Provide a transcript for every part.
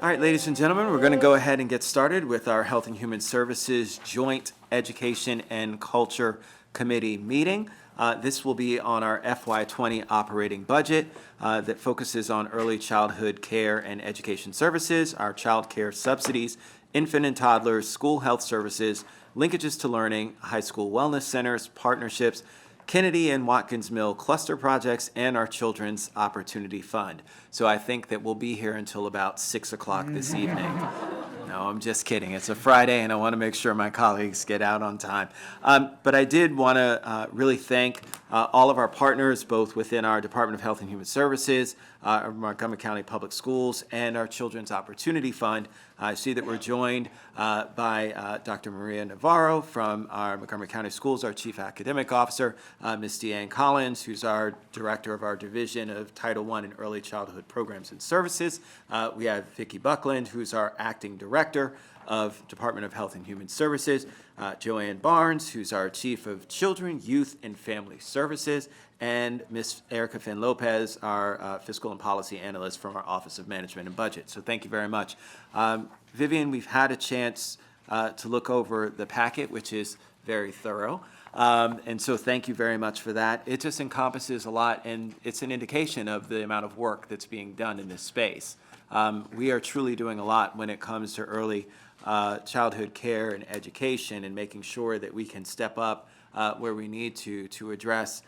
All right, ladies and gentlemen, we're going to go ahead and get started with our Health and Human Services Joint Education and Culture Committee meeting. This will be on our FY20 operating budget that focuses on early childhood care and education services, our child care subsidies, infant and toddlers, school health services, linkages to learning, high school wellness centers, partnerships, Kennedy and Watkins Mill cluster projects, and our Children's Opportunity Fund. So I think that we'll be here until about 6 o'clock this evening. No, I'm just kidding. It's a Friday, and I want to make sure my colleagues get out on time. But I did want to really thank all of our partners, both within our Department of Health and Human Services, our Montgomery County Public Schools, and our Children's Opportunity Fund. I see that we're joined by Dr. Maria Navarro from our Montgomery County Schools, our Chief Academic Officer, Ms. Deanne Collins, who's our Director of our Division of Title I and Early Childhood Programs and Services. We have Vicki Buckland, who's our Acting Director of Department of Health and Human Services, Joanne Barnes, who's our Chief of Children, Youth, and Family Services, and Ms. Erica Finn Lopez, our Fiscal and Policy Analyst from our Office of Management and Budget. So thank you very much. Vivian, we've had a chance to look over the packet, which is very thorough. And so thank you very much for that. It just encompasses a lot, and it's an indication of the amount of work that's being done in this space. We are truly doing a lot when it comes to early childhood care and education, and making sure that we can step up where we need to address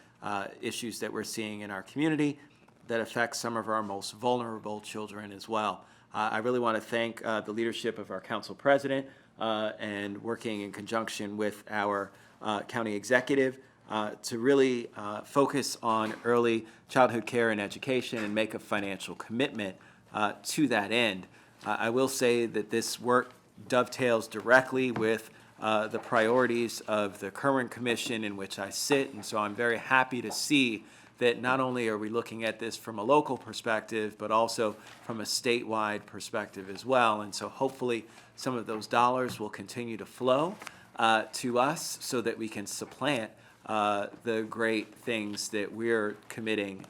issues that we're seeing in our community that affect some of our most vulnerable children as well. I really want to thank the leadership of our council president and working in conjunction with our county executive to really focus on early childhood care and education and make a financial commitment to that end. I will say that this work dovetails directly with the priorities of the current commission in which I sit, and so I'm very happy to see that not only are we looking at this from a local perspective, but also from a statewide perspective as well. And so hopefully some of those dollars will continue to flow to us so that we can supplant the great things that we're committing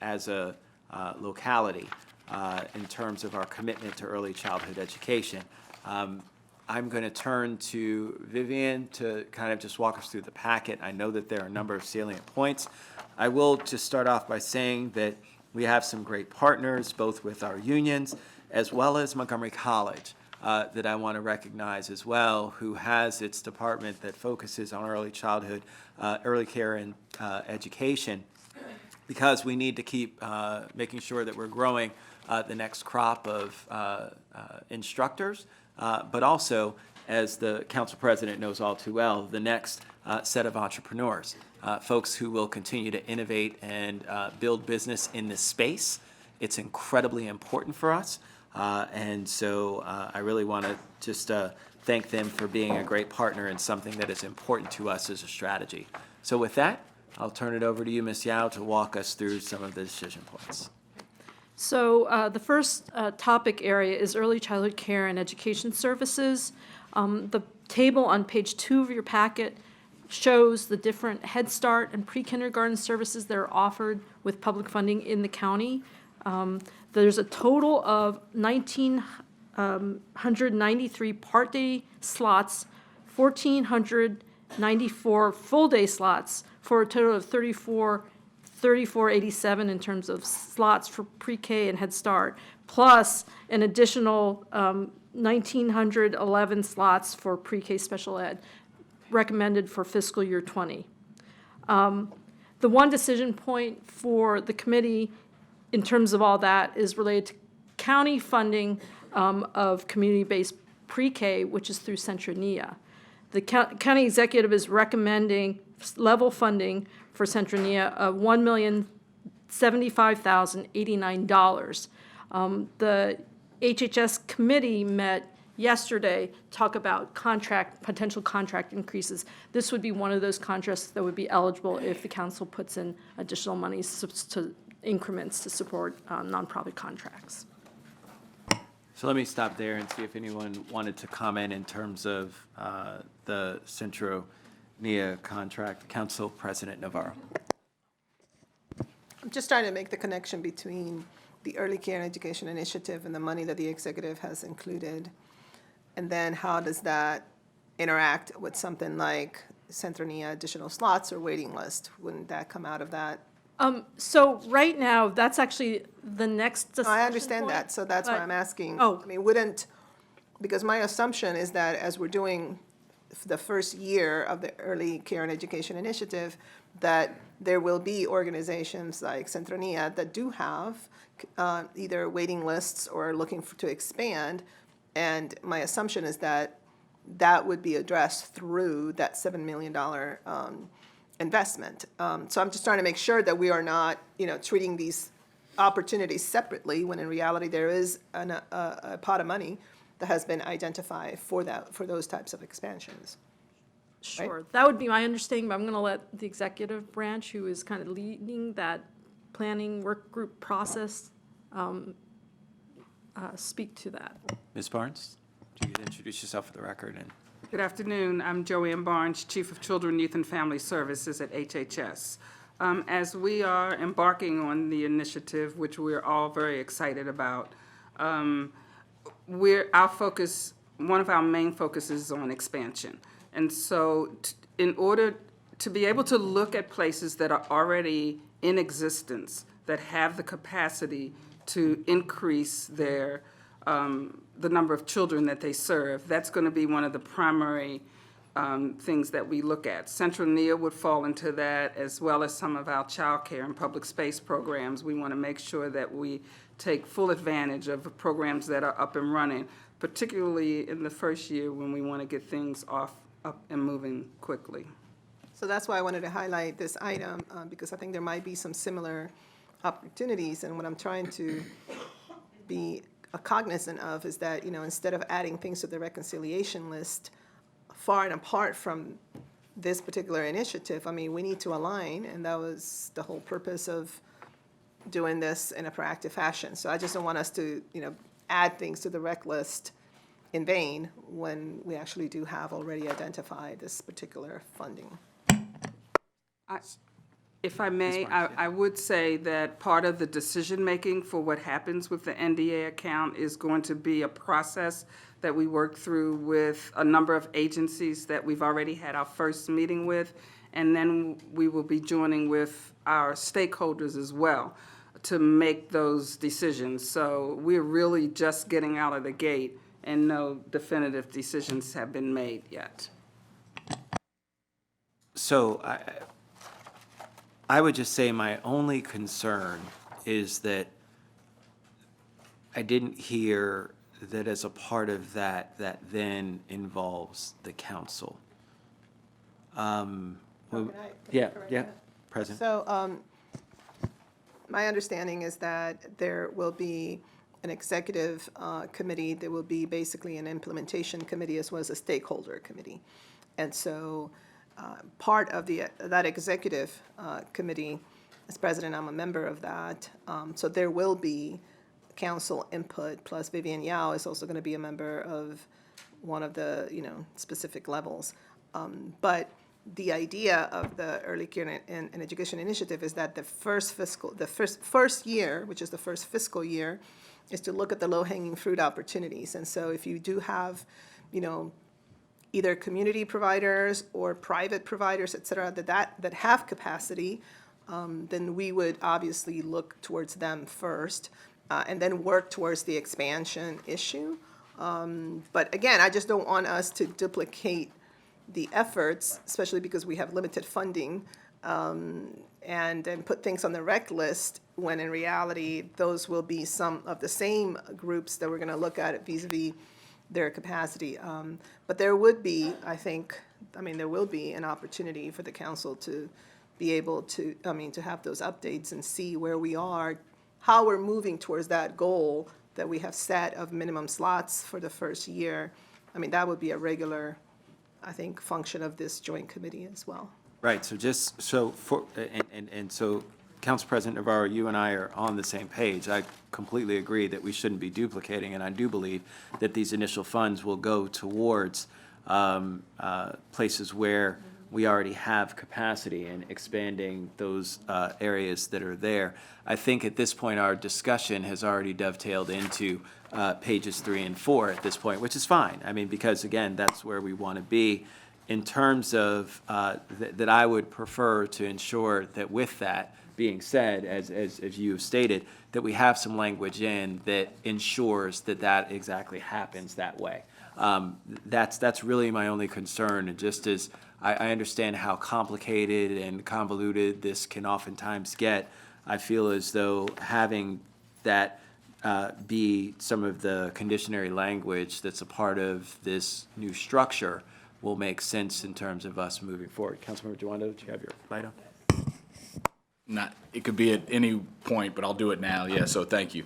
as a locality in terms of our commitment to early childhood education. I'm going to turn to Vivian to kind of just walk us through the packet. I know that there are a number of salient points. I will just start off by saying that we have some great partners, both with our unions as well as Montgomery College, that I want to recognize as well, who has its department that focuses on early childhood, early care and education, because we need to keep making sure that we're growing the next crop of instructors, but also, as the council president knows all too well, the next set of entrepreneurs, folks who will continue to innovate and build business in this space. It's incredibly important for us, and so I really want to just thank them for being a great partner in something that is important to us as a strategy. So with that, I'll turn it over to you, Ms. Yao, to walk us through some of the decision points. So the first topic area is early childhood care and education services. The table on page 2 of your packet shows the different Head Start and pre-kindergarten services that are offered with public funding in the county. There's a total of 1,993 part-day slots, 1,494 full-day slots, for a total of 3,487 in terms of slots for pre-K and Head Start, plus an additional 1,911 slots for pre-K special ed, recommended for fiscal year 20. The one decision point for the committee in terms of all that is related to county funding of community-based pre-K, which is through Centronia. The county executive is recommending level funding for Centronia of $1,075,089. The HHS committee met yesterday to talk about potential contract increases. This would be one of those contracts that would be eligible if the council puts in additional monies to increments to support nonprofit contracts. So let me stop there and see if anyone wanted to comment in terms of the Centronia contract. Council President Navarro. I'm just trying to make the connection between the Early Care and Education Initiative and the money that the executive has included? And then how does that interact with something like Centronia additional slots or waiting list? Wouldn't that come out of that? So right now, that's actually the next No, discussion I understand point, that, so that's why but- I'm asking. Oh. I mean, wouldn't, because my assumption is that as we're doing the first year of the Early Care and Education Initiative, that there will be organizations like Centronia that do have either waiting lists or looking to expand. And my assumption is that that would be addressed through that $7 million investment. So I'm just trying to make sure that we are not, treating these opportunities separately, when in reality there is a pot of money that has been identified for those types of expansions. Sure, that would be my understanding, but I'm going to let the executive branch, who is kind of leading that planning work group process, speak to that. Ms. Barnes, do you introduce yourself for the record? And Good afternoon. I'm Joanne Barnes, Chief of Children, Youth, and Family Services at HHS. As we are embarking on the initiative, which we're all very excited about, one of our main focuses is on expansion. And so in order to be able to look at places that are already in existence, that have the capacity to increase their the number of children that they serve, that's going to be one of the primary things that we look at. Central NEA would fall into that, as well as some of our child care and public space programs. We want to make sure that we take full advantage of programs that are up and running, particularly in the first year when we want to get things up and moving quickly. So that's why I wanted to highlight this item, because I think there might be some similar opportunities. And what I'm trying to be cognizant of is that, instead of adding things to the reconciliation list far and apart from this particular initiative, I mean, we need to align, and that was the whole purpose of doing this in a proactive fashion. So I just don't want us to, add things to the rec list in vain when we actually do have already identified this particular funding. If I may, I would say that part of the decision-making for what happens with the NDA account is going to be a process that we work through with a number of agencies that we've already had our first meeting with, and then we will be joining with our stakeholders as well to make those decisions. So we're really just getting out of the gate, and no definitive decisions have been made yet. so I would just say my only concern is that I didn't hear that as a part of that then involves the council. Yeah, President. So my understanding is that there will be an executive committee. There will be basically an implementation committee as well as a stakeholder committee. And so part of that executive committee, as president, I'm a member of that. So there will be council input, plus Vivian Yao is also going to be a member of one of the, specific levels. But the idea of the Early Care and Education Initiative is that the first year, which is the first fiscal year, is to look at the low-hanging fruit opportunities. And so if you do have, either community providers or private providers, et cetera, that have capacity, then we would obviously look towards them first, and then work towards the expansion issue. But again, I just don't want us to duplicate the efforts, especially because we have limited funding, and then put things on the rec list, when in reality, those will be some of the same groups that we're going to look at vis-a-vis their capacity. But there would be, there will be an opportunity for the council to be able to, to have those updates and see where we are, how we're moving towards that goal that we have set of minimum slots for the first year. That would be a regular, function of this joint committee as well. Right, so so Council President Navarro, you and I are on the same page. I completely agree that we shouldn't be duplicating, and I do believe that these initial funds will go towards places where we already have capacity and expanding those areas that are there. I think at this point, our discussion has already dovetailed into pages 3 and 4 at this point, which is fine. I mean, because again, that's where we want to be. In terms of, that I would prefer to ensure that with that being said, as you have stated, that we have some language in that ensures that that exactly happens that way. That's really my only concern, and just as I understand how complicated and convoluted this can oftentimes get, I feel as though having that be some of the conditionary language that's a part of this new structure will make sense in terms of us moving forward. Councilmember Jawando, do you have your light on? Not, it could be at any point, but I'll do it now. Yeah, so thank you.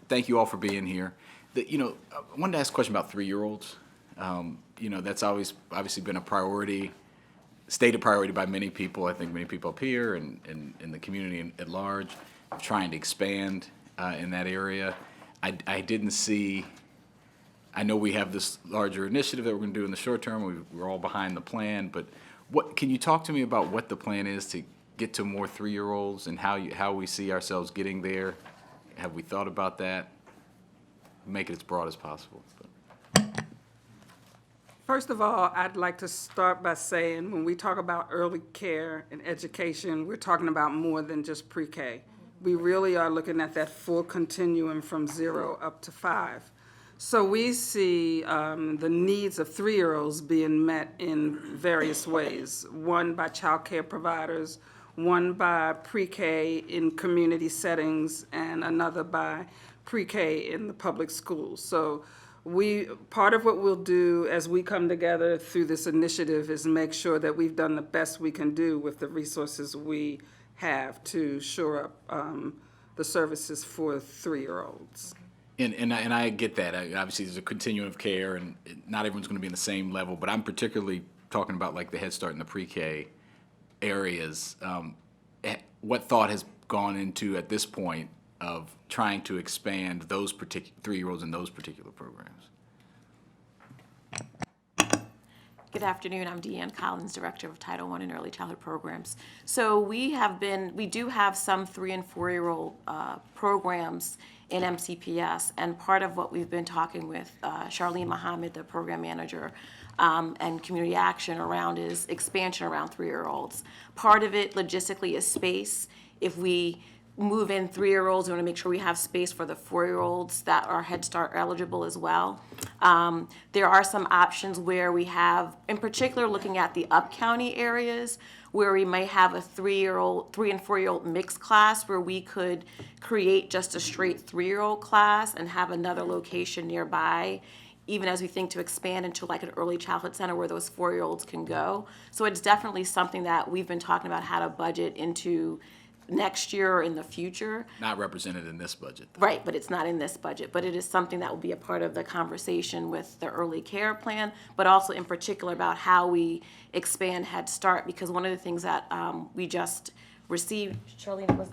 Thank you all for being here. I wanted to ask a question about 3-year-olds. That's always obviously been a priority, stated priority by many people. I think many people up here and in the community at large, trying to expand in that area. I didn't see. I know we have this larger initiative that we're going to do in the short term. We're all behind the plan, but can you talk to me about what the plan is to get to more 3-year-olds and how we see ourselves getting there? Have we thought about that? Make it as broad as possible. First of all, I'd like to start by saying when we talk about early care and education, we're talking about more than just pre-K. We really are looking at that full continuum from 0 up to 5. So we see the needs of 3-year-olds being met in various ways. One by child care providers, one by pre-K in community settings, and another by pre-K in the public schools. So part of what we'll do as we come together through this initiative is make sure that we've done the best we can do with the resources we have to shore up the services for 3-year-olds. And I get that. Obviously, there's a continuum of care, and not everyone's going to be in the same level. But I'm particularly talking about like the Head Start and the pre-K areas. What thought has gone into at this point of trying to expand those particular 3-year-olds in those particular programs? Good afternoon. I'm Deanne Collins, Director of Title I and Early Childhood Programs. So we do have some 3- and 4-year-old programs in MCPS, and part of what we've been talking with Charlene Mohammed, the program manager, and Community Action around is expansion around 3-year-olds. Part of it logistically is space. If we move in 3-year-olds, we want to make sure we have space for the 4-year-olds that are Head Start eligible as well. There are some options where we have, in particular, looking at the up-county areas, where we might have a 3 and 4-year-old mixed class where we could create just a straight 3-year-old class and have another location nearby, even as we think to expand into like an early childhood center where those 4-year-olds can go. So it's definitely something that we've been talking about how to budget into next year or in the future. Not represented in this budget, though. Right, but it's not in this budget. But it is something that will be a part of the conversation with the early care plan, but also in particular about how we expand Head Start, because one of the things that we just received, Charlene, was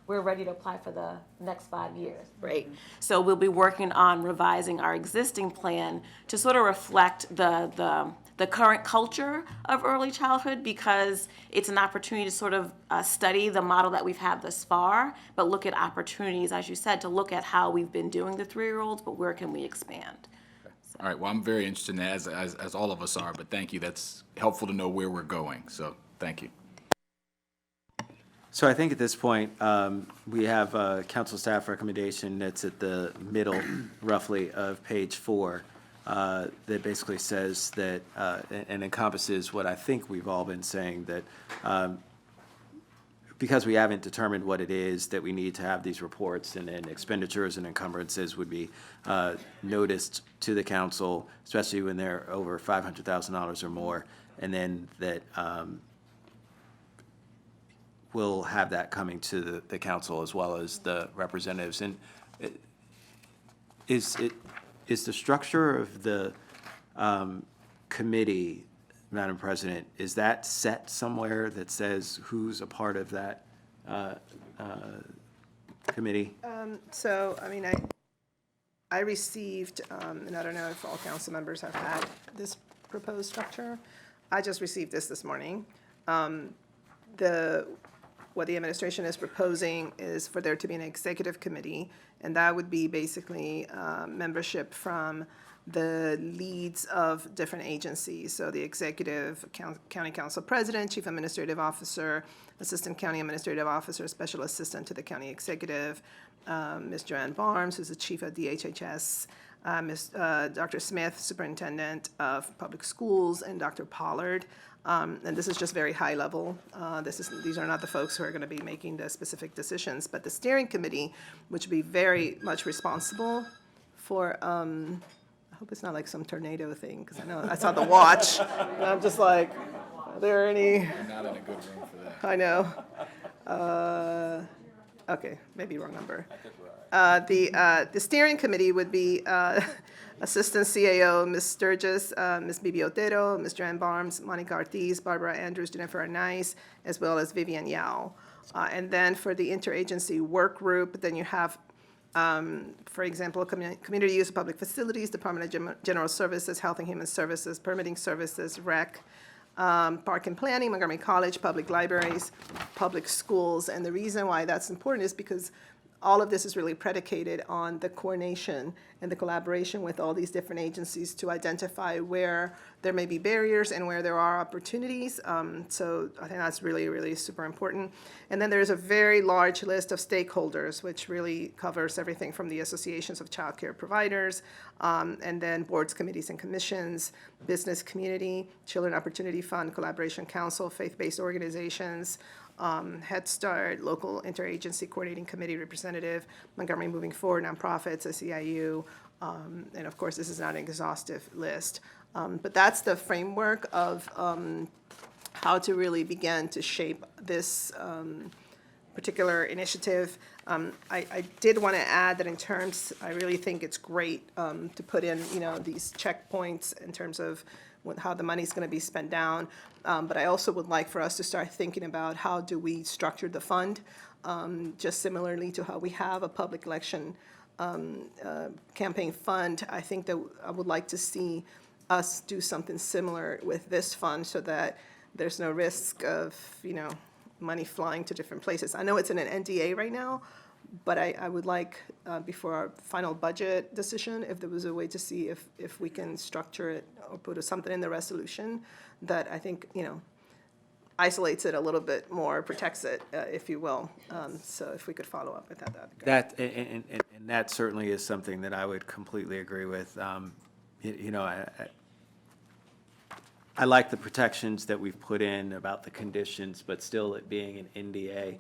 we're ready to apply for the next 5 years, right? So we'll be working on revising our existing plan to sort of reflect the current culture of early childhood, because it's an opportunity to sort of study the model that we've had thus far, but look at opportunities, as you said, to look at how we've been doing the 3-year-olds, but where can we expand? So. All right, well, I'm very interested in that, as all of us are, but thank you. That's helpful to know where we're going, so thank you. So I think at this point, we have a council staff recommendation that's at the middle, roughly, of page 4, that basically says that, and encompasses what I think we've all been saying, that because we haven't determined what it is that we need to have these reports, and then expenditures and encumbrances would be noticed to the council, especially when they're over $500,000 or more, and then that we'll have that coming to the council as well as the representatives. And is the structure of the committee, Madam President, is that set somewhere that says who's a part of that committee? So, I mean, I received, and I don't know if all council members have had this proposed structure. I just received this morning. What the administration is proposing is for there to be an executive committee, and that would be basically membership from the leads of different agencies. So the executive, county council president, chief administrative officer, assistant county administrative officer, special assistant to the county executive, Ms. Joanne Barnes, who's the chief of the HHS, Dr. Smith, superintendent of public schools, and Dr. Pollard. And this is just very high level. These are not the folks who are going to be making the specific decisions, but the steering committee, which would be very much responsible for, I hope it's not like some tornado thing, because I know, I saw the watch, and I'm just like, are there any? You're not in a good room for that. I know. Okay, maybe wrong number. The steering committee would be Assistant CAO, Ms. Sturgis, Ms. Bibi Otero, Ms. Joanne Barnes, Monica Ortiz, Barbara Andrews, Jennifer Anais, as well as Vivian Yao. And then for the interagency work group, then you have, for example, Community Use of Public Facilities, Department of General Services, Health and Human Services, Permitting Services, Rec, Park and Planning, Montgomery College, Public Libraries, Public Schools. And the reason why that's important is because all of this is really predicated on the coordination and the collaboration with all these different agencies to identify where there may be barriers and where there are opportunities. So I think that's really, really super important. And then there's a very large list of stakeholders, which really covers everything from the associations of child care providers, and then boards, committees, and commissions, business community, Children Opportunity Fund, Collaboration Council, faith-based organizations, Head Start, local interagency coordinating committee representative, Montgomery Moving Forward, nonprofits, SEIU, and of course, this is not an exhaustive list. But that's the framework of how to really begin to shape this particular initiative. I did want to add that in terms, I really think it's great to put in, these checkpoints in terms of how the money's going to be spent down. But I also would like for us to start thinking about how do we structure the fund, just similarly to how we have a public election campaign fund. I think that I would like to see us do something similar with this fund so that there's no risk of, money flying to different places. I know it's in an NDA right now, but I would like, before our final budget decision, if there was a way to see if we can structure it or put something in the resolution that I think, isolates it a little bit more, protects it, if you will. So if we could follow up with that, that'd be great. That, and that certainly is something that I would completely agree with. I like the protections that we've put in about the conditions, but still it being an NDA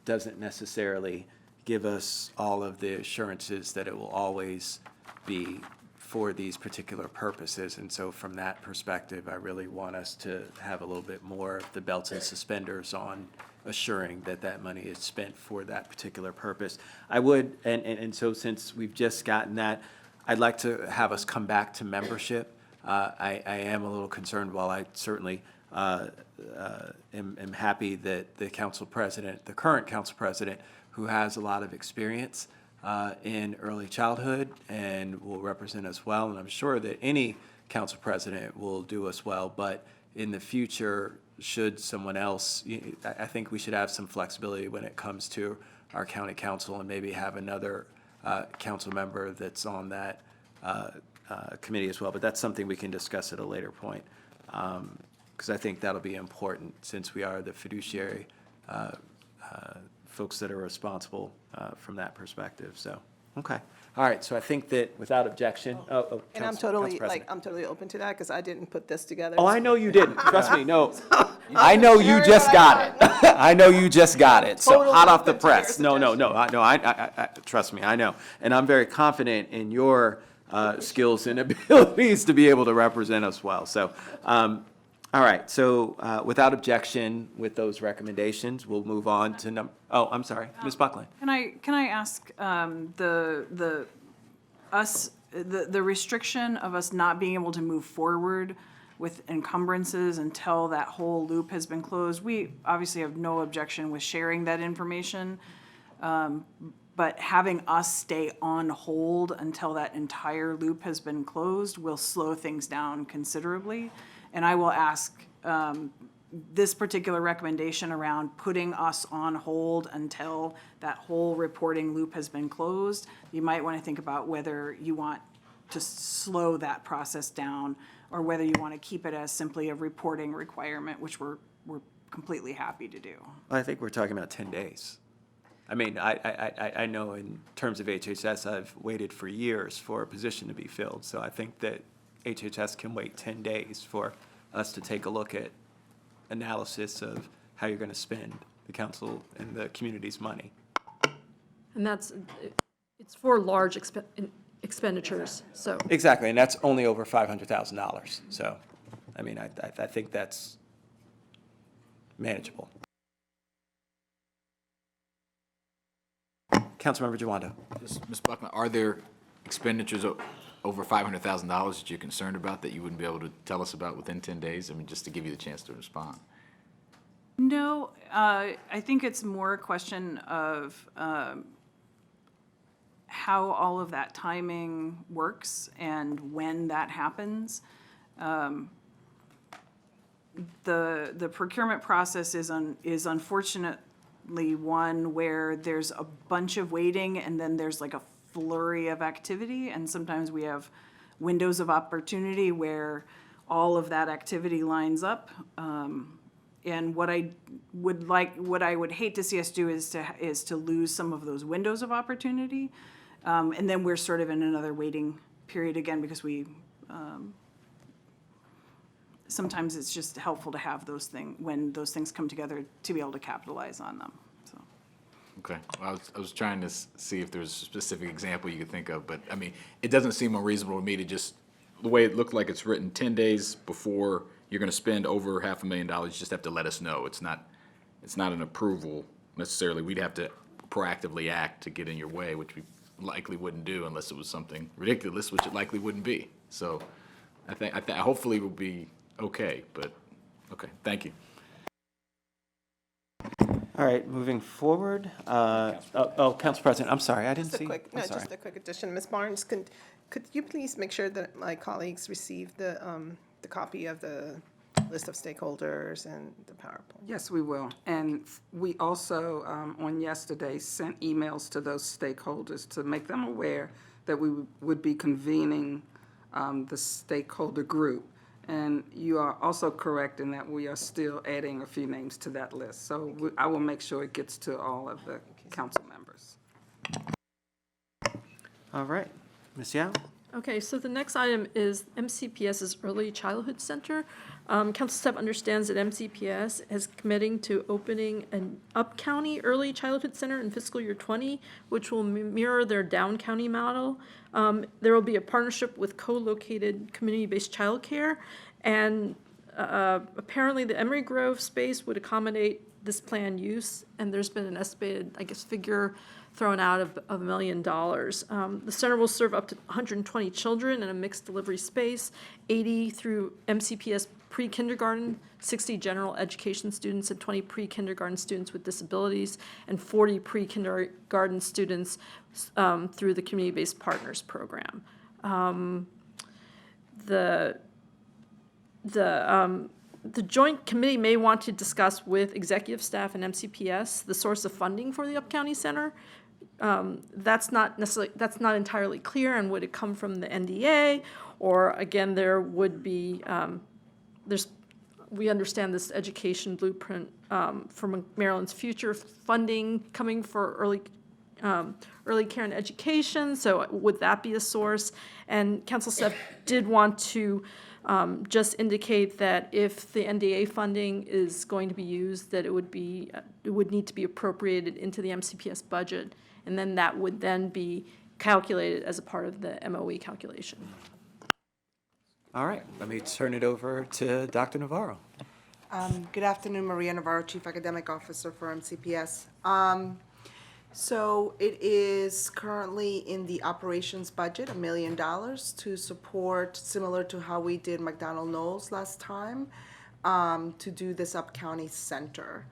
doesn't necessarily give us all of the assurances that it will always be for these particular purposes. And so from that perspective, I really want us to have a little bit more of the belts and suspenders on assuring that that money is spent for that particular purpose. I would, and so since we've just gotten that, I'd like to have us come back to membership. I am a little concerned, while I certainly am happy that the current council president, who has a lot of experience in early childhood and will represent us well, and I'm sure that any council president will do us well, but in the future, should someone else, I think we should have some flexibility when it comes to our county council, and maybe have another council member that's on that committee as well, but that's something we can discuss at a later point, because I think that'll be important, since we are the fiduciary folks that are responsible from that perspective. So, okay, all right. So I think that without objection, And I'm totally open to that, because I didn't put this together. Oh, I know you didn't. Trust me. No, I know you just got it. I know you just got it. So Totally hot off the open to your press. No. I trust me. I know, and I'm very confident in your skills and abilities to be able to represent us well. So, all right. So without objection, with those recommendations, we'll move on to I'm sorry, Ms. Buckland. Can I ask the restriction of us not being able to move forward with encumbrances until that whole loop has been closed? We obviously have no objection with sharing that information, But having us stay on hold until that entire loop has been closed will slow things down considerably. And I will ask this particular recommendation around putting us on hold until that whole reporting loop has been closed. You might want to think about whether you want to slow that process down or whether you want to keep it as simply a reporting requirement, which we're completely happy to do. I think we're talking about 10 days. I mean, I know in terms of HHS, I've waited for years for a position to be filled. So I think that HHS can wait 10 days for us to take a look at analysis of how you're going to spend the council and the community's money. And it's for large expenditures, so. Exactly, and that's only over $500,000. So, I mean, I think that's manageable. Councilmember Jawando. Ms. Buckman, are there expenditures over $500,000 that you're concerned about that you wouldn't be able to tell us about within 10 days? I mean, just to give you the chance to respond. No, I think it's more a question of how all of that timing works and when that happens. The procurement process is unfortunately one where there's a bunch of waiting and then there's like a flurry of activity, and sometimes we have windows of opportunity where all of that activity lines up. And what I would hate to see us do is to lose some of those windows of opportunity. And then we're sort of in another waiting period again, because sometimes it's just helpful to have when those things come together, to be able to capitalize on them, so. Okay, well, I was trying to see if there's a specific example you could think of, but I mean, it doesn't seem unreasonable to me to just, the way it looked like it's written, 10 days before you're gonna spend over $500,000, you just have to let us know. It's not an approval necessarily. We'd have to proactively act to get in your way, which we likely wouldn't do unless it was something ridiculous, which it likely wouldn't be. So I think hopefully we'll be okay, but, okay, thank you. All right, moving forward. Council President, I'm sorry, I didn't see. I'm sorry. Just a quick addition. Ms. Barnes, could you please make sure that my colleagues receive the copy of the list of stakeholders and the PowerPoint? Yes, we will. And we also, on yesterday, sent emails to those stakeholders to make them aware that we would be convening the stakeholder group. And you are also correct in that we are still adding a few names to that list. So I will make sure it gets to all of the council members. All right, Ms. Yao? Okay, so the next item is MCPS's Early Childhood Center. Council staff understands that MCPS is committing to opening an up-county early childhood center in fiscal year 20, which will mirror their down-county model. There will be a partnership with co-located community-based childcare, and apparently the Emery Grove space would accommodate this planned use, and there's been an estimated, I guess, figure thrown out of $1 million. The center will serve up to 120 children in a mixed delivery space, 80 through MCPS pre-kindergarten, 60 general education students, and 20 pre-kindergarten students with disabilities, and 40 pre-kindergarten students through the Community-Based Partners Program. The joint committee may want to discuss with executive staff and MCPS the source of funding for the Up-County Center. That's not entirely clear, and would it come from the NDA, or again, there would be, we understand this education blueprint from Maryland's future funding coming for early care and education, so would that be a source? And council staff did want to just indicate that if the NDA funding is going to be used, that it would need to be appropriated into the MCPS budget, and then that would then be calculated as a part of the MOE calculation. All right, let me turn it over to Dr. Navarro. Good afternoon, Maria Navarro, Chief Academic Officer for MCPS. So it is currently in the operations budget, $1 million to support, similar to how we did McDonald Knowles last time, to do this up-county center.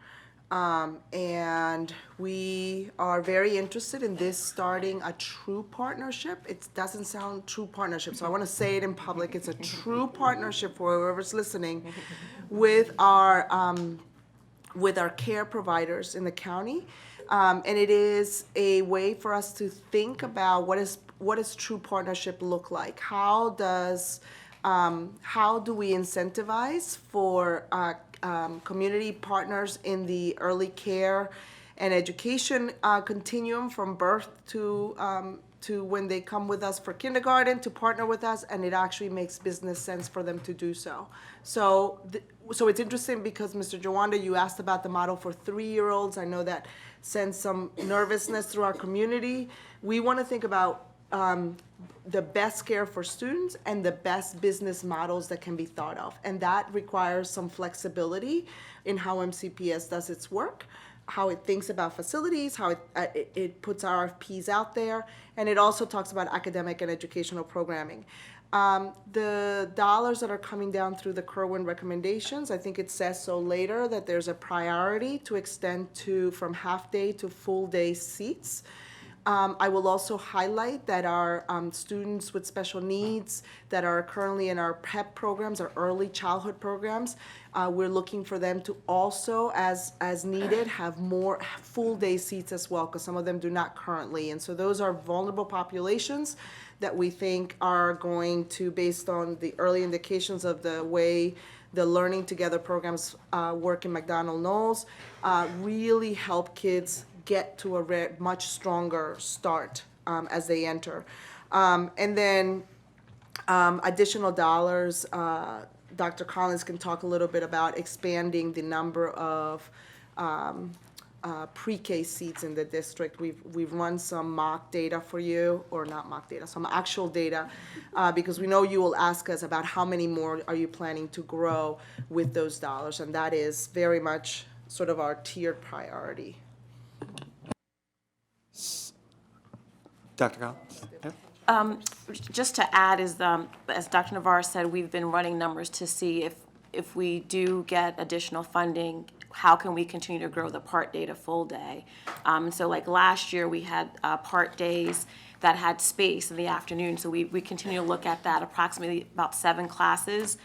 And we are very interested in this starting a true partnership. It doesn't sound true partnership, so I want to say it in public. It's a true partnership for whoever's listening with our care providers in the county. And it is a way for us to think about what does true partnership look like? How do we incentivize for community partners in the early care and education continuum from birth to when they come with us for kindergarten to partner with us, and it actually makes business sense for them to do so. So it's interesting because, Mr. Jawanda, you asked about the model for 3-year-olds. I know that sends some nervousness through our community. We want to think about the best care for students and the best business models that can be thought of. And that requires some flexibility in how MCPS does its work, how it thinks about facilities, how it puts RFPs out there, and it also talks about academic and educational programming. The dollars that are coming down through the Kerwin recommendations, I think it says so later that there's a priority to extend from half-day to full-day seats. I will also highlight that our students with special needs that are currently in our PEP programs, our early childhood programs, we're looking for them to also, as needed, have more full-day seats as well, because some of them do not currently. And so those are vulnerable populations that we think are going to, based on the early indications of the way the Learning Together programs work in McDonald-Knowles, really help kids get to a much stronger start as they enter. And then additional dollars, Dr. Collins can talk a little bit about expanding the number of pre-K seats in the district. We've run some mock data for you, or not mock data, some actual data, because we know you will ask us about how many more are you planning to grow with those dollars, and that is very much sort of our tiered priority. Dr. Collins? Yep. Just to add is, as Dr. Navarro said, we've been running numbers to see if we do get additional funding, how can we continue to grow the part day to full day? And so like last year, we had part days that had space in the afternoon, so we continue to look at that, approximately about 7 classes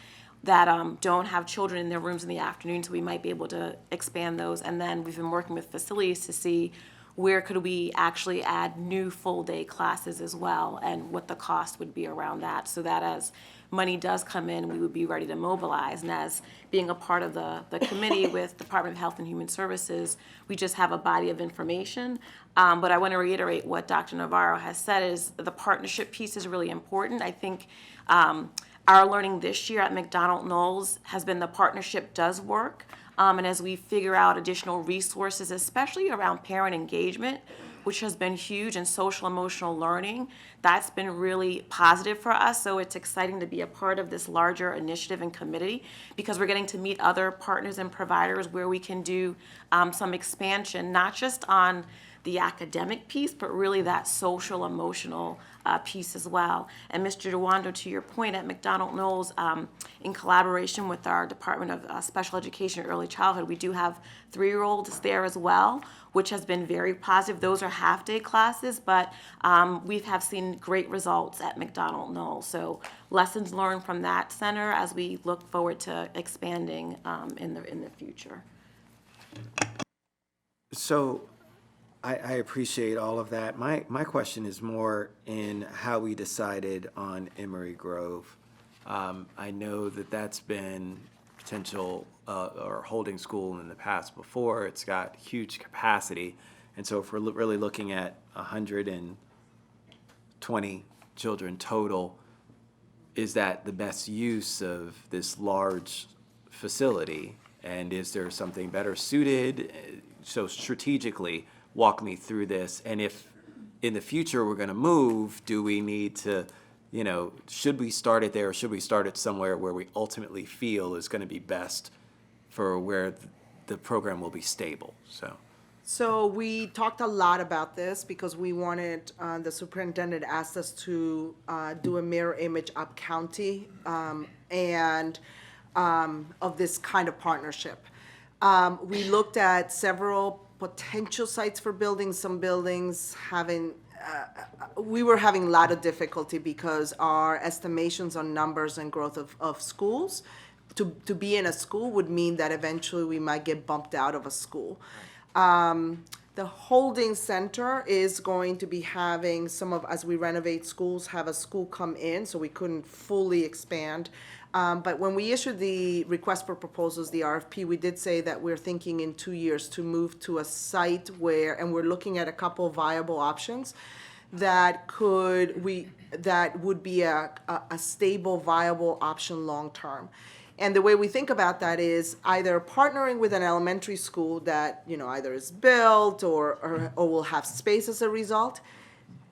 that don't have children in their rooms in the afternoon, so we might be able to expand those. And then we've been working with facilities to see where could we actually add new full-day classes as well, and what the cost would be around that, so that as money does come in, we would be ready to mobilize. And as being a part of the committee with Department of Health and Human Services, we just have a body of information. But I want to reiterate what Dr. Navarro has said, is the partnership piece is really important. I think our learning this year at McDonald-Knowles has been the partnership does work. And as we figure out additional resources, especially around parent engagement, which has been huge, and social emotional learning, that's been really positive for us. So it's exciting to be a part of this larger initiative and committee, because we're getting to meet other partners and providers where we can do some expansion, not just on the academic piece, but really that social emotional piece as well. And Mr. DeWando, to your point, at McDonald-Knowles, in collaboration with our Department of Special Education and Early Childhood, we do have 3-year-olds there as well, which has been very positive. Those are half-day classes, but we have seen great results at McDonald-Knowles. So lessons learned from that center as we look forward to expanding in the future. So I appreciate all of that. My question is more in how we decided on Emory Grove. I know that that's been potential or holding school in the past before. It's got huge capacity. And so if we're really looking at 120 children total, is that the best use of this large facility? And is there something better suited? So strategically, walk me through this. And if in the future we're going to move, do we need to, should we start it there, or should we start it somewhere where we ultimately feel is going to be best for where the program will be stable? So we talked a lot about this because we wanted, the superintendent asked us to do a mirror image up county and of this kind of partnership. We looked at several potential sites for buildings, some buildings having, we were having a lot of difficulty because our estimations on numbers and growth of schools, to be in a school would mean that eventually we might get bumped out of a school. The holding center is going to be having some of, as we renovate schools, have a school come in, so we couldn't fully expand. But when we issued the request for proposals, the RFP, we did say that we're thinking in 2 years to move to a site where, and we're looking at a couple viable options that that would be a stable, viable option long-term. And the way we think about that is either partnering with an elementary school that, you know, either is built or will have space as a result.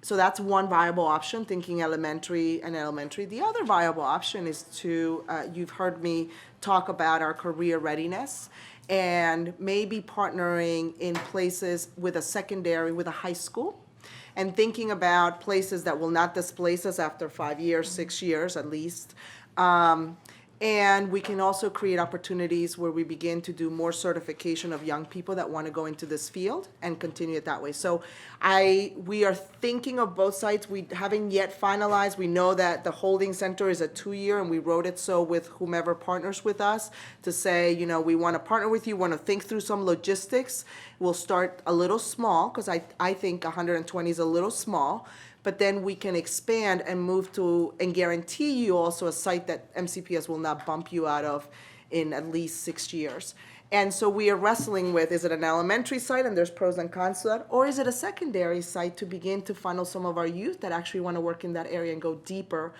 So that's one viable option, thinking elementary and elementary. The other viable option is to, you've heard me talk about our career readiness and maybe partnering in places with a secondary, with a high school, and thinking about places that will not displace us after 5 years, 6 years at least. And we can also create opportunities where we begin to do more certification of young people that want to go into this field and continue it that way. So we are thinking of both sites. We haven't yet finalized. We know that the holding center is a 2-year, and we wrote it so with whomever partners with us to say, you know, we want to partner with you, want to think through some logistics. We'll start a little small, because I think 120 is a little small. But then we can expand and move to, and guarantee you also a site that MCPS will not bump you out of in at least 6 years. And so we are wrestling with, is it an elementary site and there's pros and cons to that? Or is it a secondary site to begin to funnel some of our youth that actually want to work in that area and go deeper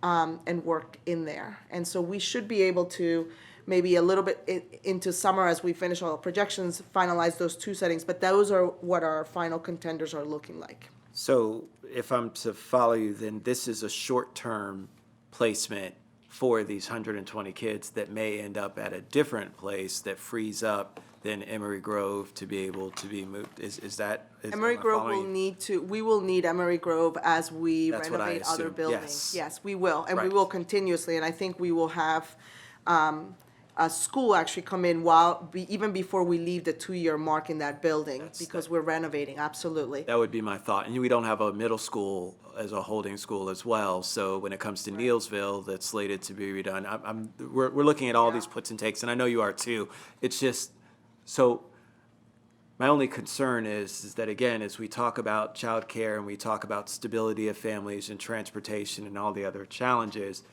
and work in there? And so we should be able to, maybe a little bit into summer as we finish all the projections, finalize those 2 settings. But those are what our final contenders are looking like. So if I'm to follow you, then this is a short-term placement for these 120 kids that may end up at a different place that frees up than Emory Grove to be able to be moved. Is that? Emory Grove will need to, we will need Emory Grove as we That's what I renovate other assumed, buildings. yes. Yes, we will, and we Right. will continuously, and I think we will have a school actually come in even before we leave the 2-year mark in that building, because we're renovating, absolutely. That would be my thought. And we don't have a middle school as a holding school as well. So when it comes to Neelsville, that's slated to be redone, we're looking at all these puts and takes, and I know you are too. It's just, so my only concern is that, again, as we talk about childcare and we talk about stability of families and transportation and all the other challenges,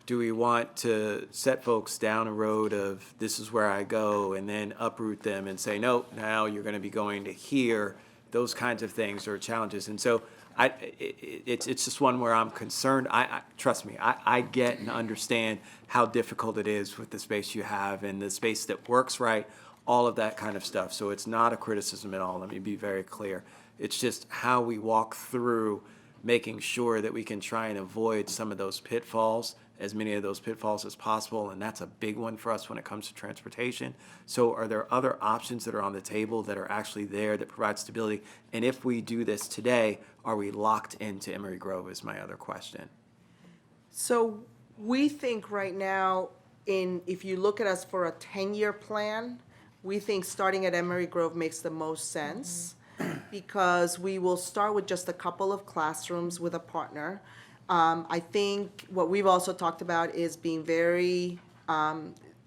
do we want to set folks down a road of this is where I go and then uproot them and say, no, now you're going to be going to here? Those kinds of things are challenges. And so it's just one where I'm concerned. Trust me, I get and understand how difficult it is with the space you have and the space that works right, all of that kind of stuff. So it's not a criticism at all. Let me be very clear. It's just how we walk through making sure that we can try and avoid some of those pitfalls, as many of those pitfalls as possible, and that's a big one for us when it comes to transportation. So are there other options that are on the table that are actually there that provide stability? And if we do this today, are we locked into Emory Grove is my other question. So we think right now, if you look at us for a 10-year plan, we think starting at Emory Grove makes the most sense, because we will start with just a couple of classrooms with a partner. I think what we've also talked about is being very,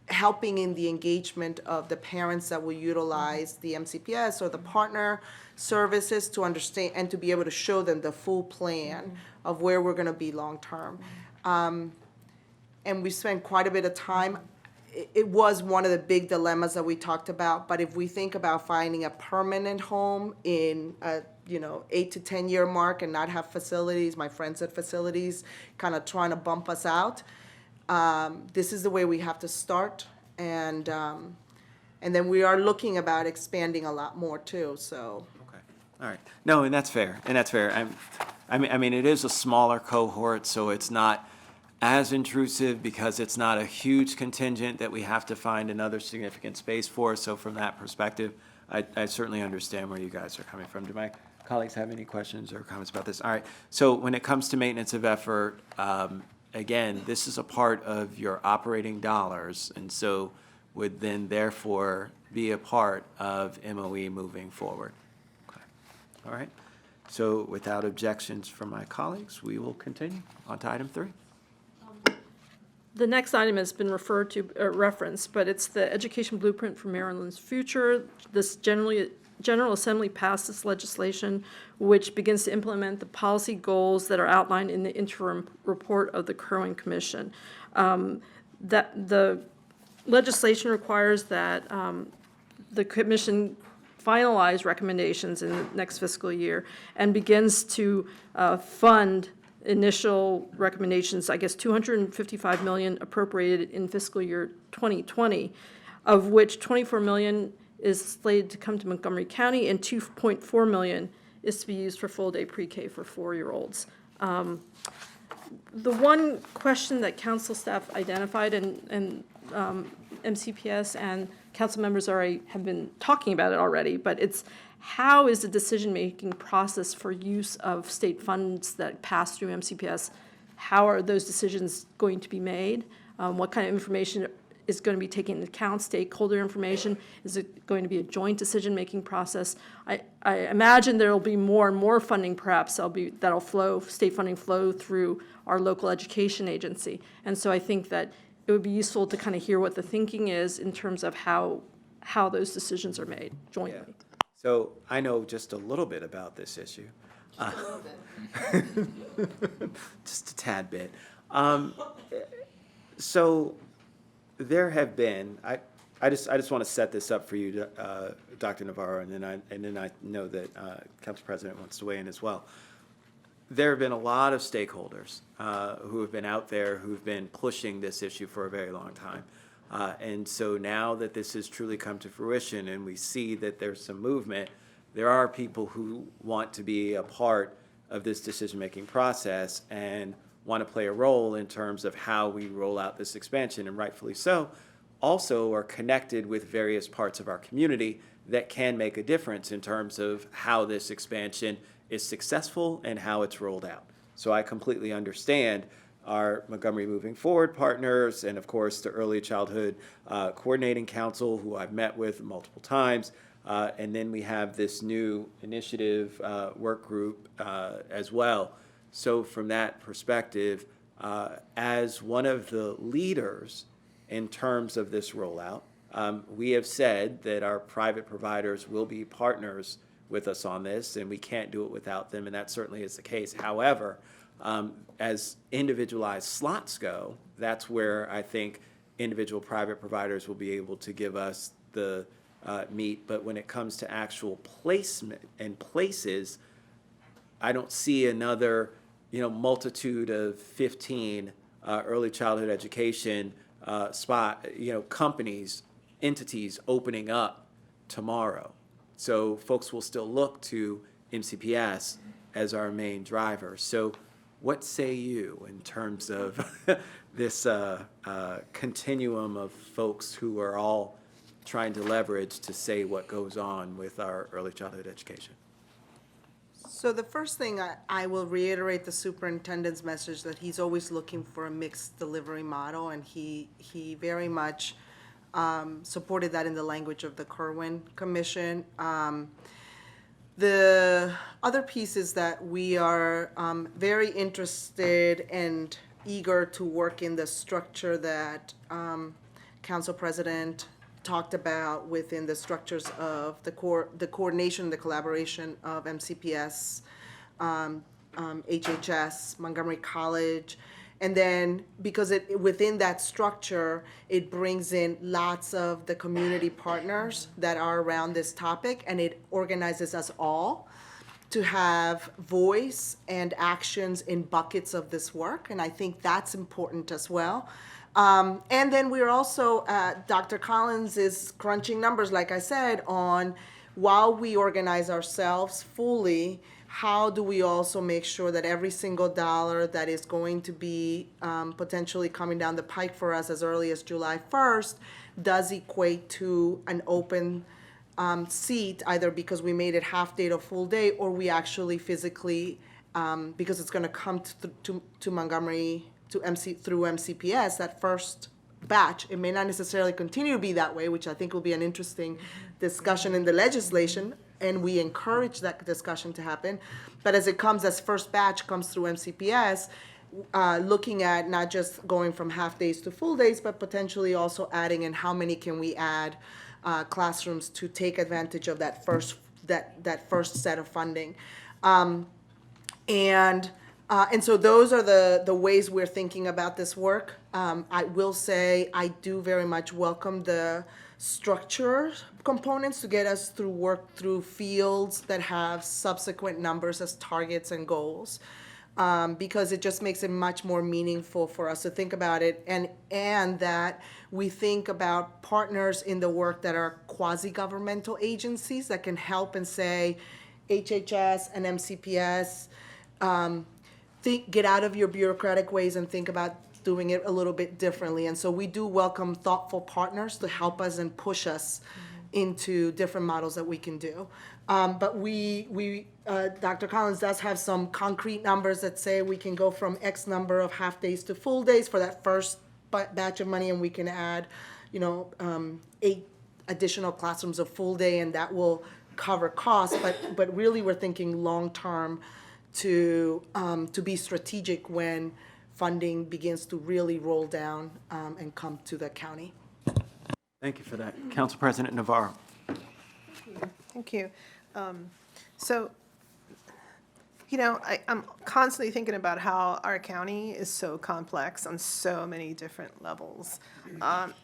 helping in the engagement of the parents that will utilize the MCPS or the partner services to understand and to be able to show them the full plan of where we're gonna be long-term. And we spent quite a bit of time. It was one of the big dilemmas that we talked about, but if we think about finding a permanent home in a 8 to 10 year mark and not have facilities, my friends at facilities kind of trying to bump us out, this is the way we have to start, and then we are looking about expanding a lot more too, so. Okay, all right. No, and that's fair, I mean, it is a smaller cohort, so it's not as intrusive because it's not a huge contingent that we have to find another significant space for. So from that perspective, I certainly understand where you guys are coming from. Do my colleagues have any questions or comments about this? All right, so when it comes to maintenance of effort, again, this is a part of your operating dollars. And so would then therefore be a part of MOE moving forward. Okay. All right. So without objections from my colleagues, we will continue on to item 3. The next item has been referred to, referenced, but it's the Education Blueprint for Maryland's Future. This General Assembly passed this legislation, which begins to implement the policy goals that are outlined in the interim report of the Kerwin Commission. That the legislation requires that the commission finalize recommendations in the next fiscal year and begins to fund initial recommendations, I guess $255 million appropriated in fiscal year 2020, of which $24 million is slated to come to Montgomery County and $2.4 million is to be used for full-day pre-K for 4-year-olds. The one question that council staff identified and MCPS and council members have been talking about it already, but it's how is the decision-making process for use of state funds that pass through MCPS, how are those decisions going to be made? What kind of information is going to be taken into account, stakeholder information? Is it going to be a joint decision-making process? I imagine there will be more and more funding perhaps that'll flow, state funding flow through our local education agency. And so I think that it would be useful to kind of hear what the thinking is in terms of how those decisions are made jointly. Yeah. So I know just a little bit about this issue. Just a tad bit. So there have been, I just want to set this up for you, Dr. Navarro, and then I know that Council President wants to weigh in as well. There have been a lot of stakeholders who have been out there who've been pushing this issue for a very long time. And so now that this has truly come to fruition and we see that there's some movement, there are people who want to be a part of this decision-making process and want to play a role in terms of how we roll out this expansion, and rightfully so, also are connected with various parts of our community that can make a difference in terms of how this expansion is successful and how it's rolled out. So I completely understand our Montgomery Moving Forward partners, and of course the Early Childhood Coordinating Council, who I've met with multiple times, and then we have this new initiative work group as well. So from that perspective, as one of the leaders in terms of this rollout, we have said that our private providers will be partners with us on this, and we can't do it without them, and that certainly is the case. However, as individualized slots go, that's where I think individual private providers will be able to give us the meat. But when it comes to actual placement and places, I don't see another, multitude of 15 early childhood education companies, entities opening up tomorrow. So folks will still look to MCPS as our main driver. So what say you in terms of this continuum of folks who are all trying to leverage to say what goes on with our early childhood education? So the first thing, I will reiterate the superintendent's message that he's always looking for a mixed delivery model, and he very much supported that in the language of the Kerwin Commission. The other piece is that we are very interested and eager to work in the structure that Council President talked about within the structures of the coordination, the collaboration of MCPS, HHS, Montgomery College. And then because within that structure, it brings in lots of the community partners that are around this topic, and it organizes us all to have voice and actions in buckets of this work. And I think that's important as well. And then we're also, Dr. Collins is crunching numbers, like I said, on while we organize ourselves fully, how do we also make sure that every single dollar that is going to be potentially coming down the pike for us as early as July 1st does equate to an open seat, either because we made it half day to full day, or we actually physically, because it's going to come to Montgomery, through MCPS, that first batch. It may not necessarily continue to be that way, which I think will be an interesting discussion in the legislation, and we encourage that discussion to happen. But as first batch comes through MCPS, looking at not just going from half days to full days, but potentially also adding in how many can we add classrooms to take advantage of that first set of funding. And so those are the ways we're thinking about this work. I will say I do very much welcome the structure components to get us through fields that have subsequent numbers as targets and goals. Because it just makes it much more meaningful for us to think about it, and that we think about partners in the work that are quasi-governmental agencies that can help and say, HHS and MCPS, get out of your bureaucratic ways and think about doing it a little bit differently. And so we do welcome thoughtful partners to help us and push us into different models that we can do. But Dr. Collins does have some concrete numbers that say we can go from X number of half days to full days for that first batch of money, and we can add, 8 additional classrooms of full day, and that will cover costs. But really, we're thinking long term to be strategic when funding begins to really roll down and come to the county. Thank you for that. Council President Navarro. Thank you. So, I'm constantly thinking about how our county is so complex on so many different levels.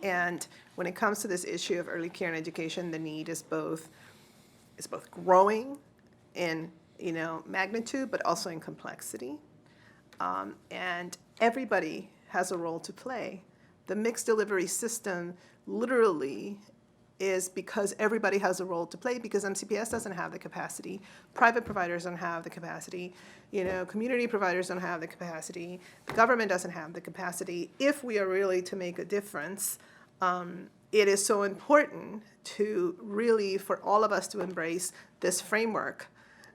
And when it comes to this issue of early care and education, the need is both growing in, magnitude, but also in complexity. And everybody has a role to play. The mixed delivery system literally is because everybody has a role to play, because MCPS doesn't have the capacity, private providers don't have the capacity, community providers don't have the capacity, the government doesn't have the capacity. If we are really to make a difference, it is so important to really, for all of us to embrace this framework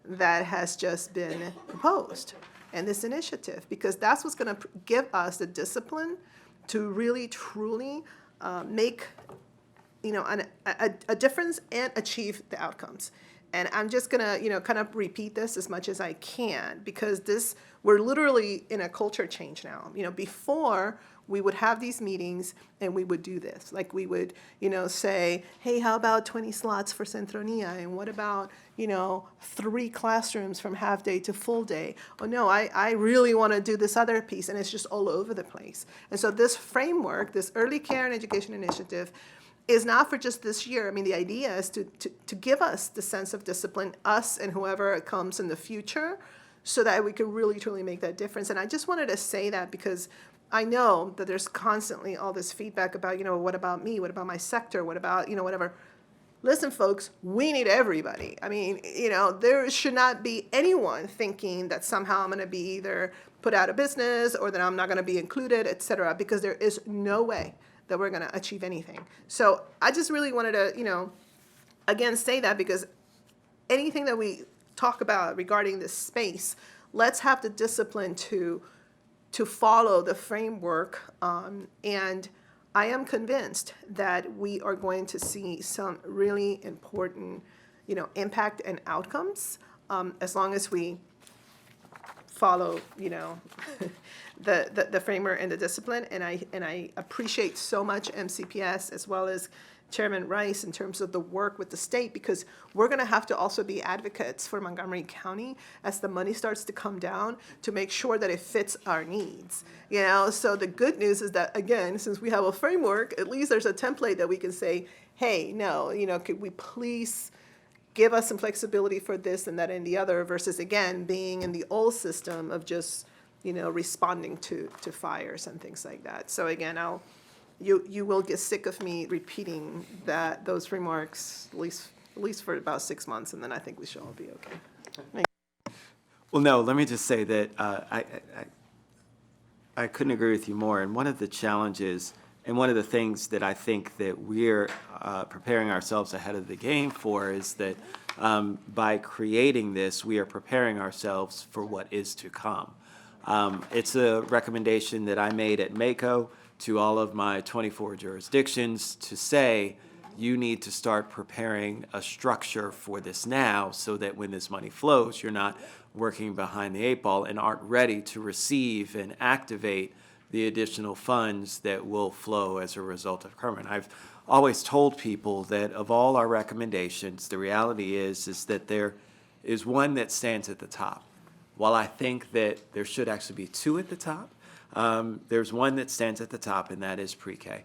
that has just been proposed and this initiative, because that's what's going to give us the discipline to really, truly make a difference and achieve the outcomes. And I'm just gonna, kind of repeat this as much as I can, because we're literally in a culture change now. Before we would have these meetings and we would do this. Like we would, say, hey, how about 20 slots for Centronia? And what about, 3 classrooms from half day to full day? Oh no, I really want to do this other piece, and it's just all over the place. And so this framework, this early care and education initiative, is not for just this year. I mean, the idea is to give us the sense of discipline, us and whoever comes in the future, so that we can really, truly make that difference. And I just wanted to say that because I know that there's constantly all this feedback about, what about me? What about my sector? What about, whatever. Listen, folks, we need everybody. I mean, there should not be anyone thinking that somehow I'm going to be either put out of business or that I'm not going to be included, et cetera, because there is no way that we're going to achieve anything. So I just really wanted to, again, say that, because anything that we talk about regarding this space, let's have the discipline to follow the framework. And I am convinced that we are going to see some really important, impact and outcomes, as long as we follow, the framework and the discipline. And I appreciate so much MCPS as well as Chairman Rice in terms of the work with the state, because we're going to have to also be advocates for Montgomery County as the money starts to come down, to make sure that it fits our needs. So the good news is that, again, since we have a framework, at least there's a template that we can say, hey, no, could we please give us some flexibility for this and that and the other, versus, again, being in the old system of just, responding to fires and things like that. So again, you will get sick of me repeating those remarks, at least for about 6 months, and then I think we should all be okay. Well, no, let me just say that I couldn't agree with you more. And one of the challenges and one of the things that I think that we're preparing ourselves ahead of the game for is that by creating this, we are preparing ourselves for what is to come. It's a recommendation that I made at MACO to all of my 24 jurisdictions to say, you need to start preparing a structure for this now so that when this money flows, you're not working behind the eight ball and aren't ready to receive and activate the additional funds that will flow as a result of Kerwin. I've always told people that of all our recommendations, the reality is that there is one that stands at the top. While I think that there should actually be two at the top, there's one that stands at the top, and that is pre-K.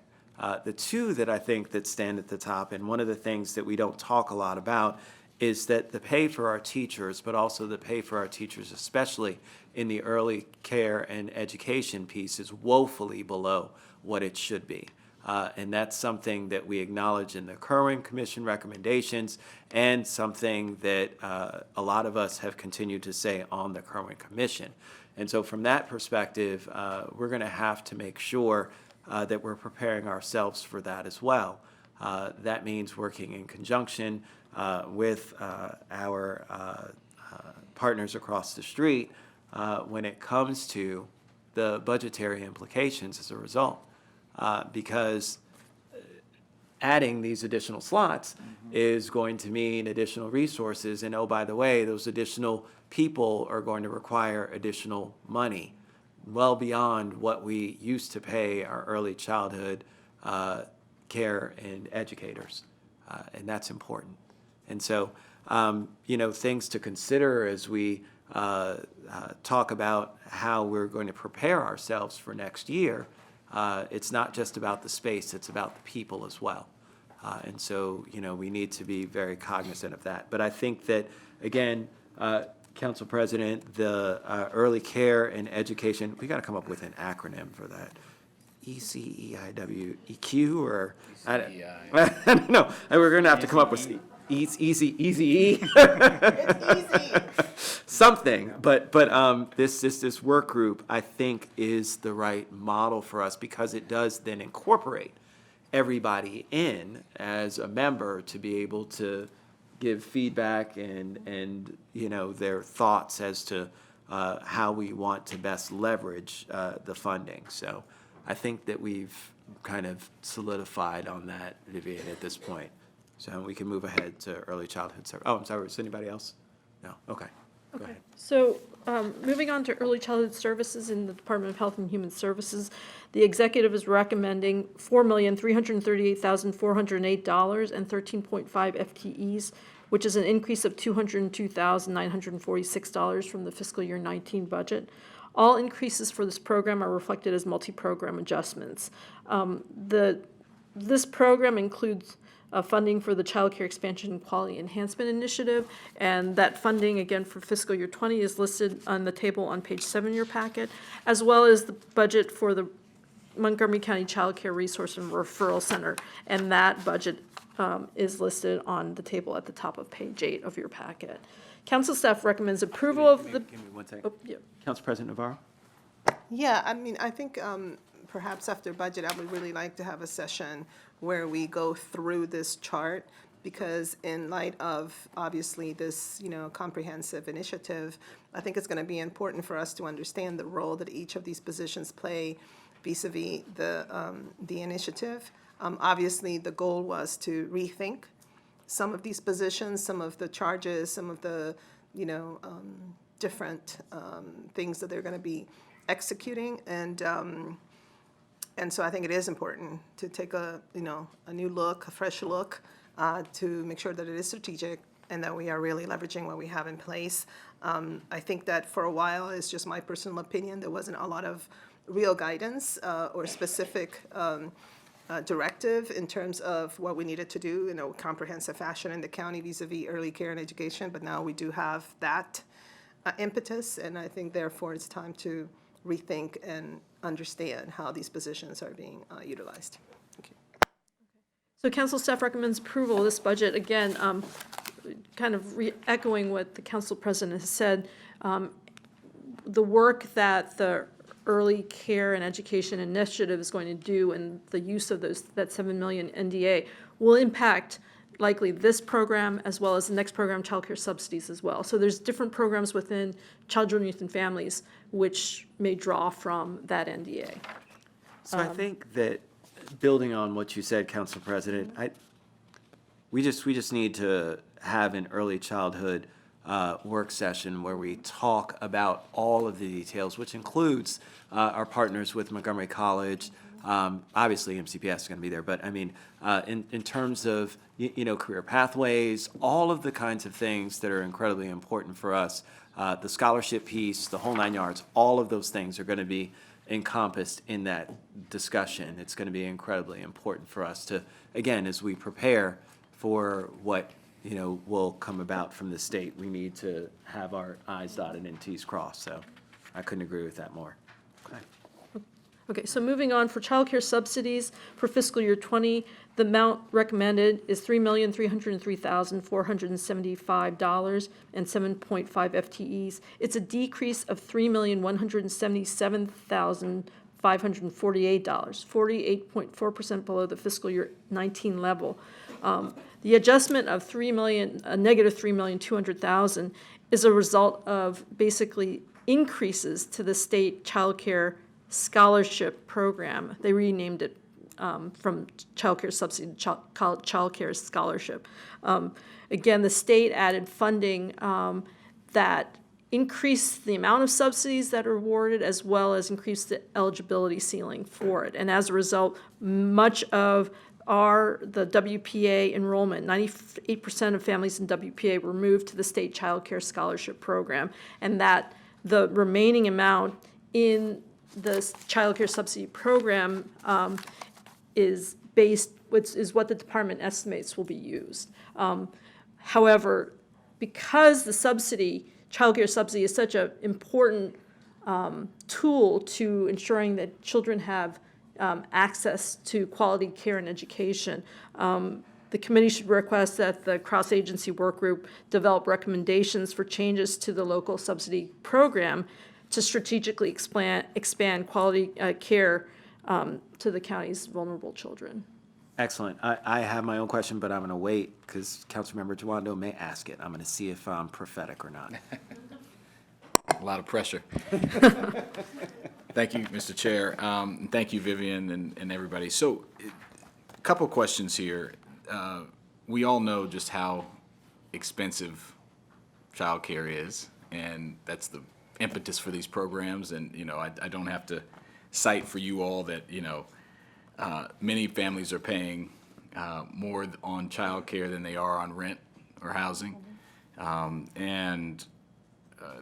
The two that I think that stand at the top, and one of the things that we don't talk a lot about, is that the pay for our teachers, but also the pay for our teachers, especially in the early care and education piece, is woefully below what it should be. And that's something that we acknowledge in the Kerwin Commission recommendations, and something that a lot of us have continued to say on the Kerwin Commission. And so from that perspective, we're going to have to make sure that we're preparing ourselves for that as well. That means working in conjunction with our partners across the street when it comes to the budgetary implications as a result. Because adding these additional slots is going to mean additional resources, and oh, by the way, those additional people are going to require additional money, well beyond what we used to pay our early childhood care and educators, and that's important. And so, things to consider as we talk about how we're going to prepare ourselves for next year. It's not just about the space, it's about the people as well. And so, we need to be very cognizant of that. But I think that, again, Council President, the early care and education, we got to come up with an acronym for that. ECEIWEQ or? I don't know. We're going to have to come up with easy. It's easy. Something, but this work group, I think, is the right model for us, because it does then incorporate everybody in as a member to be able to give feedback and their thoughts as to how we want to best leverage the funding. So I think that we've kind of solidified on that, Vivian, at this point. So we can move ahead to early childhood service. Oh, I'm sorry, is anybody else? No, okay. Go ahead. So, moving on to early childhood services in the Department of Health and Human Services, the executive is recommending $4,338,408 and 13.5 FTEs, which is an increase of $202,946 from the fiscal year 19 budget. All increases for this program are reflected as multi-program adjustments. This program includes funding for the Child Care Expansion and Quality Enhancement Initiative, and that funding, again, for fiscal year 20 is listed on the table on page 7 of your packet, as well as the budget for the Montgomery County Child Care Resource and Referral Center, and that budget is listed on the table at the top of page 8 of your packet. Council staff recommends approval of the. Give me 1 second. Oh, yeah. Council President Navarro? Yeah, I think perhaps after budget, I would really like to have a session where we go through this chart, because in light of, obviously, this, comprehensive initiative, I think it's going to be important for us to understand the role that each of these positions play vis-a-vis the initiative. Obviously, the goal was to rethink some of these positions, some of the charges, some of the, different things that they're going to be executing, and so I think it is important to take a new look, a fresh look, to make sure that it is strategic and that we are really leveraging what we have in place. I think that for a while, it's just my personal opinion, there wasn't a lot of real guidance or specific directive in terms of what we needed to do in a comprehensive fashion in the county vis-a-vis early care and education, but now we do have that impetus, and I think therefore it's time to rethink and understand how these positions are being utilized. Thank you. So council staff recommends approval of this budget. Again, kind of echoing what the council president has said, the work that the early care and education initiative is going to do, and the use of that 7 million NDA will impact likely this program as well as the next program, child care subsidies as well. So there's different programs within children, youth, and families which may draw from that NDA. So I think that, building on what you said, Council President, we just need to have an early childhood work session where we talk about all of the details, which includes our partners with Montgomery College. Obviously, MCPS is going to be there, but I mean, in terms of, career pathways, all of the kinds of things that are incredibly important for us, the scholarship piece, the whole 9 yards, all of those things are going to be encompassed in that discussion. It's going to be incredibly important for us to, again, as we prepare for what, will come about from the state, we need to have our I's dotted and T's crossed. So I couldn't agree with that more. Okay, so moving on, for childcare subsidies for fiscal year '20, the amount recommended is $3,303,475 and 7.5 FTEs. It's a decrease of $3,177,548, 48.4% below the fiscal year '19 level. The adjustment of negative $3,200,000 is a result of basically increases to the state childcare scholarship program. They renamed it from childcare subsidy to childcare scholarship. Again, the state added funding that increased the amount of subsidies that are awarded, as well as increased the eligibility ceiling for it. And as a result, much of the WPA enrollment, 98% of families in WPA were moved to the state childcare scholarship program, and that the remaining amount in the childcare subsidy program is what the department estimates will be used. However, because the childcare subsidy is such an important tool to ensuring that children have access to quality care and education, the committee should request that the cross-agency work group develop recommendations for changes to the local subsidy program to strategically expand quality care to the county's vulnerable children. Excellent. I have my own question, but I'm going to wait because Councilmember Jawando may ask it. I'm going to see if I'm prophetic or not. A lot of pressure. Thank you, Mr. Chair. And thank you, Vivian, and everybody. So, a couple questions here. We all know just how expensive childcare is, and that's the impetus for these programs. And, I don't have to cite for you all that, many families are paying more on childcare than they are on rent or housing. And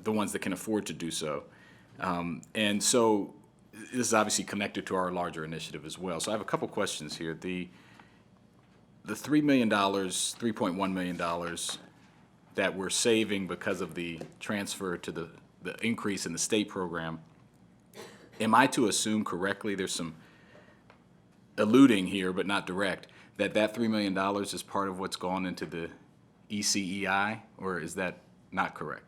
the ones that can afford to do so. And so this is obviously connected to our larger initiative as well. So I have a couple questions here. The $3 million, $3.1 million that we're saving because of the transfer to the increase in the state program, am I to assume correctly, there's some alluding here, but not direct, that $3 million is part of what's gone into the ECEI, or is that not correct?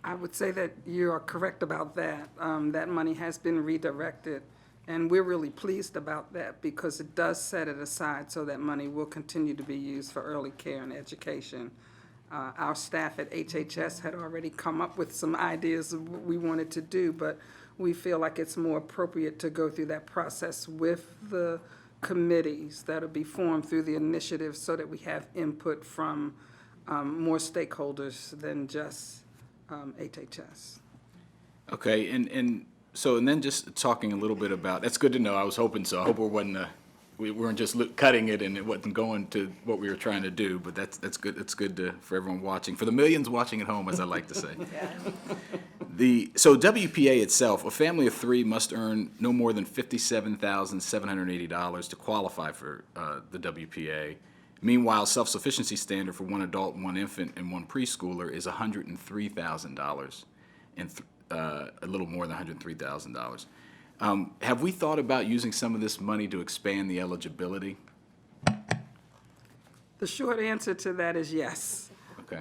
I would say that you are correct about that. That money has been redirected, and we're really pleased about that because it does set it aside so that money will continue to be used for early care and education. Our staff at HHS had already come up with some ideas of what we wanted to do, but we feel like it's more appropriate to go through that process with the committees that'll be formed through the initiative so that we have input from more stakeholders than just HHS. Okay, and then just talking a little bit about, that's good to know, I was hoping so. I hope we weren't just cutting it and it wasn't going to what we were trying to do, but that's good. It's good for everyone watching, for the millions watching at home, as I like to say. So WPA itself, a family of three must earn no more than $57,780 to qualify for the WPA. Meanwhile, self-sufficiency standard for one adult, one infant, and one preschooler is $103,000, and a little more than $103,000. Have we thought about using some of this money to expand the eligibility? The short answer to that is yes. Okay.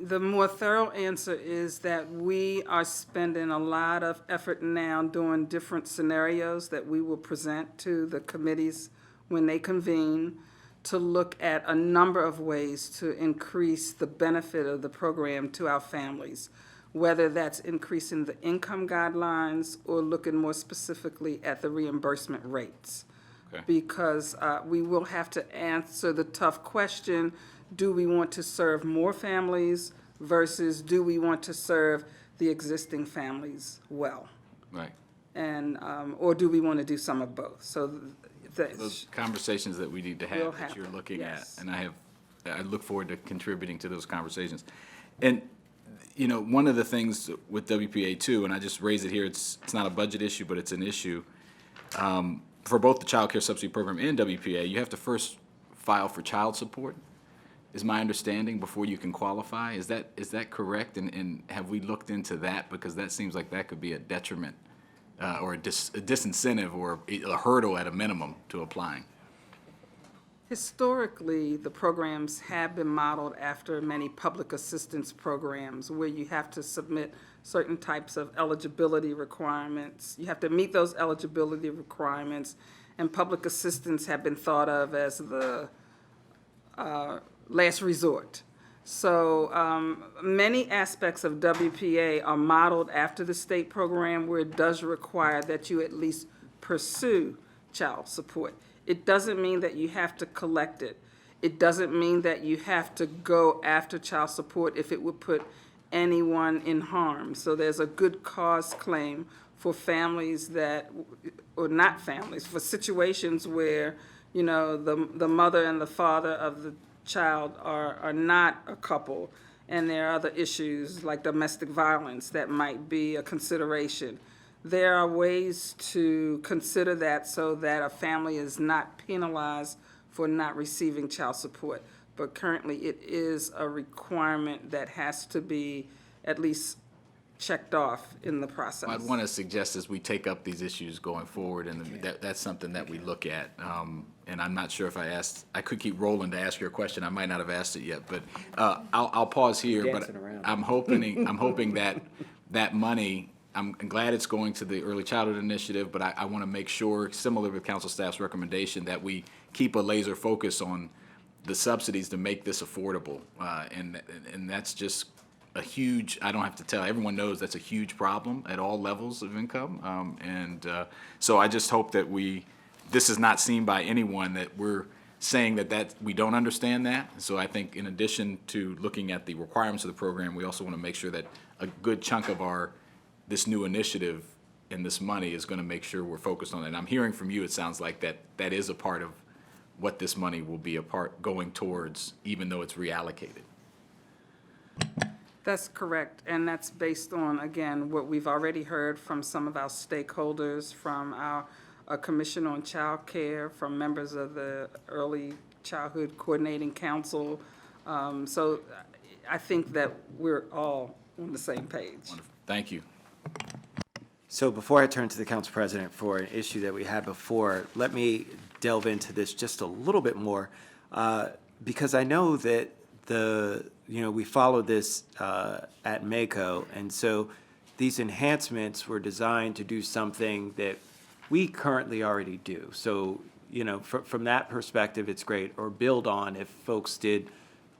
The more thorough answer is that we are spending a lot of effort now doing different scenarios that we will present to the committees when they convene to look at a number of ways to increase the benefit of the program to our families. whether that's increasing the income guidelines or looking more specifically at the reimbursement rates. Okay. Because we will have to answer the tough question, do we want to serve more families versus do we want to serve the existing families well? Right. And, or do we want to do some of both? So Those conversations that we need to Will have that you're happen, looking at, yes. and I look forward to contributing to those conversations. And, you know, one of the things with WPA too, and I just raise it here, it's not a budget issue, but it's an issue. For both the Child Care Subsidy Program and WPA, you have to first file for child support, is my understanding, before you can qualify. Is that correct? And have we looked into that? Because that seems like that could be a detriment or a disincentive or a hurdle at a minimum to applying. historically, the programs have been modeled after many public assistance programs where you have to submit certain types of eligibility requirements. You have to meet those eligibility requirements, and public assistance have been thought of as the last resort. So many aspects of WPA are modeled after the state program where it does require that you at least pursue child support. It doesn't mean that you have to collect it. It doesn't mean that you have to go after child support if it would put anyone in harm. So there's a good cause claim for families that, or not families, for situations where, you know, the mother and the father of the child are not a couple, and there are other issues like domestic violence that might be a consideration. There are ways to consider that so that a family is not penalized for not receiving child support. But currently, it is a requirement that has to be at least checked off in the process. I'd want to suggest as we take up these issues going forward, and that's something that we look at. And I'm not sure if I could keep rolling to ask your question. I might not have asked it yet, but I'll pause here. Dancing But around. I'm hoping that money, I'm glad it's going to the Early Childhood Initiative, but I want to make sure, similar with council staff's recommendation, that we keep a laser focus on the subsidies to make this affordable. And that's just a huge, I don't have to tell, everyone knows that's a huge problem at all levels of income. So I just hope that this is not seen by anyone that we're saying that we don't understand that. So I think in addition to looking at the requirements of the program, we also want to make sure that a good chunk of this new initiative and this money is going to make sure we're focused on it. And I'm hearing from you, it sounds like that is a part of what this money will be going towards, even though it's reallocated. That's correct, and that's based on, again, what we've already heard from some of our stakeholders, from our Commission on Child Care, from members of the Early Childhood Coordinating Council. So I think that we're all on the same page. Wonderful. Thank you. So before I turn to the council president for an issue that we had before, let me delve into this just a little bit more, because I know that we followed this at MACO, and so these enhancements were designed to do something that we currently already do. So, from that perspective, it's great, or build on if folks did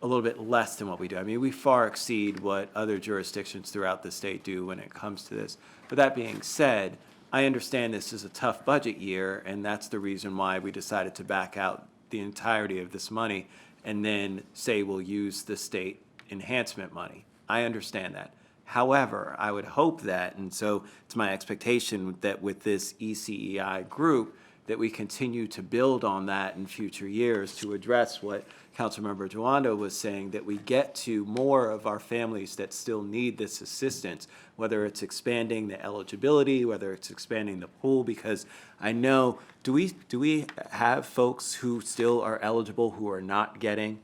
a little bit less than what we do. I mean, we far exceed what other jurisdictions throughout the state do when it comes to this. But that being said, I understand this is a tough budget year, and that's the reason why we decided to back out the entirety of this money and then say we'll use the state enhancement money. I understand that. However, I would hope that, and so it's my expectation that with this ECEI group, that we continue to build on that in future years to address what Councilmember Joando was saying, that we get to more of our families that still need this assistance, whether it's expanding the eligibility, whether it's expanding the pool, because I know, do we have folks who still are eligible who are not getting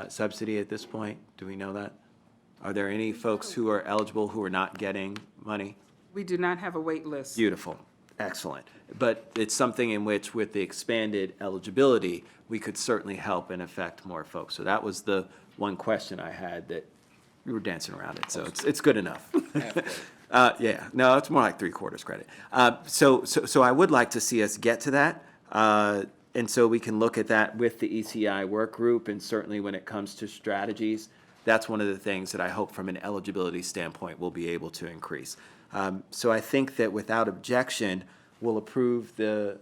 subsidy at this point? Do we know that? Are there any folks who are eligible who are not getting money? We do not have a wait list. Beautiful, excellent. But it's something in which, with the expanded eligibility, we could certainly help and affect more folks. So that was the one question I had that we were dancing around it, so it's good enough. Yeah, no, it's more like 3/4 credit. So I would like to see us get to that, and so we can look at that with the ECI work group, and certainly when it comes to strategies that's one of the things that I hope from an eligibility standpoint we'll be able to increase. So I think that without objection, we'll approve the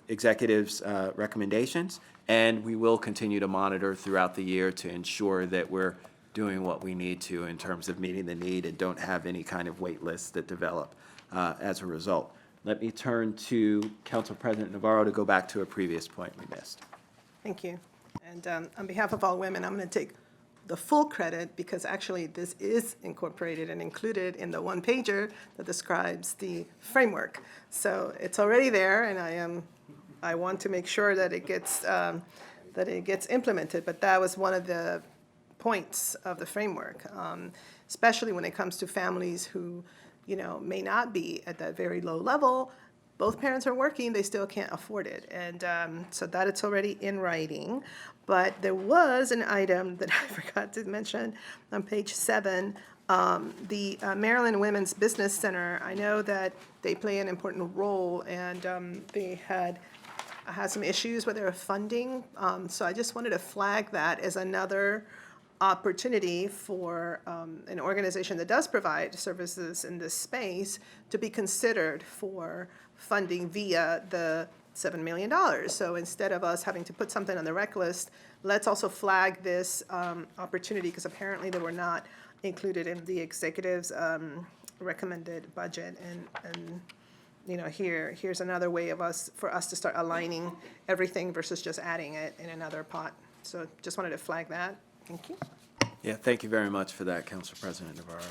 executive's recommendations, and we will continue to monitor throughout the year to ensure that we're doing what we need to in terms of meeting the need and don't have any kind of wait lists that develop as a result. Let me turn to Council President Navarro to go back to a previous point we missed. Thank you. And on behalf of all women, I'm going to take the full credit because actually this is incorporated and included in the one-pager that describes the framework. So it's already there, and I want to make sure that it gets implemented. But that was one of the points of the framework, especially when it comes to families who, may not be at that very low level. Both parents are working, they still can't afford it. And so that it's already in writing. But there was an item that I forgot to mention on page 7, the Maryland Women's Business Center. I know that they play an important role, and they had some issues with their funding. So I just wanted to flag that as another opportunity for an organization that does provide services in this space to be considered for funding via the $7 million. So instead of us having to put something on the rec list, let's also flag this opportunity, because apparently they were not included in the executive's recommended budget. And here's another way for us to start aligning everything versus just adding it in another pot. So just wanted to flag that. Thank you. Yeah, thank you very much for that, Council President Navarro.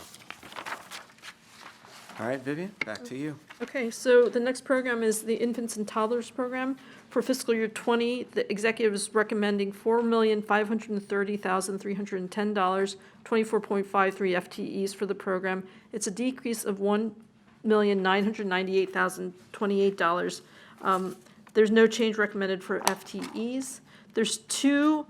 All right, Vivian, back to you. Okay, so the next program is the Infants and Toddlers Program. For fiscal year 20, the executive is recommending $4,530,310, 24.53 FTEs for the program. It's a decrease of $1,998,028. There's no change recommended for FTEs. There's 2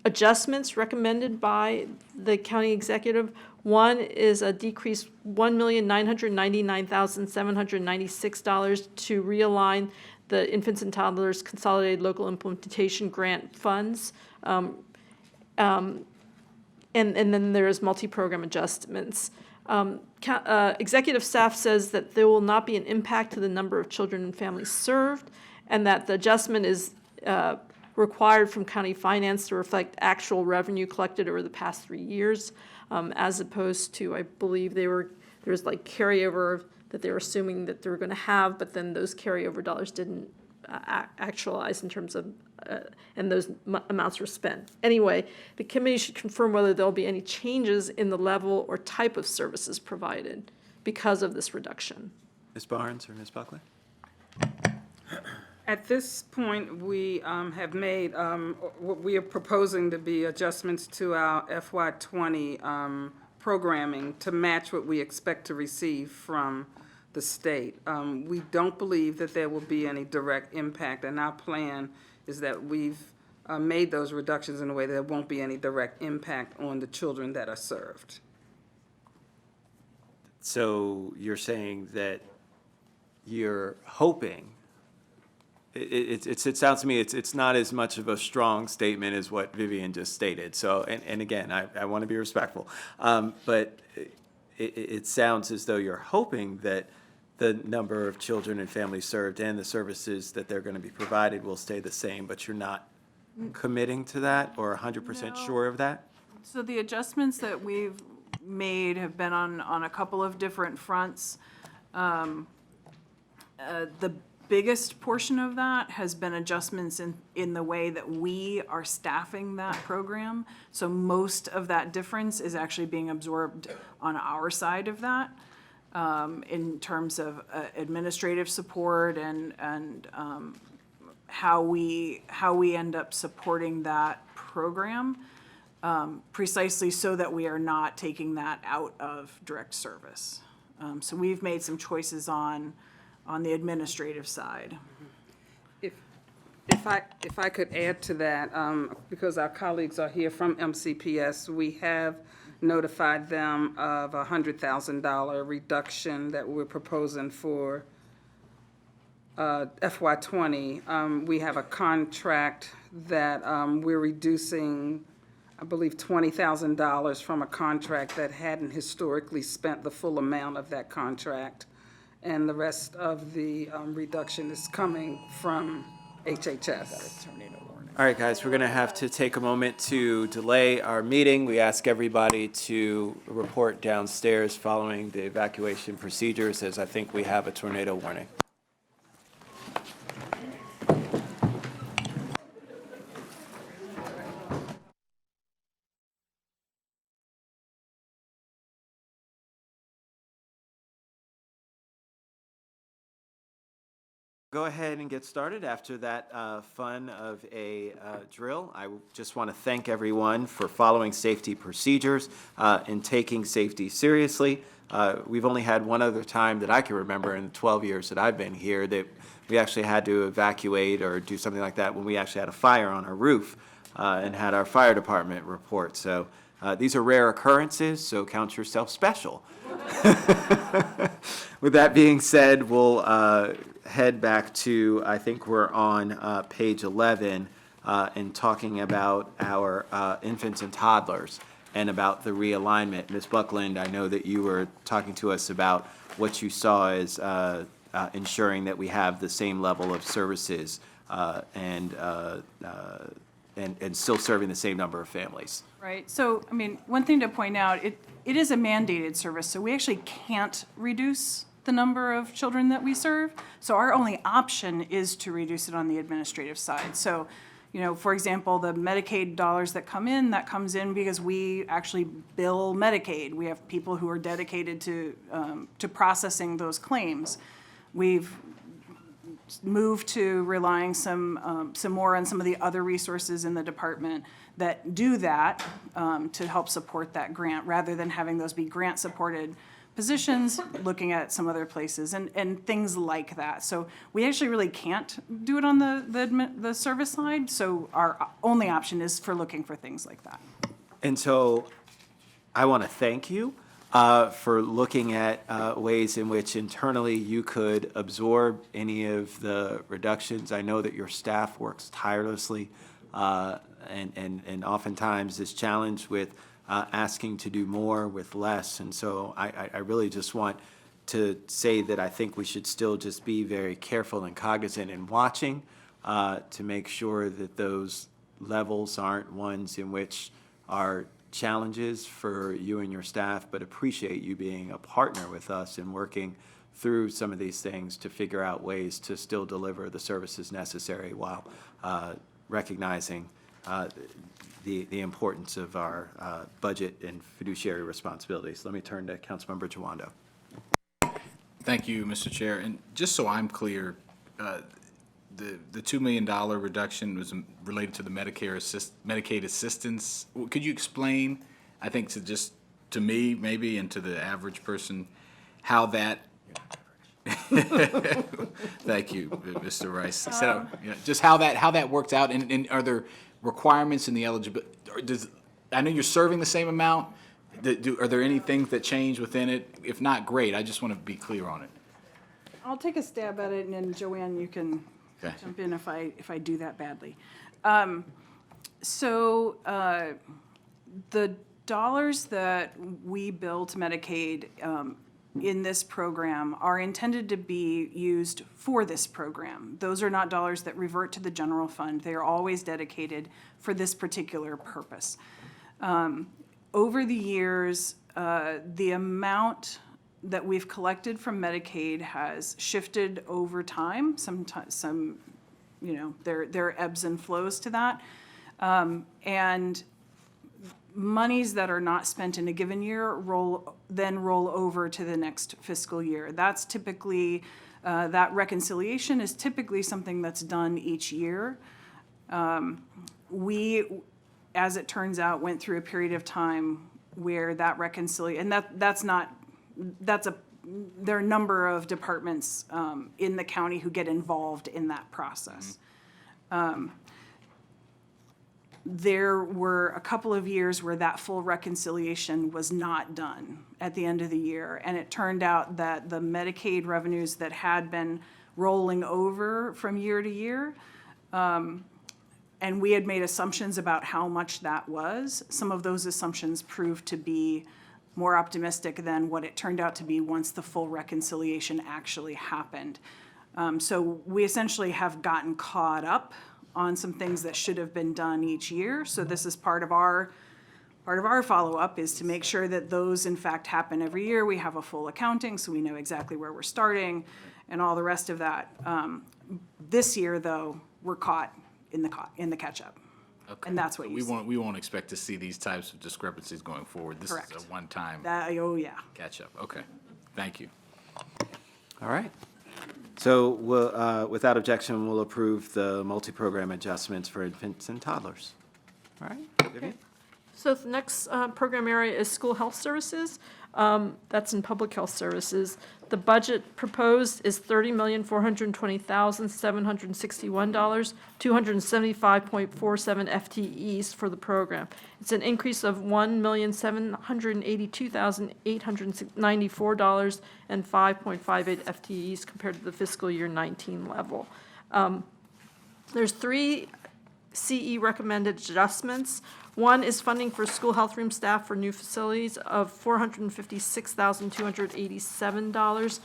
adjustments recommended by the county executive. One is a decrease $1,999,796 to realign the Infants and Toddlers Consolidated Local Implementation Grant Funds. And then there's multi-program adjustments. Executive staff says that there will not be an impact to the number of children and families served, and that the adjustment is required from county finance to reflect actual revenue collected over the past 3 years, as opposed to, I believe there's like carryover that they were assuming that they were going to have, but then those carryover dollars didn't actualize in terms of, and those amounts were spent. Anyway, the committee should confirm whether there'll be any changes in the level or type of services provided because of this reduction. Ms. Barnes or Ms. Buckley? At this point, we have made what we are proposing to be adjustments to our FY20 programming to match what we expect to receive from the state. We don't believe that there will be any direct impact, and our plan is that we've made those reductions in a way that there won't be any direct impact on the children that are served. So you're saying that you're hoping, it sounds to me it's not as much of a strong statement as what Vivian just stated. So, and again, I want to be respectful, but it sounds as though you're hoping that the number of children and families served and the services that they're going to be provided will stay the same, but you're not committing to that or 100% sure of that? So the adjustments that we've made have been on a couple of different fronts. The biggest portion of that has been adjustments in the way that we are staffing that program. So most of that difference is actually being absorbed on our side of that, in terms of administrative support and how we end up supporting that program, precisely so that we are not taking that out of direct service. So we've made some choices on the administrative side. If I could add to that, because our colleagues are here from MCPS, we have notified them of a $100,000 reduction that we're proposing for FY20. We have a contract that we're reducing I believe, $20,000 from a contract that hadn't historically spent the full amount of that contract. And the rest of the reduction is coming from HHS. All right, guys, we're going to have to take a moment to delay our meeting. We ask everybody to report downstairs following the evacuation procedures, as I think we have a tornado warning. Go ahead and get started after that fun of a drill. I just want to thank everyone for following safety procedures and taking safety seriously. We've only had one other time that I can remember in the 12 years that I've been here that we actually had to evacuate or do something like that when we actually had a fire on our roof and had our fire department report. So these are rare occurrences, so count yourself special. With that being said, we'll head back to, I think we're on page 11, and talking about our infants and toddlers and about the realignment. Ms. Buckland, I know that you were talking to us about what you saw as ensuring that we have the same level of services and still serving the same number of families. Right, so, I mean, one thing to point out, it is a mandated service, so we actually can't reduce the number of children that we serve. So our only option is to reduce it on the administrative side. So, you know, for example, the Medicaid dollars that comes in because we actually bill Medicaid. We have people who are dedicated to processing those claims. We've moved to relying some more on some of the other resources in the department that do that to help support that grant, rather than having those be grant-supported positions, looking at some other places and things like that. So we actually really can't do it on the service side, so our only option is for looking for things like that. And so I want to thank you for looking at ways in which internally you could absorb any of the reductions. I know that your staff works tirelessly and oftentimes is challenged with asking to do more with less. And so I really just want to say that I think we should still just be very careful and cognizant and watching to make sure that those levels aren't ones in which are challenges for you and your staff, but appreciate you being a partner with us and working through some of these things to figure out ways to still deliver the services necessary while recognizing the importance of our budget and fiduciary responsibilities. Let me turn to Councilmember Jawando. Thank you, Mr. Chair. And just so I'm clear, the $2 million reduction was related to the Medicaid assistance. Could you explain, I think to me maybe, and to the average person, how that, thank you, Mr. Rice. So, just how that worked out, and are there requirements in the eligibility? I know you're serving the same amount. Are there any things that change within it? If not, great. I just want to be clear on it. I'll take a stab at it, and then Joanne, you can Okay. jump in if I do that badly. The dollars that we bill to Medicaid in this program are intended to be used for this program. Those are not dollars that revert to the general fund. They are always dedicated for this particular purpose. Over the years, the amount that we've collected from Medicaid has shifted over time. Sometimes, there are ebbs and flows to that. And monies that are not spent in a given year roll over to the next fiscal year. That's typically, that reconciliation is typically something that's done each year. We, as it turns out, went through a period of time where that reconciliation, and there are a number of departments in the county who get involved in that process. There were a couple of years where that full reconciliation was not done at the end of the year, and it turned out that the Medicaid revenues that had been rolling over from year to year And we had made assumptions about how much that was. Some of those assumptions proved to be more optimistic than what it turned out to be once the full reconciliation actually happened. So we essentially have gotten caught up on some things that should have been done each year. So this is part of our follow-up, is to make sure that those in fact happen every year. We have a full accounting, so we know exactly where we're starting and all the rest of that. This year, though, we're caught in the catch-up. Okay. And that's what So you see. we won't expect to see these types of discrepancies going forward. This is Correct. a one-time Oh, yeah. catch-up. Okay, thank you. All right. So we'll, without objection, we'll approve the multi-program adjustments for infants and toddlers. All right, Vivian? So the next program area is school health services. That's in public health services. The budget proposed is $30,420,761, 275.47 FTEs for the program. It's an increase of $1,782,894 and 5.58 FTEs compared to the fiscal year 19 level. There's 3 CE recommended adjustments. One is funding for school health room staff for new facilities of $456,287.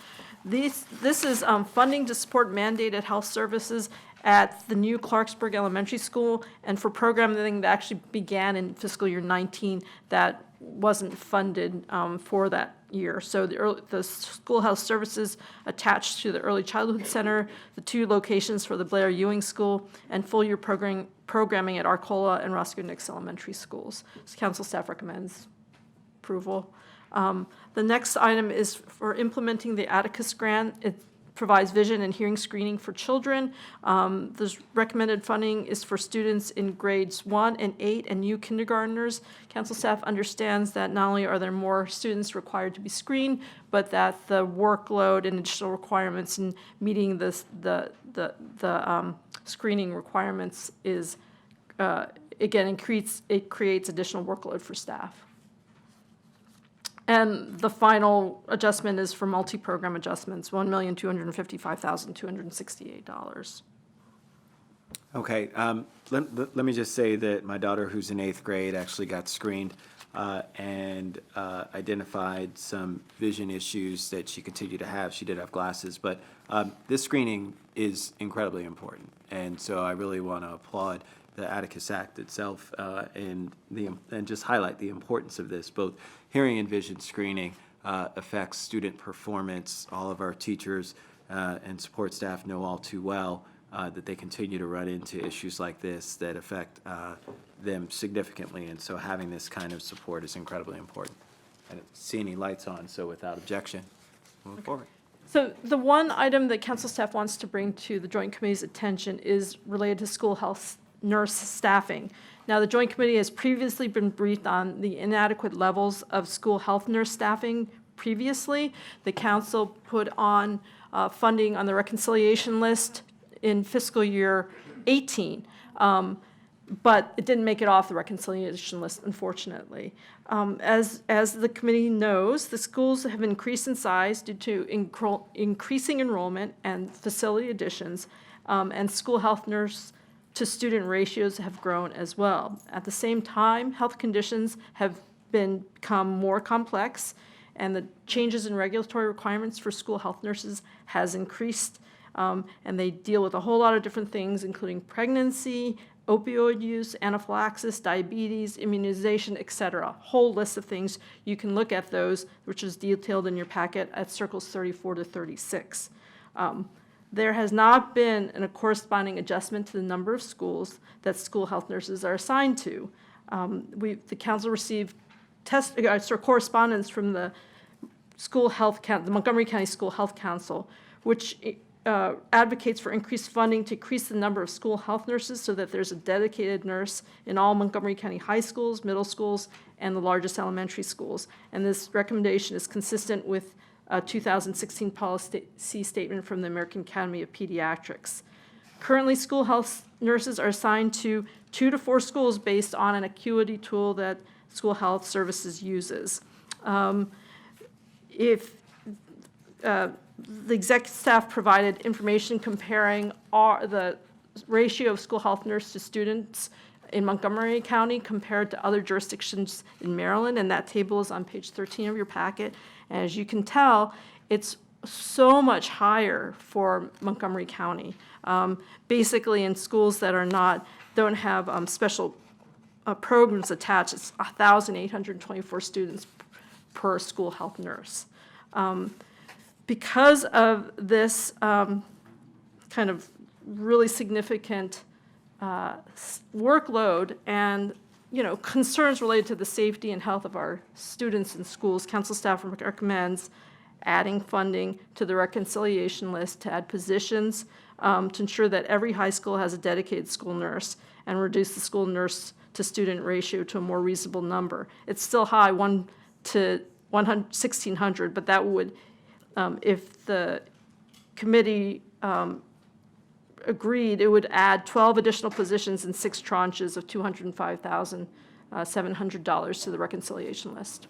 This is funding to support mandated health services at the new Clarksburg Elementary School and for programming that actually began in fiscal year 19 that wasn't funded for that year. So the school health services attached to the Early Childhood Center, the 2 locations for the Blair Ewing School, and full-year programming at Arcola and Roscoe Nix Elementary Schools. So council staff recommends approval. The next item is for implementing the Atticus grant. It provides vision and hearing screening for children. This recommended funding is for students in grades 1 and 8 and new kindergartners. Council staff understands that not only are there more students required to be screened, but that the workload and additional requirements in meeting the screening requirements is, again, it creates additional workload for staff. And the final adjustment is for multi-program adjustments, $1,255,268. Okay, let me just say that my daughter, who's in 8th grade, actually got screened and identified some vision issues that she continued to have. She did have glasses, but this screening is incredibly important. And so I really want to applaud the Atticus Act itself and just highlight the importance of this. Both hearing and vision screening affects student performance. All of our teachers and support staff know all too well that they continue to run into issues like this that affect them significantly. And so having this kind of support is incredibly important. I don't see any lights on, so without objection, move forward. So the one item that council staff wants to bring to the Joint Committee's attention is related to school health nurse staffing. Now, the Joint Committee has previously been briefed on the inadequate levels of school health nurse staffing previously. The council put on funding on the reconciliation list in fiscal year 18, but it didn't make it off the reconciliation list, unfortunately. As the committee knows, the schools have increased in size due to increasing enrollment and facility additions, and school health nurse to student ratios have grown as well. At the same time, health conditions have become more complex, and the changes in regulatory requirements for school health nurses has increased, and they deal with a whole lot of different things, including pregnancy, opioid use, anaphylaxis, diabetes, immunization, et cetera. Whole list of things. You can look at those, which is detailed in your packet at circles 34 to 36. There has not been a corresponding adjustment to the number of schools that school health nurses are assigned to. The council received correspondence from the the Montgomery County School Health Council, which advocates for increased funding to increase the number of school health nurses so that there's a dedicated nurse in all Montgomery County high schools, middle schools, and the largest elementary schools. And this recommendation is consistent with a 2016 policy statement from the American Academy of Pediatrics. Currently, school health nurses are assigned to 2 to 4 schools based on an acuity tool that School Health Services uses. The executive staff provided information comparing the ratio of school health nurse to students in Montgomery County compared to other jurisdictions in Maryland, and that table is on page 13 of your packet. And as you can tell, it's so much higher for Montgomery County. Basically, in schools that don't have special programs attached, it's 1,824 students per school health nurse. Because of this kind of really significant workload and, concerns related to the safety and health of our students in schools, council staff recommends adding funding to the reconciliation list to add positions to ensure that every high school has a dedicated school nurse and reduce the school nurse to student ratio to a more reasonable number. It's still high, 1 to 1,600, but that would, if the committee agreed, it would add 12 additional positions in 6 tranches of $205,700 to the reconciliation list.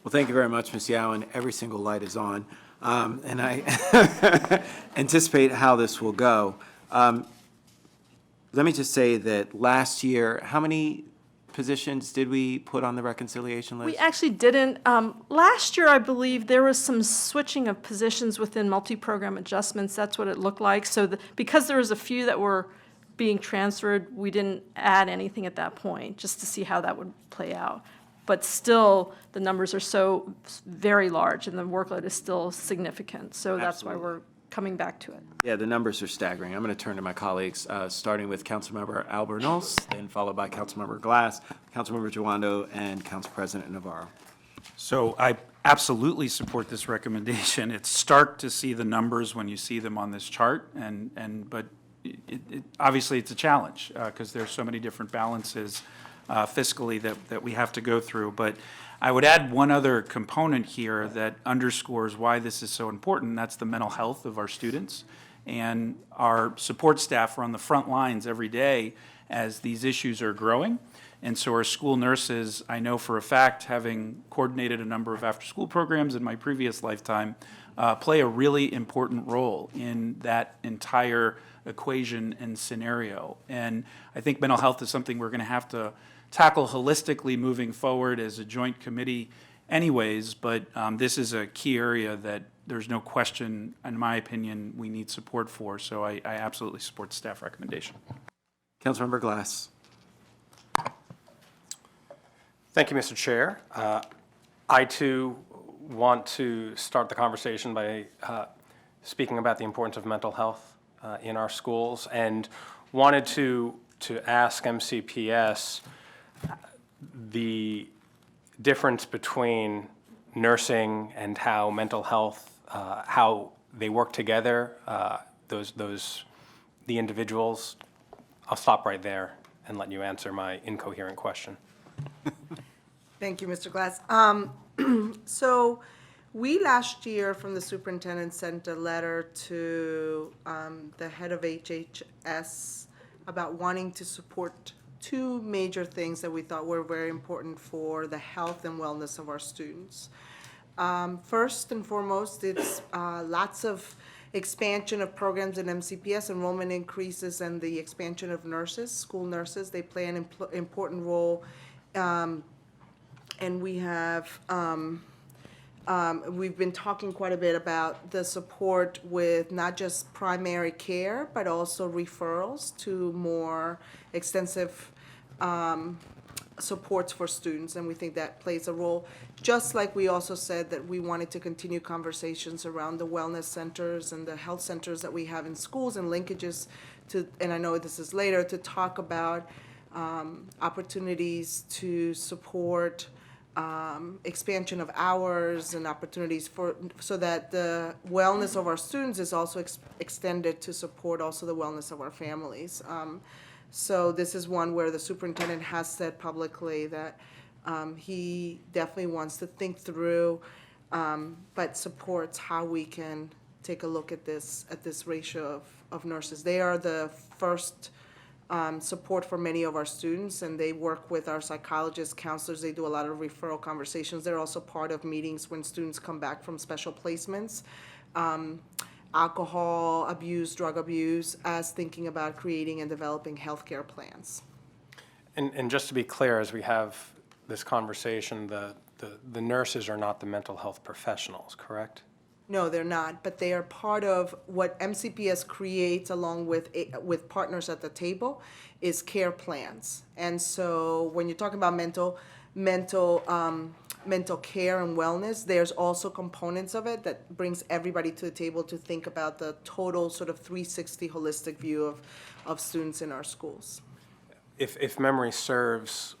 Well, thank you very much, Ms. Yowen. Every single light is on, and I anticipate how this will go. Let me just say that last year, how many positions did we put on the reconciliation list? We actually didn't. Last year, I believe, there was some switching of positions within multi-program adjustments. That's what it looked like. So because there was a few that were being transferred, we didn't add anything at that point, just to see how that would play out. But still, the numbers are so very large, and the workload is still significant. So that's why we're coming back to it. Yeah, the numbers are staggering. I'm going to turn to my colleagues, starting with Councilmember Albornoz, then followed by Councilmember Glass, Councilmember Jawando, and Council President Navarro. So I absolutely support this recommendation. It's stark to see the numbers when you see them on this chart, but obviously it's a challenge because there's so many different balances fiscally that we have to go through. But I would add one other component here that underscores why this is so important, and that's the mental health of our students. And our support staff are on the front lines every day as these issues are growing. And so our school nurses, I know for a fact, having coordinated a number of after-school programs in my previous lifetime, play a really important role in that entire equation and scenario. And I think mental health is something we're going to have to tackle holistically moving forward as a joint committee anyways, but this is a key area that there's no question, in my opinion, we need support for. So I absolutely support the staff recommendation. Councilmember Glass. Thank you, Mr. Chair. I, too, want to start the conversation by speaking about the importance of mental health in our schools, and wanted to ask MCPS the difference between nursing and how mental health, how they work together, the individuals. I'll stop right there and let you answer my incoherent question. Thank you, Mr. Glass. So we last year from the superintendent sent a letter to the head of HHS about wanting to support 2 major things that we thought were very important for the health and wellness of our students. First and foremost, it's lots of expansion of programs in MCPS, enrollment increases, and the expansion of nurses, school nurses. They play an important role. And we have, we've been talking quite a bit about the support with not just primary care, but also referrals to more extensive supports for students, and we think that plays a role. Just like we also said that we wanted to continue conversations around the wellness centers and the health centers that we have in schools and linkages to, and I know this is later, to talk about opportunities to support expansion of hours and opportunities so that the wellness of our students is also extended to support also the wellness of our families. So this is one where the superintendent has said publicly that he definitely wants to think through, but supports how we can take a look at this ratio of nurses. They are the first support for many of our students, and they work with our psychologists, counselors. They do a lot of referral conversations. They're also part of meetings when students come back from special placements. alcohol abuse, drug abuse, as thinking about creating and developing healthcare plans. And just to be clear, as we have this conversation, the nurses are not the mental health professionals, correct? No, they're not, but they are part of what MCPS creates along with partners at the table is care plans. And so when you're talking about mental care and wellness, there's also components of it that brings everybody to the table to think about the total sort of 360 holistic view of students in our schools. If memory serves,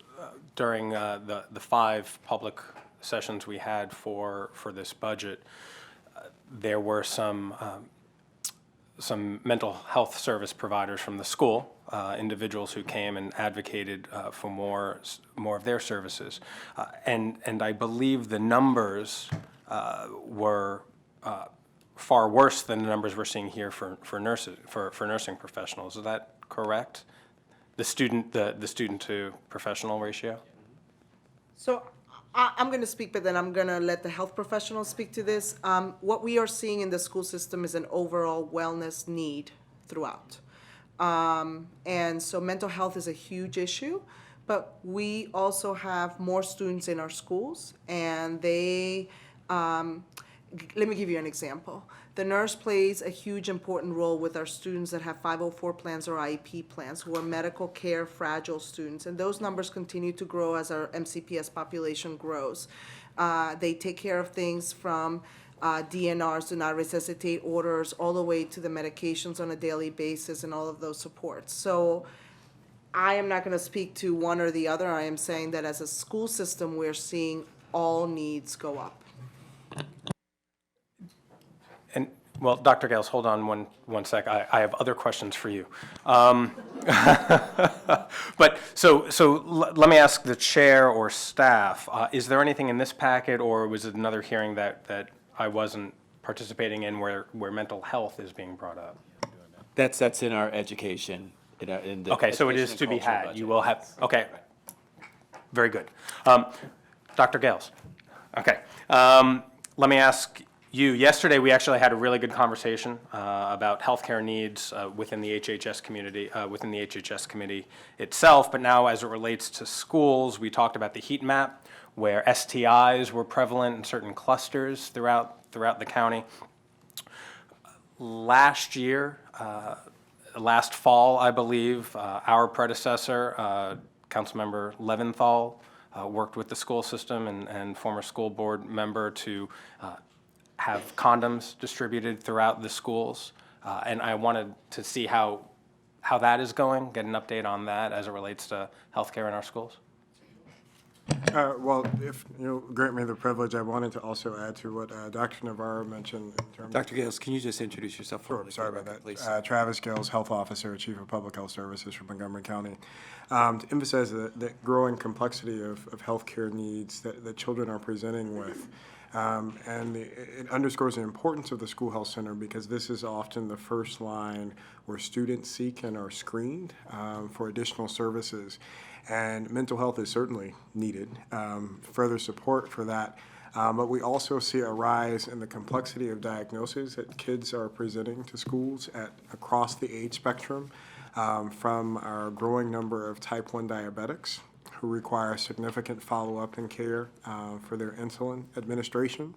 during the 5 public sessions we had for this budget, there were some mental health service providers from the school, individuals who came and advocated for more of their services, and I believe the numbers were far worse than the numbers we're seeing here for nurses, for nursing professionals. Is that correct? The student to professional ratio? So I'm going to speak, but then I'm going to let the health professionals speak to this. What we are seeing in the school system is an overall wellness need throughout. And so mental health is a huge issue, but we also have more students in our schools, and they, let me give you an example. The nurse plays a huge important role with our students that have 504 plans or IEP plans, who are medical care fragile students, and those numbers continue to grow as our MCPS population grows. They take care of things from DNRs, do not resuscitate orders, all the way to the medications on a daily basis and all of those supports. So I am not going to speak to one or the other. I am saying that as a school system, we're seeing all needs go up. And, well, Dr. Gales, hold on one sec. I have other questions for you. But let me ask the chair or staff, is there anything in this packet, or was it another hearing that I wasn't participating in where mental health is being brought up? That's in our education. In the Okay, so it is education to and be culture had. budget. You will have, okay. Very good. Dr. Gales, okay. Let me ask you, yesterday we actually had a really good conversation about healthcare needs within the HHS community, within the HHS committee itself, but now as it relates to schools, we talked about the heat map, where STIs were prevalent in certain clusters throughout the county. Last year, last fall, I believe, our predecessor, Councilmember Leventhal, worked with the school system and former school board member to have condoms distributed throughout the schools. And I wanted to see how that is going, get an update on that as it relates to healthcare in our schools. Well, if you'll grant me the privilege, I wanted to also add to what Dr. Navarro mentioned in terms of... Dr. Gales, can you just introduce yourself? Sure, sorry about that. Please. Travis Gales, Health Officer, Chief of Public Health Services for Montgomery County. To emphasize the growing complexity of healthcare needs that children are presenting with. It underscores the importance of the school health center, because this is often the first line where students seek and are screened for additional services. And mental health is certainly needed, further support for that. But we also see a rise in the complexity of diagnoses that kids are presenting to schools across the age spectrum, from our growing number of type 1 diabetics who require significant follow-up and care for their insulin administration.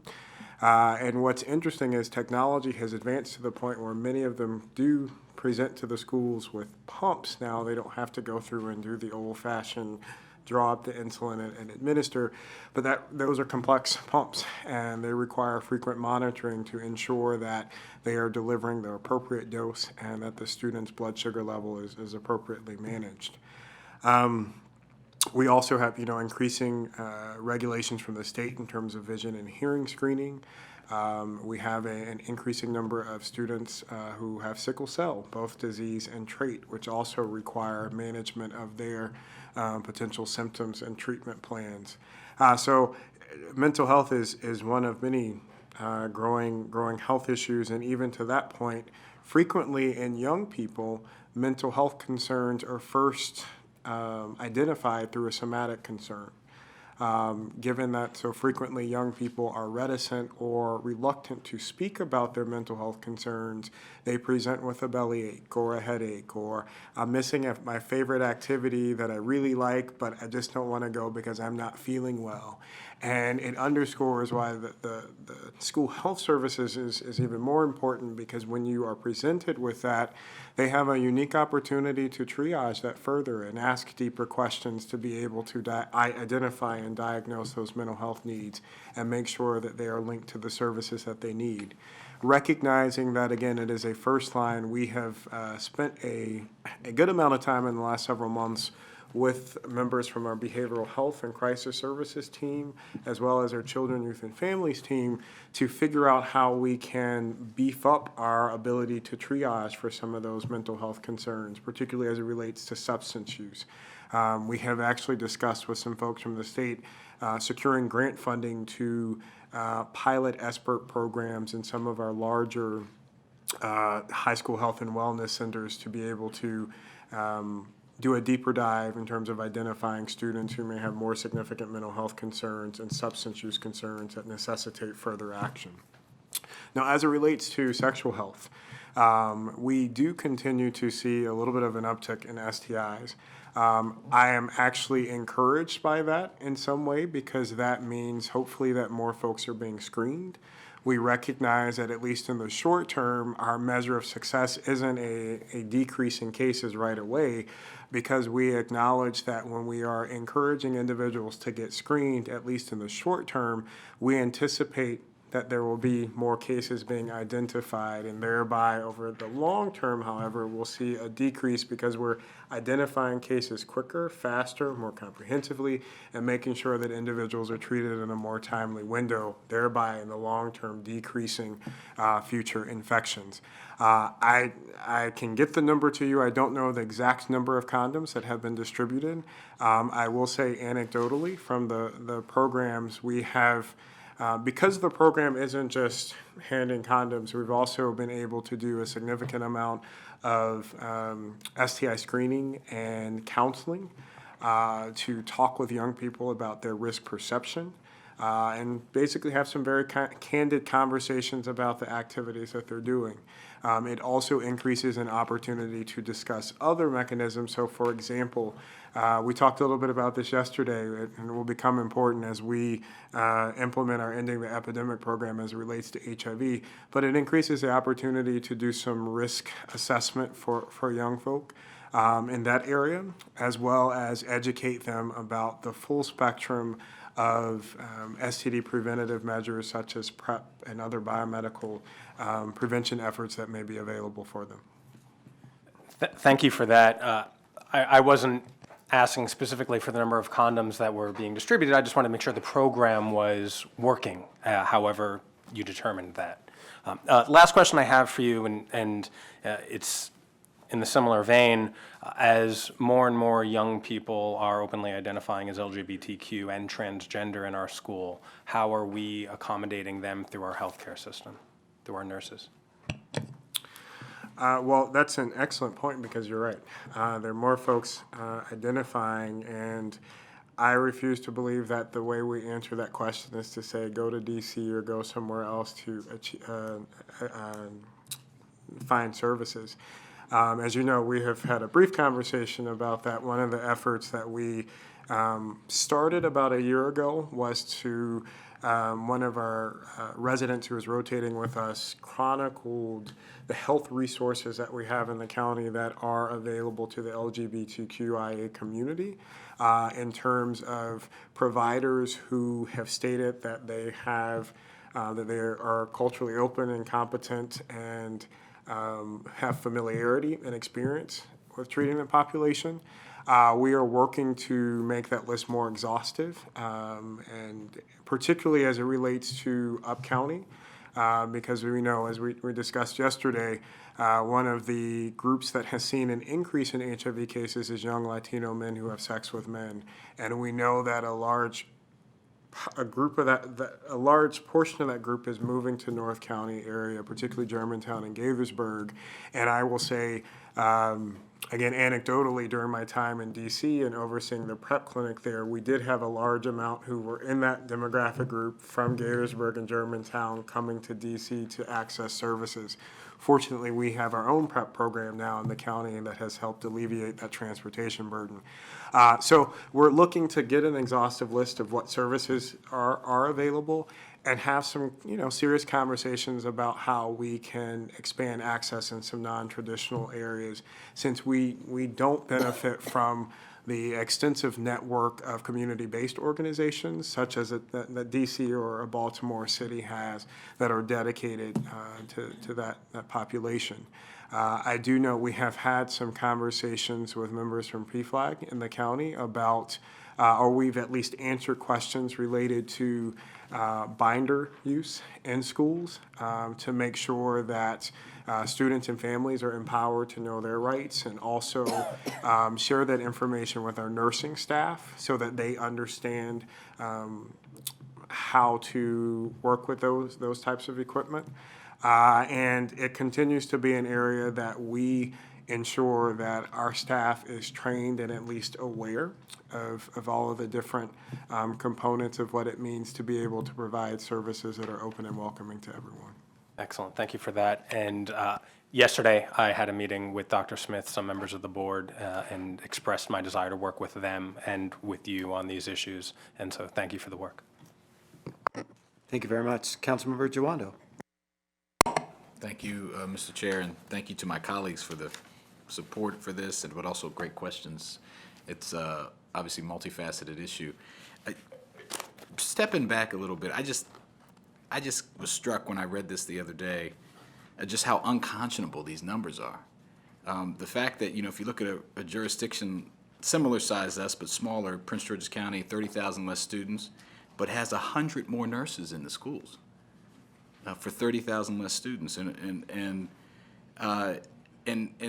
And what's interesting is technology has advanced to the point where many of them do present to the schools with pumps now. They don't have to go through and do the old-fashioned draw up the insulin and administer, but those are complex pumps, and they require frequent monitoring to ensure that they are delivering the appropriate dose and that the student's blood sugar level is appropriately managed. We also have, increasing regulations from the state in terms of vision and hearing screening. We have an increasing number of students who have sickle cell, both disease and trait, which also require management of their potential symptoms and treatment plans. So mental health is one of many growing health issues, and even to that point, frequently in young people, mental health concerns are first identified through a somatic concern. given that so frequently young people are reticent or reluctant to speak about their mental health concerns. They present with a bellyache or a headache, or I'm missing my favorite activity that I really like, but I just don't want to go because I'm not feeling well. And it underscores why the school health services is even more important, because when you are presented with that, they have a unique opportunity to triage that further and ask deeper questions to be able to identify and diagnose those mental health needs and make sure that they are linked to the services that they need. Recognizing that, again, it is a first line, we have spent a good amount of time in the last several months with members from our behavioral health and crisis services team, as well as our children, youth, and families team, to figure out how we can beef up our ability to triage for some of those mental health concerns, particularly as it relates to substance use. We have actually discussed with some folks from the state securing grant funding to pilot expert programs in some of our larger high school health and wellness centers to be able to do a deeper dive in terms of identifying students who may have more significant mental health concerns and substance use concerns that necessitate further action. Now, as it relates to sexual health, we do continue to see a little bit of an uptick in STIs. I am actually encouraged by that in some way, because that means hopefully that more folks are being screened. We recognize that, at least in the short term, our measure of success isn't a decrease in cases right away, because we acknowledge that when we are encouraging individuals to get screened, at least in the short term, we anticipate that there will be more cases being identified, and thereby over the long term, however, we'll see a decrease because we're identifying cases quicker, faster, more comprehensively, and making sure that individuals are treated in a more timely window, thereby in the long term decreasing future infections. I can get the number to you. I don't know the exact number of condoms that have been distributed. I will say anecdotally from the programs we have, because the program isn't just handing condoms, we've also been able to do a significant amount of STI screening and counseling to talk with young people about their risk perception, and basically have some very candid conversations about the activities that they're doing. It also increases an opportunity to discuss other mechanisms. So, for example, we talked a little bit about this yesterday, and it will become important as we implement our Ending the Epidemic program as it relates to HIV, but it increases the opportunity to do some risk assessment for young folk in that area, as well as educate them about the full spectrum of STD preventative measures such as PrEP and other biomedical prevention efforts that may be available for them. Thank you for that. I wasn't asking specifically for the number of condoms that were being distributed. I just wanted to make sure the program was working, however you determined that. Last question I have for you, and it's in the similar vein, as more and more young people are openly identifying as LGBTQ and transgender in our school, how are we accommodating them through our healthcare system, through our nurses? Well, that's an excellent point, because you're right. There are more folks identifying, and I refuse to believe that the way we answer that question is to say go to DC or go somewhere else to find services. As you know, we have had a brief conversation about that. One of the efforts that we started about a year ago was to, one of our residents who was rotating with us chronicled the health resources that we have in the county that are available to the LGBTQIA community in terms of providers who have stated that they have, that they are culturally open and competent and have familiarity and experience with treating the population. We are working to make that list more exhaustive, and particularly as it relates to Up County, because we know, as we discussed yesterday, one of the groups that has seen an increase in HIV cases is young Latino men who have sex with men. And we know that a large portion of that group is moving to North County area, particularly Germantown and Gaithersburg. And I will say, Again, anecdotally, during my time in DC and overseeing the PrEP clinic there, we did have a large amount who were in that demographic group from Gaithersburg and Germantown coming to DC to access services. Fortunately, we have our own PrEP program now in the county, and that has helped alleviate that transportation burden. So we're looking to get an exhaustive list of what services are available and have some, serious conversations about how we can expand access in some non-traditional areas, since we don't benefit from the extensive network of community-based organizations, such as that DC or a Baltimore City has, that are dedicated to that population. I do know we have had some conversations with members from PFLAG in the county about, or we've at least answered questions related to binder use in schools to make sure that students and families are empowered to know their rights, and also share that information with our nursing staff so that they understand how to work with those types of equipment. And it continues to be an area that we ensure that our staff is trained and at least aware of all of the different components of what it means to be able to provide services that are open and welcoming to everyone. Excellent, thank you for that. And yesterday, I had a meeting with Dr. Smith, some members of the board, and expressed my desire to work with them and with you on these issues. And so thank you for the work. Thank you very much. Councilmember Jawando. Thank you, Mr. Chair, and thank you to my colleagues for the support for this, but also great questions. It's obviously a multifaceted issue. Stepping back a little bit, I just was struck when I read this the other day, just how unconscionable these numbers are. The fact that, if you look at a jurisdiction similar size to us but smaller, Prince George's County, 30,000 less students, but has 100 more nurses in the schools for 30,000 less students, and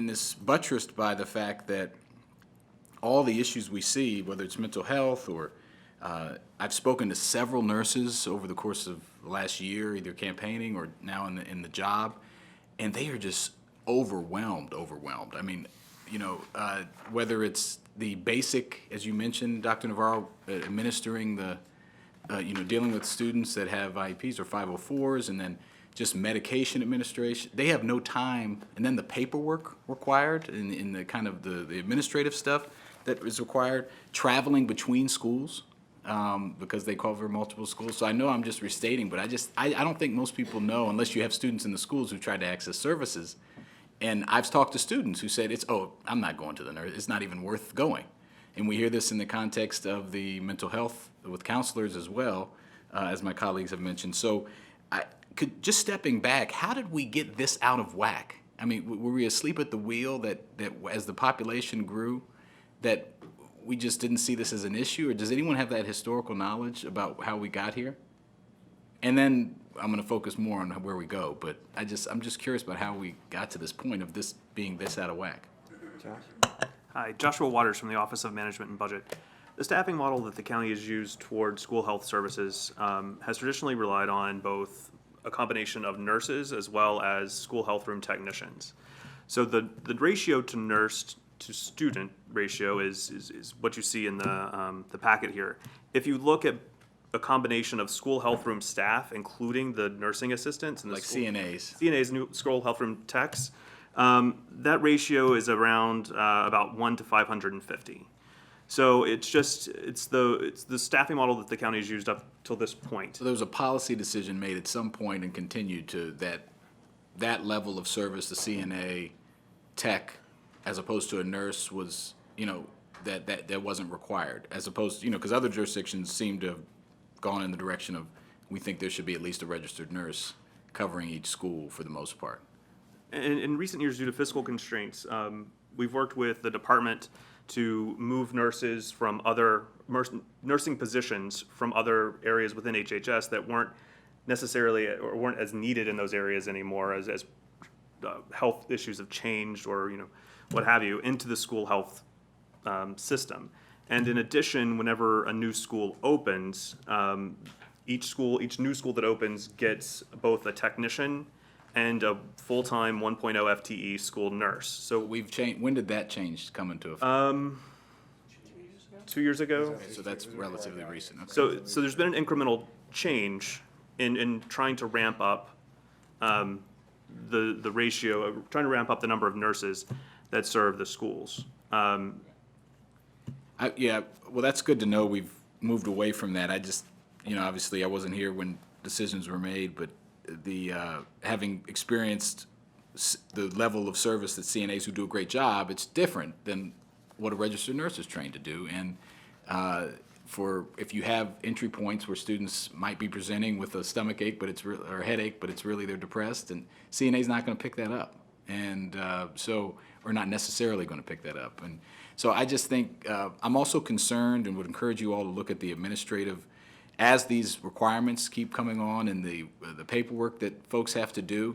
this buttressed by the fact that all the issues we see, whether it's mental health or I've spoken to several nurses over the course of the last year, either campaigning or now in the job, and they are just overwhelmed. I mean, whether it's the basic, as you mentioned, Dr. Navarro, administering the, dealing with students that have IEPs or 504s, and then just medication administration. They have no time, and then the paperwork required in the kind of the administrative stuff that is required, traveling between schools because they cover multiple schools. So I know I'm just restating, but I don't think most people know, unless you have students in the schools who try to access services. And I've talked to students who said, I'm not going to the nurse. It's not even worth going. And we hear this in the context of the mental health with counselors as well, as my colleagues have mentioned. So just stepping back, how did we get this out of whack? I mean, were we asleep at the wheel that as the population grew, that we just didn't see this as an issue? Or does anyone have that historical knowledge about how we got here? And then I'm going to focus more on where we go, but I'm just curious about how we got to this point of this being this out of whack. Josh? Hi, Joshua Waters from the Office of Management and Budget. The staffing model that the county has used toward school health services has traditionally relied on both a combination of nurses as well as school health room technicians. So the ratio to nurse to student ratio is what you see in the packet here. If you look at a combination of school health room staff, including the nursing assistants and the Like CNAs. CNAs, new school health room techs, that ratio is around about 1 to 550. So it's the staffing model that the county has used up till this point. So there was a policy decision made at some point and continued to that level of service, the CNA tech, as opposed to a nurse, was, that wasn't required, as opposed, because other jurisdictions seem to have gone in the direction of, we think there should be at least a registered nurse covering each school for the most part. In recent years, due to fiscal constraints, we've worked with the department to move nurses from other nursing positions from other areas within HHS that weren't necessarily or weren't as needed in those areas anymore as health issues have changed or what have you, into the school health system. And in addition, whenever a new school opens, each new school that opens gets both a technician and a full-time 1.0 FTE school nurse. So We've changed, when did that change come into effect? 2 years ago. So that's relatively recent, okay. So there's been an incremental change in trying to ramp up the ratio, trying to ramp up the number of nurses that serve the schools. Yeah, well, that's good to know we've moved away from that. I just, obviously I wasn't here when decisions were made, but having experienced the level of service that CNAs who do a great job, it's different than what a registered nurse is trained to do. And if you have entry points where students might be presenting with a stomach ache, or a headache, but it's really they're depressed, and CNA's not going to pick that up, and or not necessarily going to pick that up. And so I just think I'm also concerned and would encourage you all to look at the administrative, as these requirements keep coming on and the paperwork that folks have to do.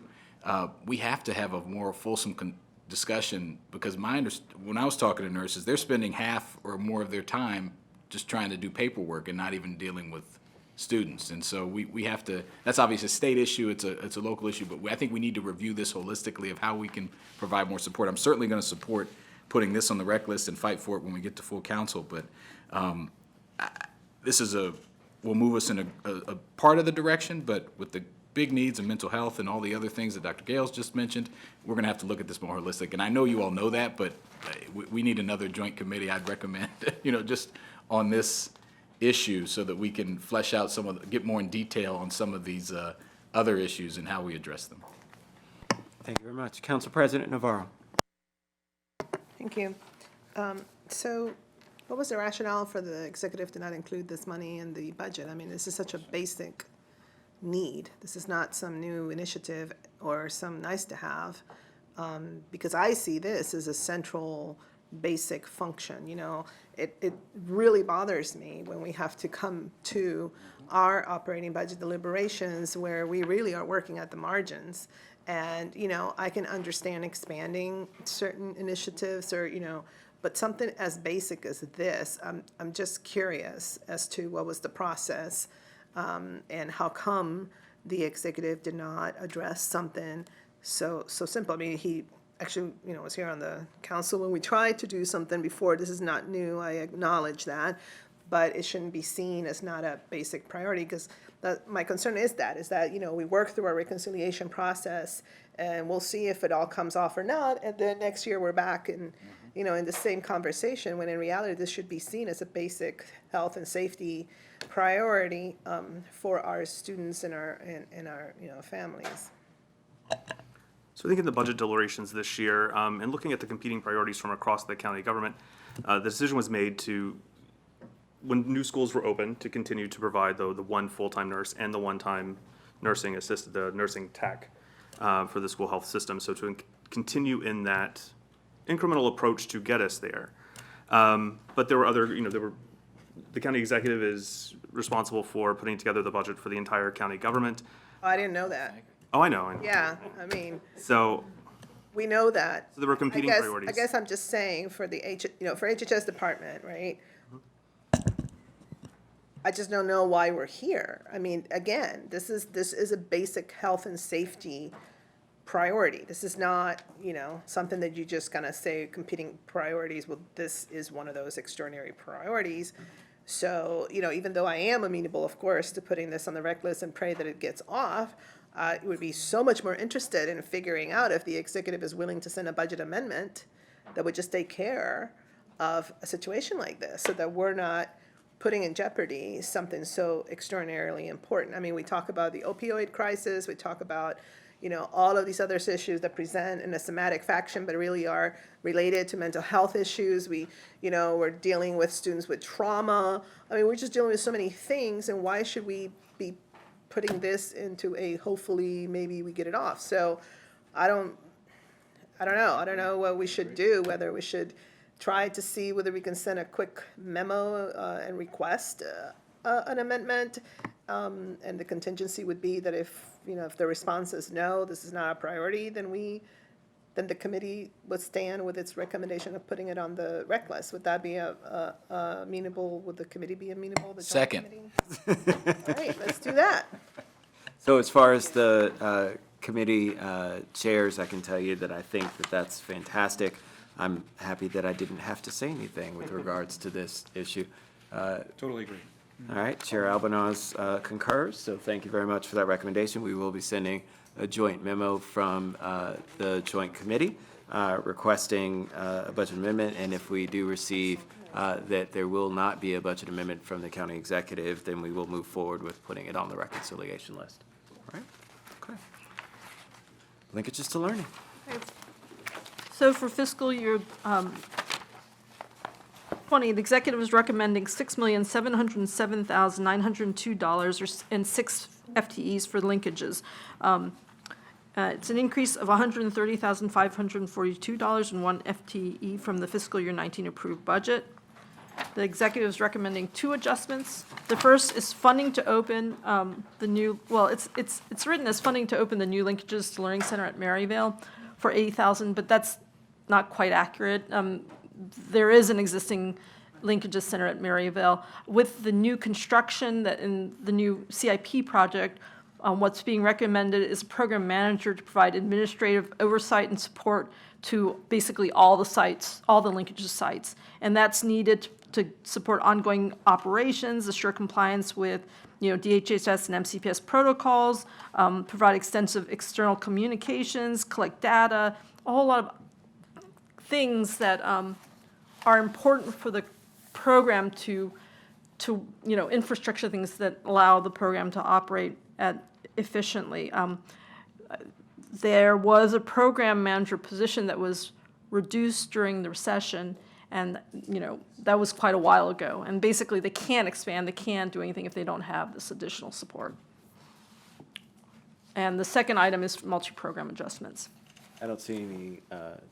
We have to have a more fulsome discussion, because when I was talking to nurses, they're spending half or more of their time just trying to do paperwork and not even dealing with students. And so we have to, that's obviously a state issue, it's a local issue, but I think we need to review this holistically of how we can provide more support. I'm certainly going to support putting this on the rec list and fight for it when we get to full council, but this will move us in a part of the direction, but with the big needs of mental health and all the other things that Dr. Gales just mentioned, we're going to have to look at this more holistic. And I know you all know that, but we need another joint committee, I'd recommend, just on this issue, so that we can flesh out get more in detail on some of these other issues and how we address them. Thank you very much. Council President Navarro. Thank you. So what was the rationale for the executive to not include this money in the budget? I mean, this is such a basic need. This is not some new initiative or some nice to have, because I see this as a central basic function. It really bothers me when we have to come to our operating budget deliberations where we really are working at the margins. And, I can understand expanding certain initiatives or, but something as basic as this, I'm just curious as to what was the process, and how come the executive did not address something so simple. I mean, he actually, was here on the council when we tried to do something before. This is not new, I acknowledge that, but it shouldn't be seen as not a basic priority, because my concern is that, we work through our reconciliation process, and we'll see if it all comes off or not, and then next year we're back in the same conversation, when in reality this should be seen as a basic health and safety priority for our students and our families. So I think in the budget deliberations this year, and looking at the competing priorities from across the county government, the decision was made to, when new schools were open, to continue to provide the one full-time nurse and the one-time nursing assistant, the nursing tech for the school health system. So to continue in that incremental approach to get us there. But there were other, the county executive is responsible for putting together the budget for the entire county government. Oh, I didn't know that. Oh, I know. Yeah, I mean, So we know that. there were competing priorities. I guess I'm just saying for the for HHS department, right? I just don't know why we're here. I mean, again, this is a basic health and safety priority. This is not, something that you just kind of say competing priorities. Well, this is one of those extraordinary priorities. So, even though I am amenable, of course, to putting this on the rec list and pray that it gets off, I would be so much more interested in figuring out if the executive is willing to send a budget amendment that would just take care of a situation like this, so that we're not putting in jeopardy something so extraordinarily important. I mean, we talk about the opioid crisis, we talk about, all of these other issues that present in a somatic fashion, but really are related to mental health issues. We're dealing with students with trauma. I mean, we're just dealing with so many things, and why should we be putting this into a hopefully maybe we get it off? So I don't know. I don't know what we should do, whether we should try to see whether we can send a quick memo and request an amendment. And the contingency would be that if the response is no, this is not a priority, then the committee would stand with its recommendation of putting it on the rec list. Would that be amenable, would the committee be amenable? The joint Second. committee? All right, let's do that. So as far as the committee chairs, I can tell you that I think that that's fantastic. I'm happy that I didn't have to say anything with regards to this issue. Totally agree. All right, Chair Albanoz concurs, so thank you very much for that recommendation. We will be sending a joint memo from the joint committee requesting a budget amendment, and if we do receive that there will not be a budget amendment from the county executive, then we will move forward with putting it on the reconciliation list. All right? Okay. Linkages to learning. So for fiscal year 20, the executive is recommending $6,707,902 and 6 FTEs for linkages. It's an increase of $130,542 and 1 FTE from the fiscal year 19 approved budget. The executive is recommending 2 adjustments. The first is funding to open the new, well, it's written as funding to open the new linkages to Learning Center at Maryvale for $80,000, but that's not quite accurate. There is an existing linkages center at Maryvale. With the new construction that in the new CIP project, what's being recommended is a program manager to provide administrative oversight and support to basically all the sites, all the linkages sites. And that's needed to support ongoing operations, assure compliance with DHHS and MCPS protocols, provide extensive external communications, collect data, a whole lot of things that are important for the program to infrastructure things that allow the program to operate efficiently. There was a program manager position that was reduced during the recession, and that was quite a while ago. And basically, they can't expand, they can't do anything if they don't have this additional support. And the second item is multi-program adjustments. I don't see any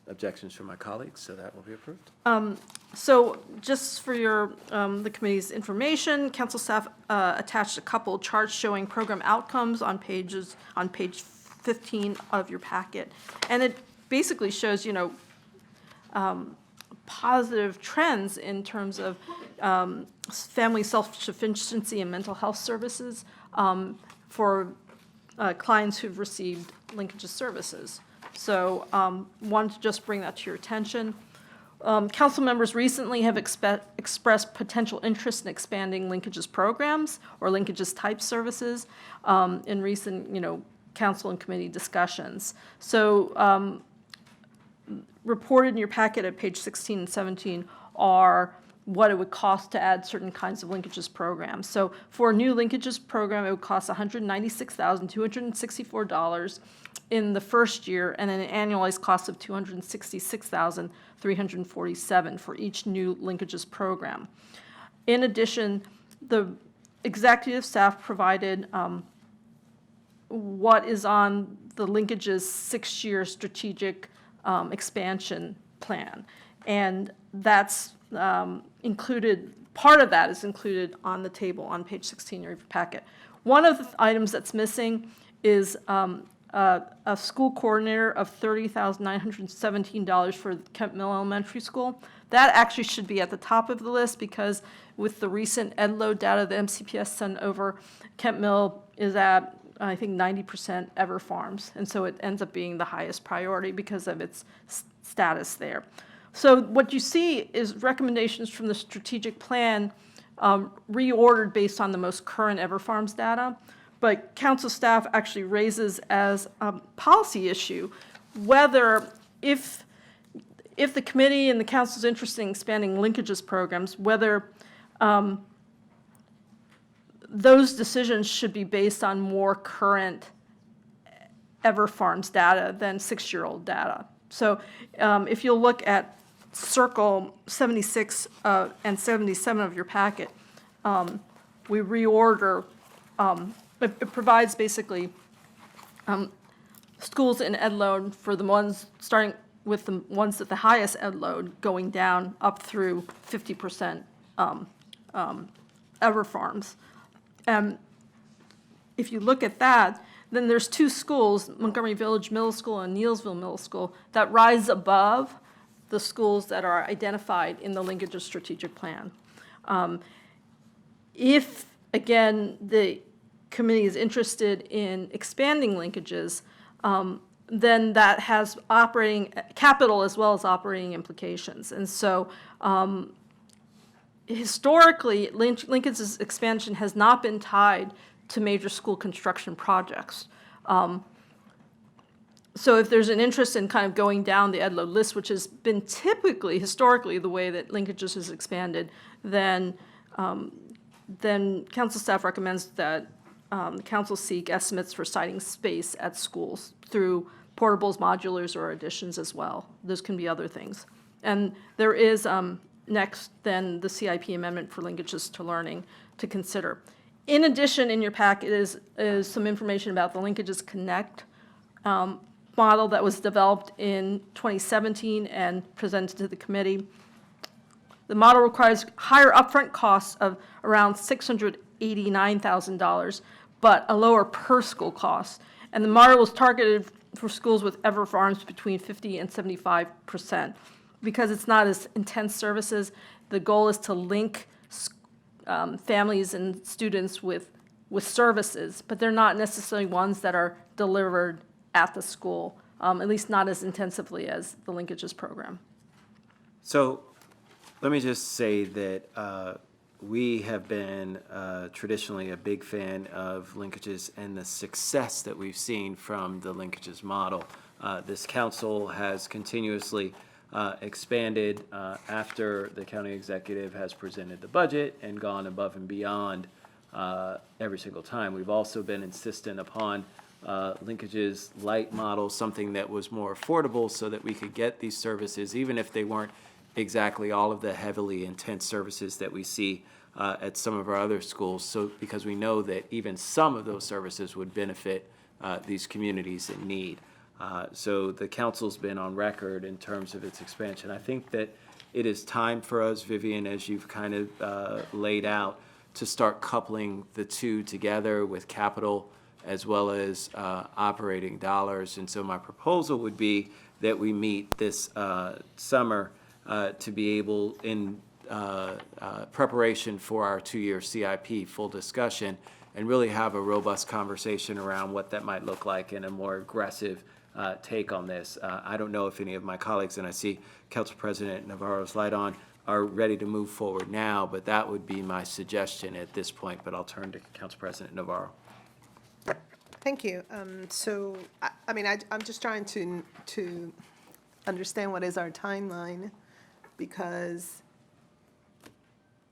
objections from my colleagues, so that will be approved. So just for the committee's information, council staff attached a couple charts showing program outcomes on page 15 of your packet. And it basically shows, positive trends in terms of family self-sufficiency and mental health services for clients who've received linkages services. So wanted to just bring that to your attention. Council members recently have expressed potential interest in expanding linkages programs or linkages type services in recent, council and committee discussions. So reported in your packet at page 16 and 17 are what it would cost to add certain kinds of linkages programs. So for a new linkages program, it would cost $196,264 in the first year, and an annualized cost of $266,347 for each new linkages program. In addition, the executive staff provided what is on the linkages 6-year strategic expansion plan, and that's included. Part of that is included on the table on page 16 of your packet. One of the items that's missing is a school coordinator of $30,917 for Kent Mill Elementary School. That actually should be at the top of the list because with the recent EdLoad data the MCPS sent over, Kent Mill is at, I think, 90% ever farms. And so it ends up being the highest priority because of its status there. So what you see is recommendations from the strategic plan reordered based on the most current EverFarms data. But council staff actually raises as a policy issue whether if the committee and the council is interested in expanding linkages programs, whether those decisions should be based on more current EverFarms data than 6-year-old data. So if you'll look at circle 76 and 77 of your packet, we reorder. It provides basically schools in EdLoad for the ones starting with the ones at the highest EdLoad going down up through 50% EverFarms. If you look at that, then there's 2 schools, Montgomery Village Middle School and Neilsville Middle School, that rise above the schools that are identified in the linkages strategic plan. If, again, the committee is interested in expanding linkages, then that has operating capital as well as operating implications. And so historically, Lincoln's expansion has not been tied to major school construction projects. So if there's an interest in kind of going down the ed load list, which has been typically, historically, the way that linkages has expanded, then council staff recommends that the council seek estimates for siting space at schools through portables, modulars, or additions as well. Those can be other things. And there is next then the CIP amendment for linkages to learning to consider. In addition, in your packet is some information about the Linkages Connect model that was developed in 2017 and presented to the committee. The model requires higher upfront costs of around $689,000, but a lower per school cost. And the model was targeted for schools with ever farms between 50 and 75%. Because it's not as intense services, the goal is to link families and students with services, but they're not necessarily ones that are delivered at the school, at least not as intensively as the linkages program. So let me just say that we have been traditionally a big fan of linkages and the success that we've seen from the linkages model. This council has continuously expanded after the county executive has presented the budget and gone above and beyond every single time. We've also been insistent upon linkages light model, something that was more affordable so that we could get these services, even if they weren't exactly all of the heavily intense services that we see at some of our other schools. So because we know that even some of those services would benefit these communities in need. So the council's been on record in terms of its expansion. I think that it is time for us, Vivian, as you've kind of laid out, to start coupling the two together with capital as well as operating dollars. And so my proposal would be that we meet this summer to be able, in preparation for our two-year CIP full discussion, and really have a robust conversation around what that might look like in a more aggressive take on this. I don't know if any of my colleagues, and I see Council President Navarro's light on, are ready to move forward now, but that would be my suggestion at this point. But I'll turn to Council President Navarro. Thank you. So, I mean, I'm just trying to understand what is our timeline, because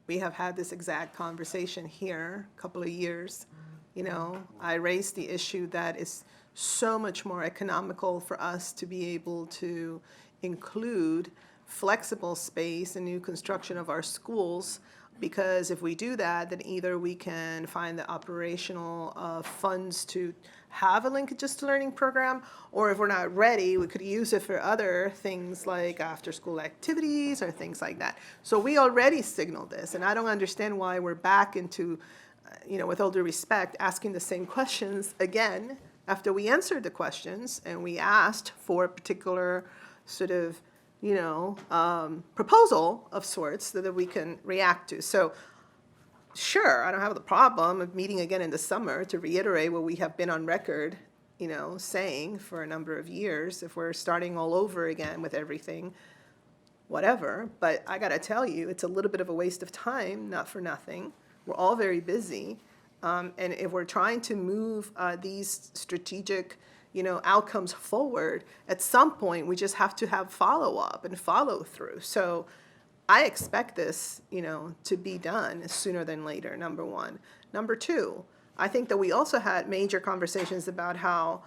we have had this exact conversation here a couple of years. You know, I raised the issue that it's so much more economical for us to be able to include flexible space and new construction of our schools, because if we do that, then either we can find the operational funds to have a linkages to learning program, or if we're not ready, we could use it for other things like after-school activities or things like that. So we already signaled this, and I don't understand why we're back into, with all due respect, asking the same questions again after we answered the questions and we asked for a particular sort of proposal of sorts that we can react to. So sure, I don't have the problem of meeting again in the summer to reiterate what we have been on record, saying for a number of years. If we're starting all over again with everything, whatever. But I gotta tell you, it's a little bit of a waste of time, not for nothing. We're all very busy. And if we're trying to move these strategic outcomes forward, at some point, we just have to have follow-up and follow-through. So I expect this, to be done sooner than later, number one. Number two, I think that we also had major conversations about how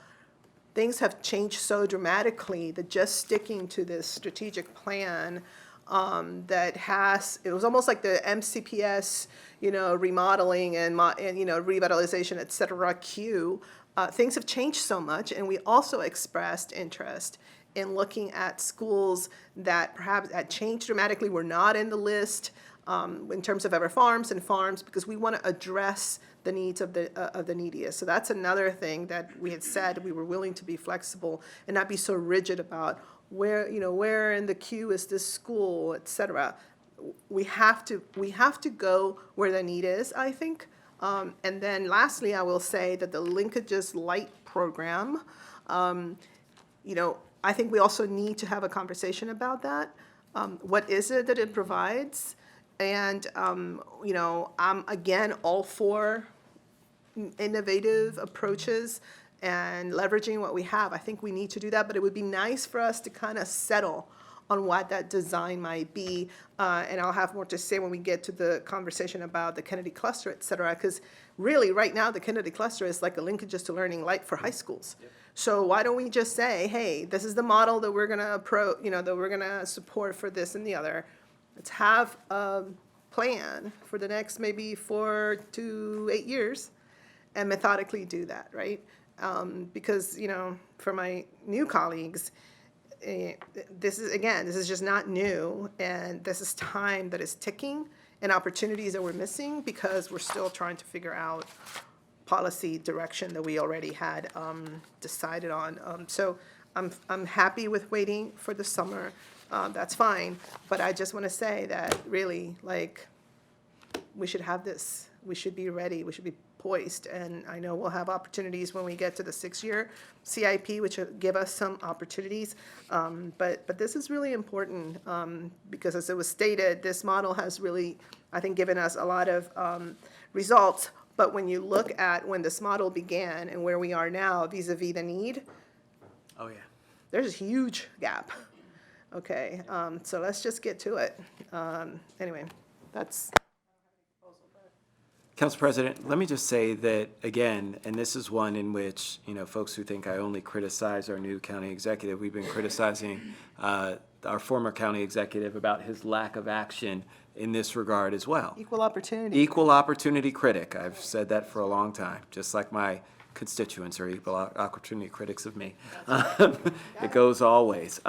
things have changed so dramatically that just sticking to this strategic plan it was almost like the MCPS, remodeling and revitalization, et cetera, things have changed so much, and we also expressed interest in looking at schools that perhaps had changed dramatically, were not in the list in terms of ever farms, because we want to address the needs of the neediest. So that's another thing that we had said we were willing to be flexible and not be so rigid about where in the queue is this school, et cetera. We have to go where the need is, I think. And then lastly, I will say that the Linkages Light program You know, I think we also need to have a conversation about that. What is it that it provides? And, you know, I'm again all for innovative approaches and leveraging what we have. I think we need to do that, but it would be nice for us to kind of settle on what that design might be. And I'll have more to say when we get to the conversation about the Kennedy cluster, et cetera, because really, right now, the Kennedy cluster is like a linkages to learning light for high schools. So why don't we just say, hey, this is the model that we're gonna that we're gonna support for this and the other. Let's have a plan for the next maybe 4 to 8 years and methodically do that, right? Because, you know, for my new colleagues, this is just not new, and this is time that is ticking and opportunities that we're missing because we're still trying to figure out policy direction that we already had decided on. So I'm happy with waiting for the summer. That's fine, but I just want to say that really, like, we should have this. We should be ready. We should be poised. And I know we'll have opportunities when we get to the 6-year CIP, which will give us some opportunities. But this is really important because, as it was stated, this model has really, I think, given us a lot of results. But when you look at when this model began and where we are now vis-a-vis the need, Oh, yeah. there's a huge gap. Okay, so let's just get to it. Anyway, that's. Council President, let me just say that, again, and this is one in which, you know, folks who think I only criticize our new county executive, we've been criticizing our former county executive about his lack of action in this regard as well. Equal opportunity. Equal opportunity critic. I've said that for a long time, just like my constituents are equal opportunity critics of me. It goes all ways.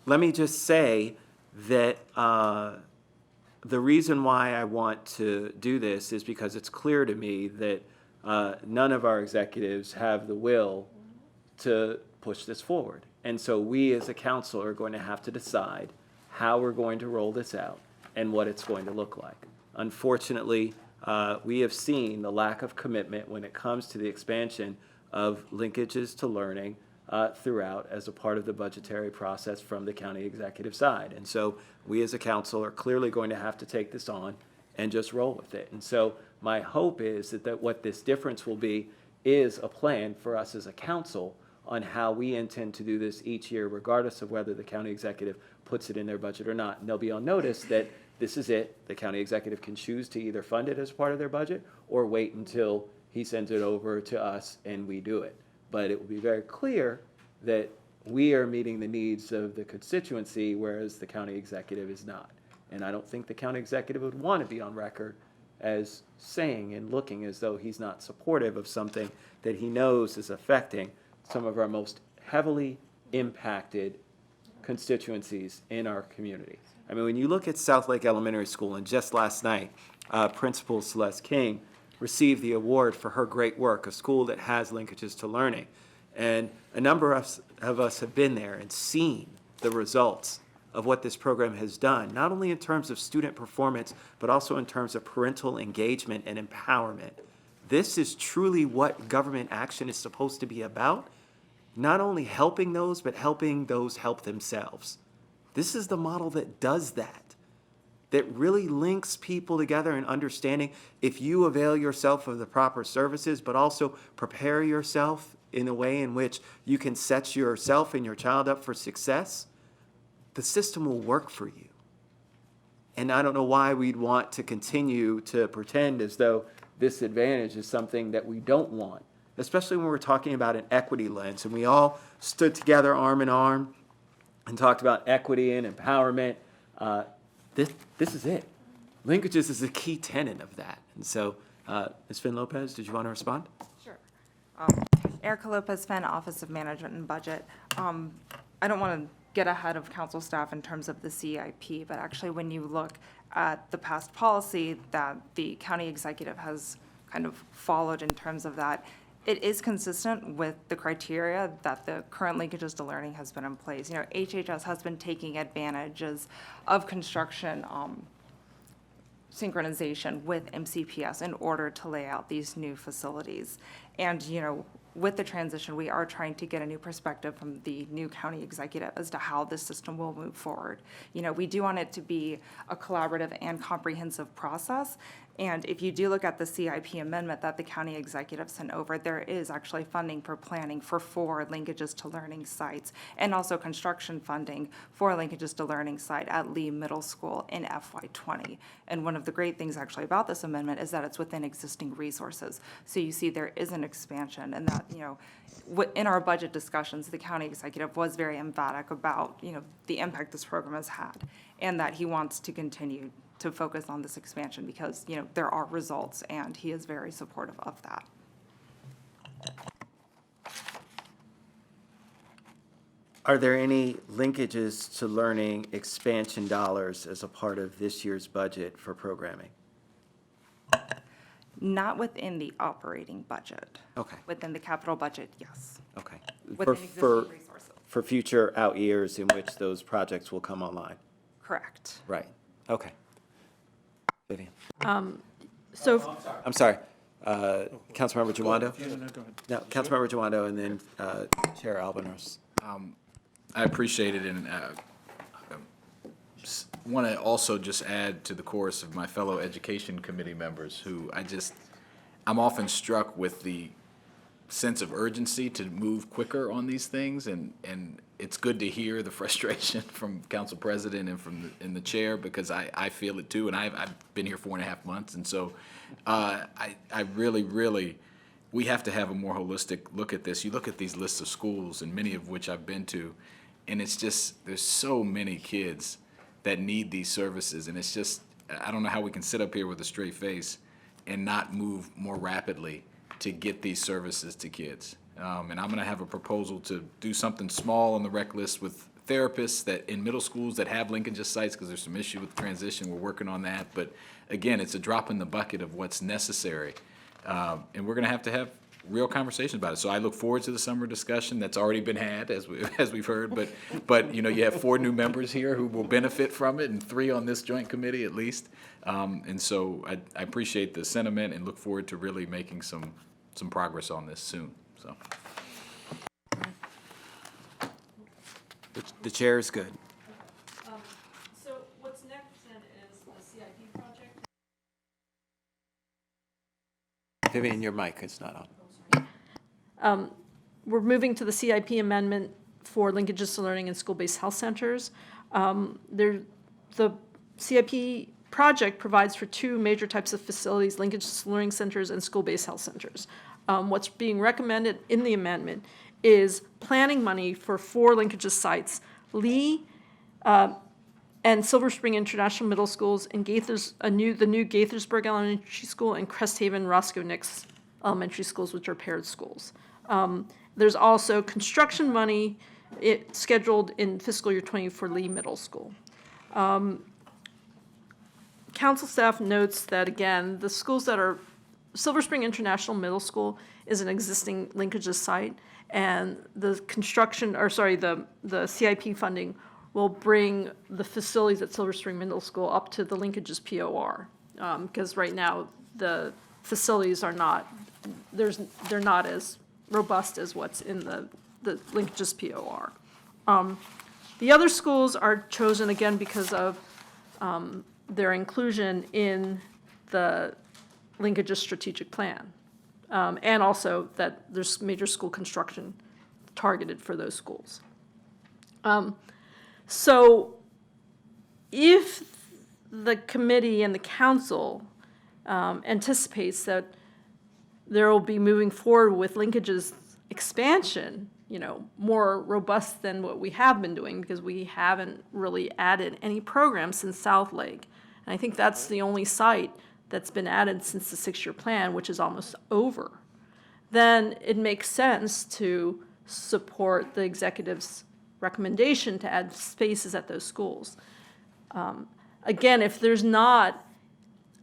Let me just say that the reason why I want to do this is because it's clear to me that none of our executives have the will to push this forward. And so we as a council are going to have to decide how we're going to roll this out and what it's going to look like. Unfortunately, we have seen the lack of commitment when it comes to the expansion of linkages to learning throughout as a part of the budgetary process from the county executive side. And so we as a council are clearly going to have to take this on and just roll with it. And so my hope is that what this difference will be is a plan for us as a council on how we intend to do this each year, regardless of whether the county executive puts it in their budget or not. And they'll be on notice that this is it. The county executive can choose to either fund it as part of their budget or wait until he sends it over to us and we do it. But it will be very clear that we are meeting the needs of the constituency, whereas the county executive is not. And I don't think the county executive would want to be on record as saying and looking as though he's not supportive of something that he knows is affecting some of our most heavily impacted constituencies in our community. I mean, when you look at South Lake Elementary School, and just last night, Principal Celeste King received the award for her great work, a school that has linkages to learning. And a number of us have been there and seen the results of what this program has done, not only in terms of student performance, but also in terms of parental engagement and empowerment. This is truly what government action is supposed to be about, not only helping those, but helping those help themselves. This is the model that does that really links people together in understanding if you avail yourself of the proper services, but also prepare yourself in a way in which you can set yourself and your child up for success, the system will work for you. And I don't know why we'd want to continue to pretend as though this advantage is something that we don't want, especially when we're talking about an equity lens. And we all stood together arm in arm and talked about equity and empowerment. This is it. Linkages is a key tenet of that. And so, Ms. Finn Lopez, did you want to respond? Sure. Erica Lopez, Finn, Office of Management and Budget. I don't want to get ahead of council staff in terms of the CIP, but actually when you look at the past policy that the county executive has kind of followed in terms of that, it is consistent with the criteria that the current linkages to learning has been in place. You know, HHS has been taking advantages of construction synchronization with MCPS in order to lay out these new facilities. And, you know, with the transition, we are trying to get a new perspective from the new county executive as to how this system will move forward. You know, we do want it to be a collaborative and comprehensive process. And if you do look at the CIP amendment that the county executive sent over, there is actually funding for planning for 4 linkages to learning sites, and also construction funding for linkages to learning site at Lee Middle School in FY20. And one of the great things actually about this amendment is that it's within existing resources. So you see there is an expansion, and that, you know, in our budget discussions, the county executive was very emphatic about, you know, the impact this program has had, and that he wants to continue to focus on this expansion because, you know, there are results, and he is very supportive of that. Are there any linkages to learning expansion dollars as a part of this year's budget for programming? Not within the operating budget. Okay. Within the capital budget, yes. Okay. Within existing resources. For future out years in which those projects will come online? Correct. Right, okay. Vivian? So, I'm sorry, Councilmember Jawando? No, go ahead. No, Councilmember Jawando and then Chair Albanese. I appreciate it, and want to also just add to the chorus of my fellow education committee members who I'm often struck with the sense of urgency to move quicker on these things, and it's good to hear the frustration from Council President and from the chair, because I feel it too, and I've been here 4.5 months, and so I really, we have to have a more holistic look at this. You look at these lists of schools, and many of which I've been to, and it's just, there's so many kids that need these services, and it's just, I don't know how we can sit up here with a straight face and not move more rapidly to get these services to kids. And I'm gonna have a proposal to do something small on the rec list with therapists that in middle schools that have linkages sites, because there's some issue with transition, we're working on that. But again, it's a drop in the bucket of what's necessary. And we're gonna have real conversations about it. So I look forward to the summer discussion that's already been had, as we've heard. But you know, you have 4 new members here who will benefit from it, and 3 on this joint committee at least. And so I appreciate the sentiment and look forward to really making some progress on this soon. So The chair is good. so what's next then is the CIP project? Vivian, your mic is not on. We're moving to the CIP amendment for linkages to learning in school-based health centers. The CIP project provides for 2 major types of facilities, linkages to learning centers and school-based health centers. What's being recommended in the amendment is planning money for 4 linkages sites, Lee and Silver Spring International Middle Schools, and the new Gaithersburg Elementary School, and Cresthaven Roscoe Nix Elementary Schools, which are paired schools. There's also construction money scheduled in fiscal year 20 for Lee Middle School. Council staff notes that, again, the schools that are, Silver Spring International Middle School is an existing linkages site, and the CIP funding will bring the facilities at Silver Spring Middle School up to the linkages POR, because right now the facilities are not, they're not as robust as what's in the linkages POR. The other schools are chosen again because of their inclusion in the linkages strategic plan, and also that there's major school construction targeted for those schools. So if the committee and the council anticipates that there will be moving forward with linkages expansion, you know, more robust than what we have been doing, because we haven't really added any programs since South Lake. And I think that's the only site that's been added since the 6-year plan, which is almost over. Then it makes sense to support the executive's recommendation to add spaces at those schools. Again, if there's not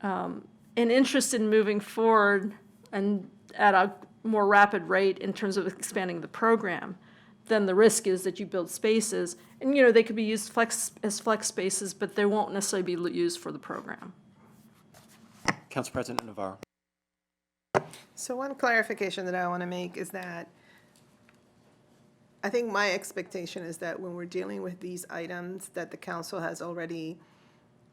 an interest in moving forward and at a more rapid rate in terms of expanding the program, then the risk is that you build spaces, and you know, they could be used as flex spaces, but they won't necessarily be used for the program. Council President Navarro. So one clarification that I want to make is that I think my expectation is that when we're dealing with these items that the council has already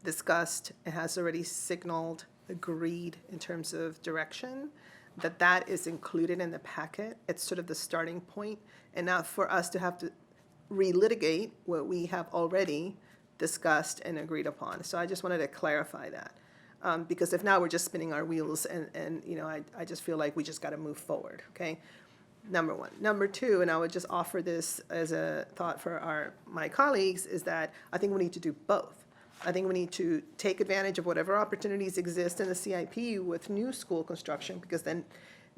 discussed and has already signaled, agreed in terms of direction, that that is included in the packet. It's sort of the starting point, and not for us to have to relitigate what we have already discussed and agreed upon. So I just wanted to clarify that. Because if not, we're just spinning our wheels and you know, I just feel like we just got to move forward, okay? Number one. Number two, and I would just offer this as a thought for my colleagues, is that I think we need to do both. I think we need to take advantage of whatever opportunities exist in the CIP with new school construction, because then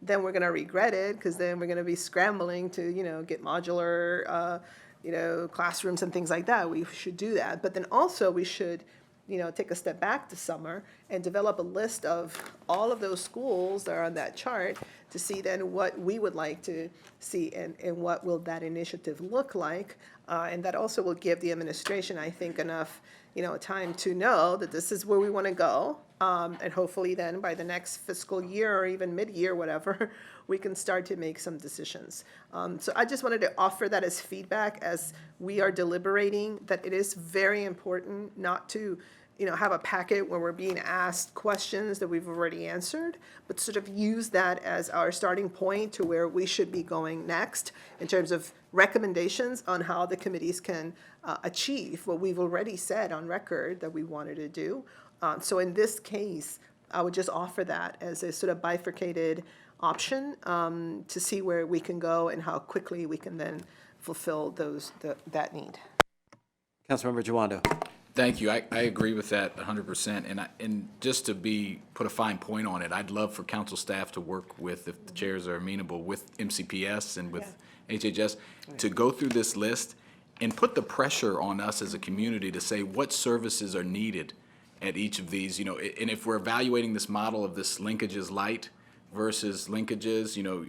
we're going to regret it, because then we're going to be scrambling to, you know, get modular, you know, classrooms and things like that. We should do that. But then also we should, you know, take a step back this summer and develop a list of all of those schools that are on that chart to see then what we would like to see and what will that initiative look like. And that also will give the administration, I think, enough, you know, time to know that this is where we want to go. And hopefully then by the next fiscal year or even mid-year, whatever, we can start to make some decisions. So I just wanted to offer that as feedback as we are deliberating, that it is very important not to, you know, have a packet where we're being asked questions that we've already answered, but sort of use that as our starting point to where we should be going next in terms of recommendations on how the committees can achieve what we've already said on record that we wanted to do. So in this case, I would just offer that as a sort of bifurcated option to see where we can go and how quickly we can then fulfill that need. Councilmember Jawando. Thank you. I agree with that 100%. And just to put a fine point on it, I'd love for council staff to work with, if the chairs are amenable, with MCPS and with HHS to go through this list and put the pressure on us as a community to say what services are needed at each of these, you know, and if we're evaluating this model of this linkages light versus linkages, you know,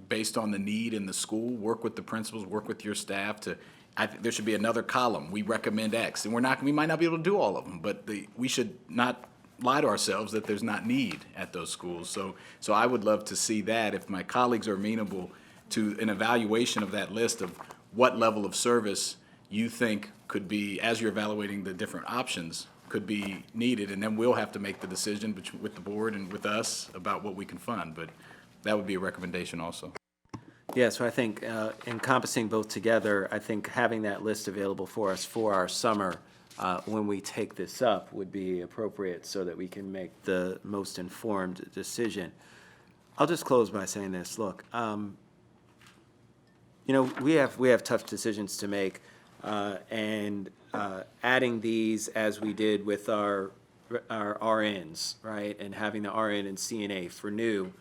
based on the need in the school, work with the principals, work with your staff to, I think there should be another column. We recommend X, and we might not be able to do all of them, but we should not lie to ourselves that there's not need at those schools. So I would love to see that if my colleagues are amenable to an evaluation of that list of what level of service you think could be, as you're evaluating the different options, could be needed, and then we'll have to make the decision with the board and with us about what we can fund, but that would be a recommendation also. Yeah, so I think encompassing both together, I think having that list available for us for our summer when we take this up would be appropriate so that we can make the most informed decision. I'll just close by saying this. Look, you know, we have tough decisions to make, and adding these as we did with our RNs, right, and having the RN and CNA for new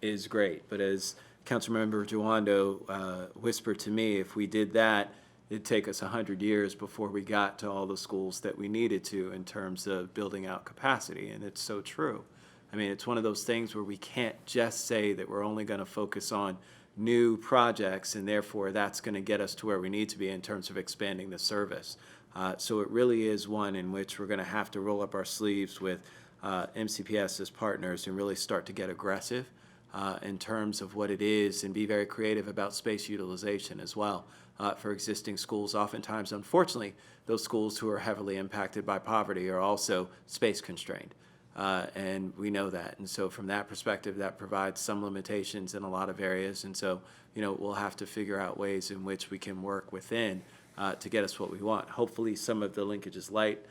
is great. But as Councilmember Jawando whispered to me, if we did that, it'd take us 100 years before we got to all the schools that we needed to in terms of building out capacity, and it's so true. I mean, it's one of those things where we can't just say that we're only going to focus on new projects and therefore that's going to get us to where we need to be in terms of expanding the service. So it really is one in which we're going to have to roll up our sleeves with MCPS as partners and really start to get aggressive in terms of what it is and be very creative about space utilization as well for existing schools. Oftentimes, unfortunately, those schools who are heavily impacted by poverty are also space constrained. And we know that. And so from that perspective, that provides some limitations in a lot of areas. And so, you know, we'll have to figure out ways in which we can work within to get us what we want. Hopefully some of the linkages light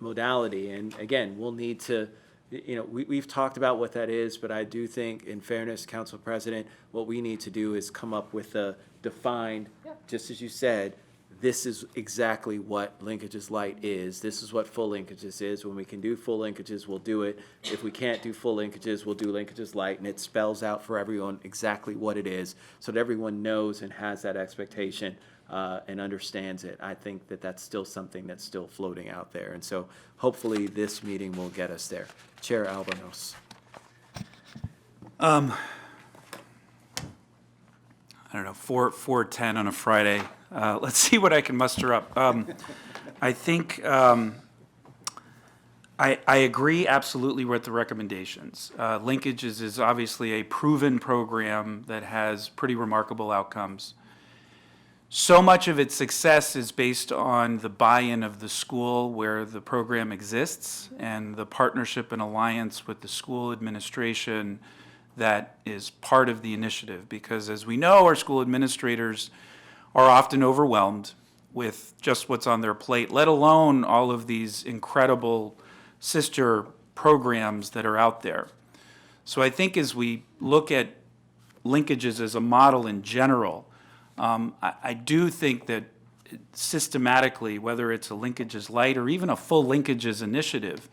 modality. And again, we'll need to, you know, we've talked about what that is, but I do think, in fairness, Council President, what we need to do is come up with a defined, just as you said, this is exactly what linkages light is. This is what full linkages is. When we can do full linkages, we'll do it. If we can't do full linkages, we'll do linkages light, and it spells out for everyone exactly what it is so that everyone knows and has that expectation and understands it. I think that that's still something that's still floating out there. And so hopefully this meeting will get us there. Chair Albanos. I don't know, 4:10 on a Friday. Let's see what I can muster up. I think I I agree absolutely with the recommendations. Linkages is obviously a proven program that has pretty remarkable outcomes. So much of its success is based on the buy-in of the school where the program exists and the partnership and alliance with the school administration that is part of the initiative. Because as we know, our school administrators are often overwhelmed with just what's on their plate, let alone all of these incredible sister programs that are out there. So I think as we look at linkages as a model in general, I do think that systematically, whether it's a linkages light or even a full linkages initiative,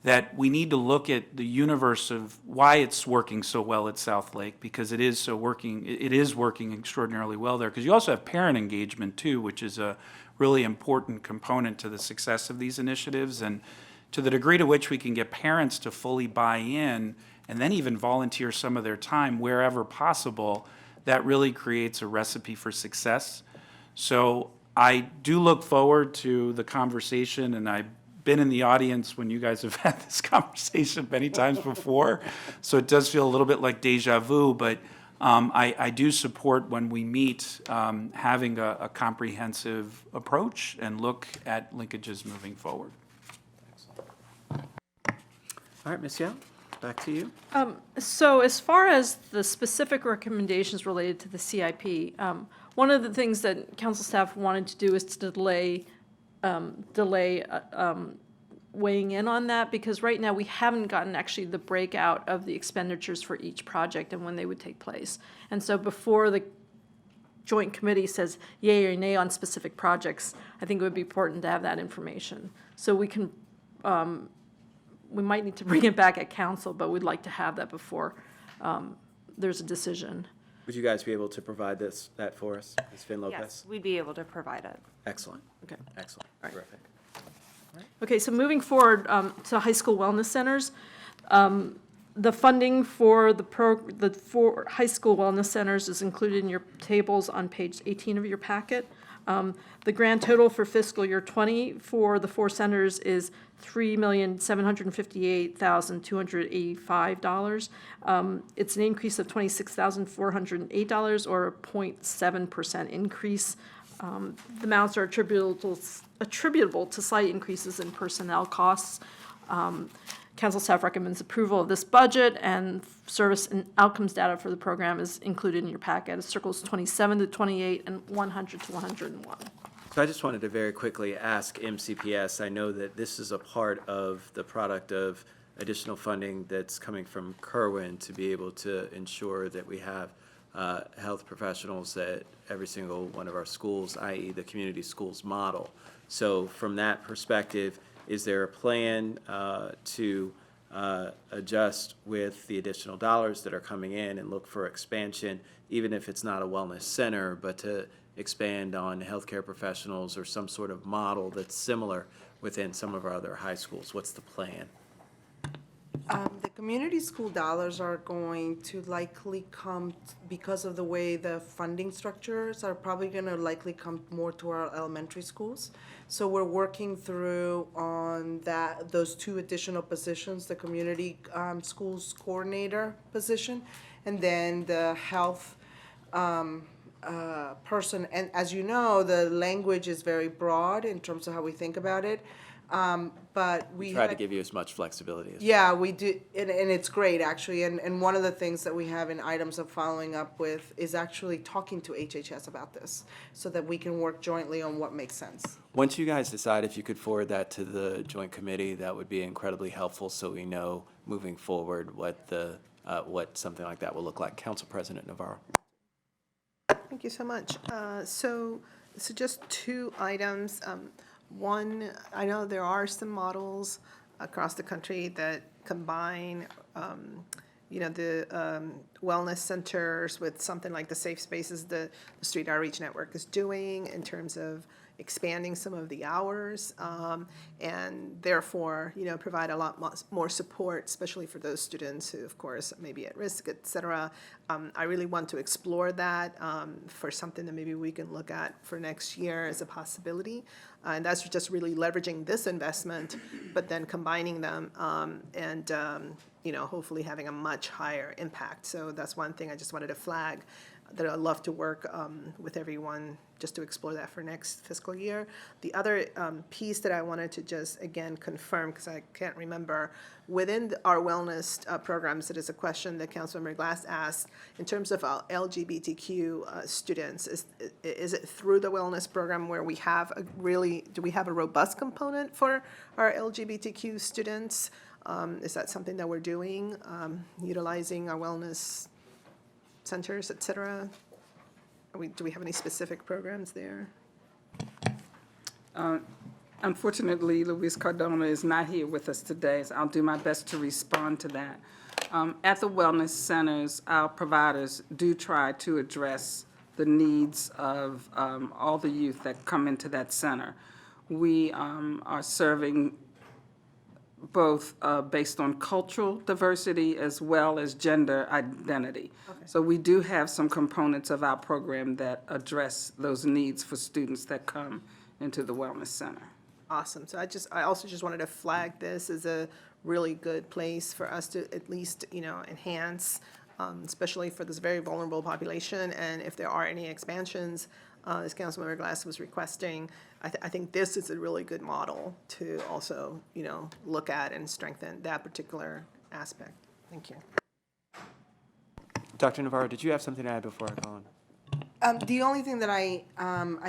that we need to look at the universe of why it's working so well at South Lake, because it is working extraordinarily well there. Because you also have parent engagement too, which is a really important component to the success of these initiatives. And to the degree to which we can get parents to fully buy in and then even volunteer some of their time wherever possible, that really creates a recipe for success. So I do look forward to the conversation, and I've been in the audience when you guys have had this conversation many times before, so it does feel a little bit like deja vu, but I do support when we meet having a comprehensive approach and look at linkages moving forward. All right, Ms. Young, back to you. So as far as the specific recommendations related to the CIP, one of the things that council staff wanted to do is to delay weighing in on that, because right now we haven't gotten actually the breakout of the expenditures for each project and when they would take place. And so before the joint committee says yay or nay on specific projects, I think it would be important to have that information. So we can, we might need to bring it back at council, but we'd like to have that before there's a decision. Would you guys be able to provide that for us, Ms. Finn Lopez? Yes, we'd be able to provide it. Excellent. Okay. Excellent. All right. Terrific. Okay, so moving forward to high school wellness centers, the funding for the four high school wellness centers is included in your tables on page 18 of your packet. The grand total for fiscal year 20 for the four centers is $3,758,285. It's an increase of $26,408, or a 0.7% increase. The amounts are attributable to slight increases in personnel costs. Council staff recommends approval of this budget, and service and outcomes data for the program is included in your packet. It's circles 27 to 28 and 100 to 101. So I just wanted to very quickly ask MCPS, I know that this is a part of the product of additional funding that's coming from Kerwin to be able to ensure that we have health professionals at every single one of our schools, i.e. the community schools model. So from that perspective, is there a plan to adjust with the additional dollars that are coming in and look for expansion, even if it's not a wellness center, but to expand on healthcare professionals or some sort of model that's similar within some of our other high schools? What's the plan? The community school dollars are going to likely come, because of the way the funding structures are probably going to likely come more to our elementary schools. So we're working through on those two additional positions, the community schools coordinator position, and then the health person. And as you know, the language is very broad in terms of how we think about it. But we Try to give you as much flexibility as yeah, we do, and it's great, actually, and one of the things that we have in items of following up with is actually talking to HHS about this, so that we can work jointly on what makes sense. Once you guys decide, if you could forward that to the joint committee, that would be incredibly helpful, so we know moving forward what something like that will look like. Council President Navarro. Thank you so much. So just two items. One, I know there are some models across the country that combine, the wellness centers with something like the safe spaces the Street Outreach Network is doing in terms of, expanding some of the hours, and therefore, provide a lot more support, especially for those students who, of course, may be at risk, et cetera. I really want to explore that for something that maybe we can look at for next year as a possibility. And that's just really leveraging this investment, but then combining them and hopefully having a much higher impact. So that's one thing I just wanted to flag, that I'd love to work with everyone just to explore that for next fiscal year. The other piece that I wanted to just, again, confirm, because I can't remember, within our wellness programs, it is a question that Councilmember Glass asked, in terms of our LGBTQ students, is it through the wellness program where we have do we have a robust component for our LGBTQ students? Is that something that we're doing, utilizing our wellness centers, et cetera? Do we have any specific programs there? Unfortunately, Luis Cardona is not here with us today, so I'll do my best to respond to that. At the wellness centers, our providers do try to address the needs of all the youth that come into that center. We are serving both based on cultural diversity as well as gender identity. Okay. So we do have some components of our program that address those needs for students that come into the wellness center. Awesome. So I also just wanted to flag this as a really good place for us to at least, enhance, especially for this very vulnerable population. And if there are any expansions, as Councilmember Glass was requesting, I think this is a really good model to also, look at and strengthen that particular aspect. Thank you. Dr. Navarro, did you have something to add before I go on? The only thing that I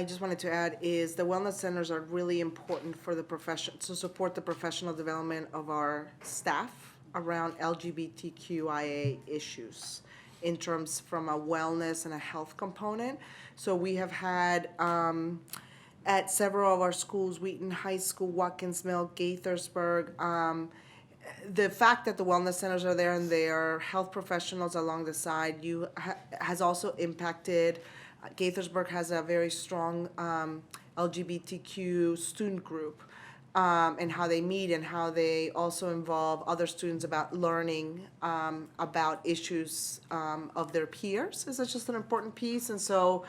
just wanted to add is the wellness centers are really important for the profession, to support the professional development of our staff around LGBTQIA issues in terms from a wellness and a health component. So we have had at several of our schools, Wheaton High School, Watkins Mill, Gaithersburg, the fact that the wellness centers are there and they are health professionals along the side has also impacted. Gaithersburg has a very strong LGBTQ student group, and how they meet and how they also involve other students about learning about issues of their peers is just an important piece. And so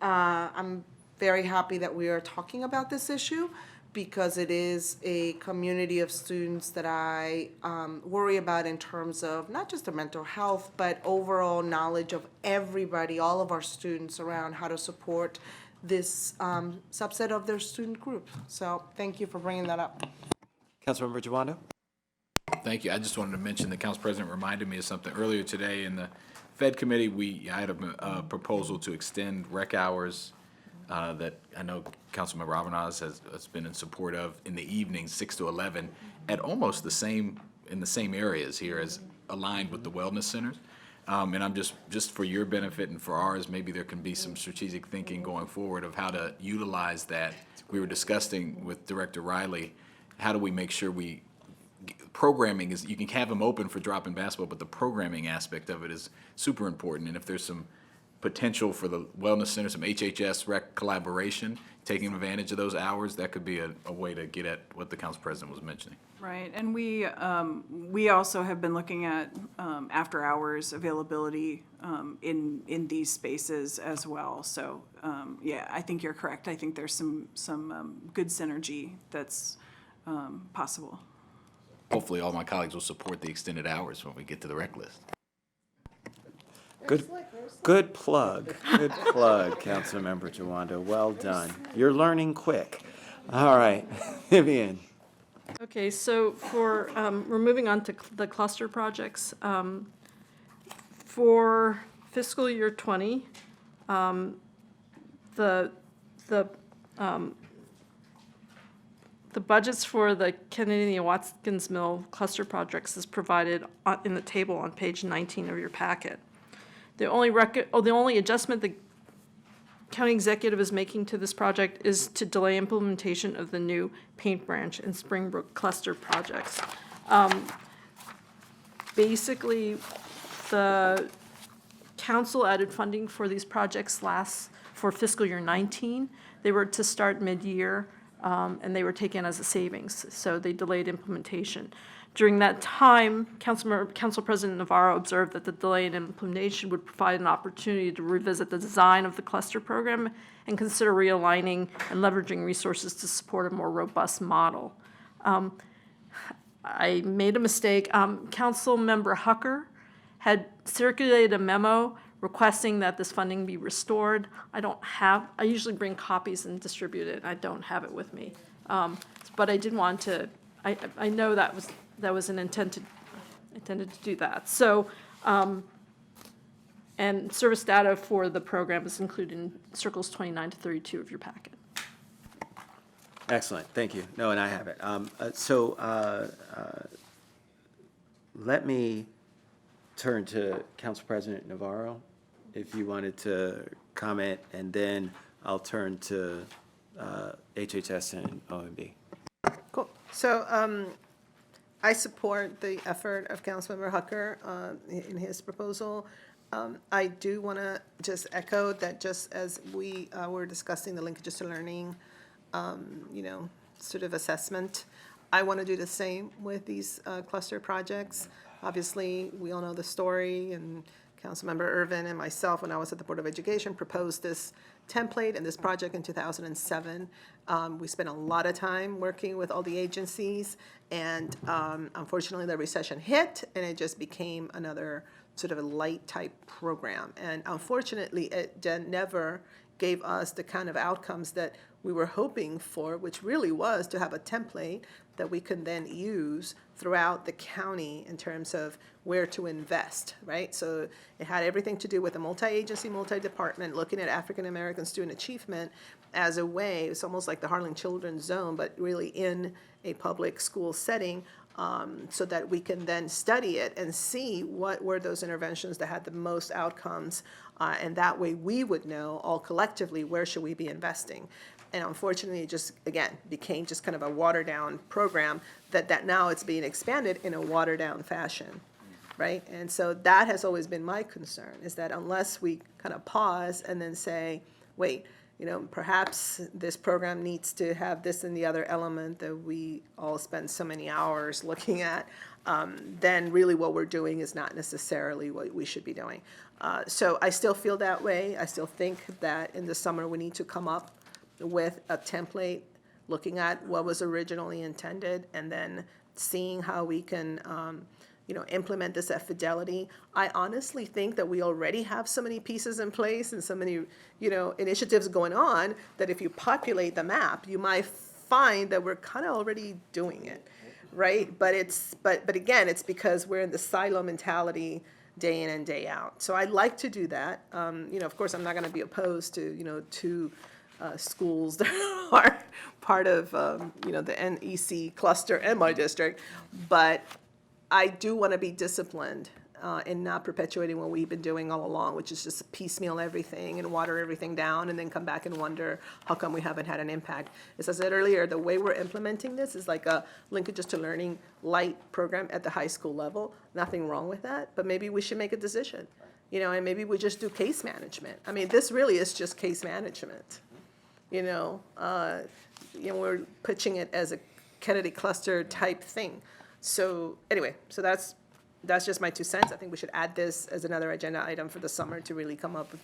I'm very happy that we are talking about this issue, because it is a community of students that I worry about in terms of not just their mental health, but overall knowledge of everybody, all of our students, around how to support this subset of their student group. So thank you for bringing that up. Councilmember Jawando? Thank you. I just wanted to mention the Council President reminded me of something earlier today in the Fed Committee. I had a proposal to extend rec hours that I know Councilman Rabanaz has been in support of in the evening, 6 to 11, at almost the same areas here as aligned with the wellness centers. And I'm just for your benefit and for ours, maybe there can be some strategic thinking going forward of how to utilize that. We were discussing with Director Riley, how do we make sure programming is, you can have them open for drop-in basketball, but the programming aspect of it is super important. And if there's some potential for the wellness center, some HHS rec collaboration, taking advantage of those hours, that could be a way to get at what the Council President was mentioning. Right, and we also have been looking at after-hours availability in these spaces as well. So, yeah, I think you're correct. I think there's some good synergy that's possible. Hopefully all my colleagues will support the extended hours when we get to the rec list. Good plug, Councilmember Jawando. Well done. You're learning quick. All right, Vivian. Okay, so for, we're moving on to the cluster projects. For fiscal year 20, the budgets for the Kennedy and Watkins Mill cluster projects is provided in the table on page 19 of your packet. The only adjustment the county executive is making to this project is to delay implementation of the new Paint Branch and Springbrook cluster projects. Basically, the council added funding for these projects for fiscal year 19. They were to start mid-year, and they were taken as a savings, so they delayed implementation. During that time, Council President Navarro observed that the delay in implementation would provide an opportunity to revisit the design of the cluster program and consider realigning and leveraging resources to support a more robust model. I made a mistake. Councilmember Hucker had circulated a memo requesting that this funding be restored. I usually bring copies and distribute it. I don't have it with me. But I did want to, I know that was an intended to do that. So, and service data for the program is included in circles 29 to 32 of your packet. Excellent, thank you. No, and I have it. Let me turn to Council President Navarro, if you wanted to comment, and then I'll turn to HHS and OMB. Cool. So I support the effort of Councilmember Hucker in his proposal. I do want to just echo that just as we were discussing the linkages to learning, sort of assessment, I want to do the same with these cluster projects. Obviously, we all know the story, and Councilmember Irvin and myself, when I was at the Board of Education, proposed this template and this project in 2007. We spent a lot of time working with all the agencies, and unfortunately, the recession hit, and it just became another sort of a light type program. And unfortunately, it never gave us the kind of outcomes that we were hoping for, which really was to have a template that we could then use throughout the county in terms of where to invest, right? So it had everything to do with a multi-agency, multi-department, looking at African-American student achievement as a way, it's almost like the Harlan Children's Zone, but really in a public school setting, so that we can then study it and see what were those interventions that had the most outcomes, and that way we would know all collectively where should we be investing. And unfortunately, it just, again, became just kind of a watered-down program that now it's being expanded in a watered-down fashion, right? And so that has always been my concern, is that unless we kind of pause and then say, wait, perhaps this program needs to have this and the other element that we all spend so many hours looking at, then really what we're doing is not necessarily what we should be doing. So I still feel that way. I still think that in the summer we need to come up with a template, looking at what was originally intended, and then seeing how we can implement this at Fidelity. I honestly think that we already have so many pieces in place and so many, initiatives going on that if you populate the map, you might find that we're kind of already doing it, right? But again, it's because we're in the silo mentality day in and day out. So I'd like to do that. Of course, I'm not going to be opposed to, two schools that are part of, the NEC cluster in my district, but I do want to be disciplined in not perpetuating what we've been doing all along, which is just piecemeal everything and water everything down and then come back and wonder how come we haven't had an impact. As I said earlier, the way we're implementing this is like a linkages to learning light program at the high school level. Nothing wrong with that, but maybe we should make a decision, and maybe we just do case management. I mean, this really is just case management. We're pitching it as a Kennedy cluster type thing. So anyway, so that's just my 2 cents. I think we should add this as another agenda item for the summer to really come up with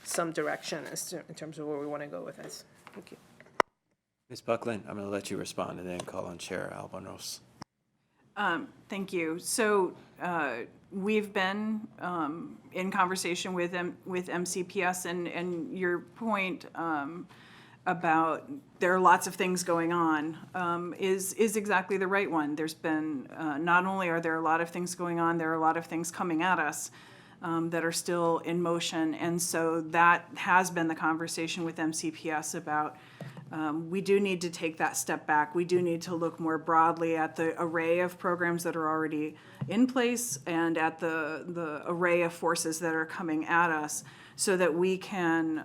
some direction in terms of where we want to go with this. Thank you. Ms. Buckland, I'm going to let you respond and then call on Chair Albanos. Thank you. So we've been in conversation with MCPS, and your point about there are lots of things going on is exactly the right one. There's been, not only are there a lot of things going on, there are a lot of things coming at us that are still in motion. And so that has been the conversation with MCPS about we do need to take that step back. We do need to look more broadly at the array of programs that are already in place and at the array of forces that are coming at us, so that we can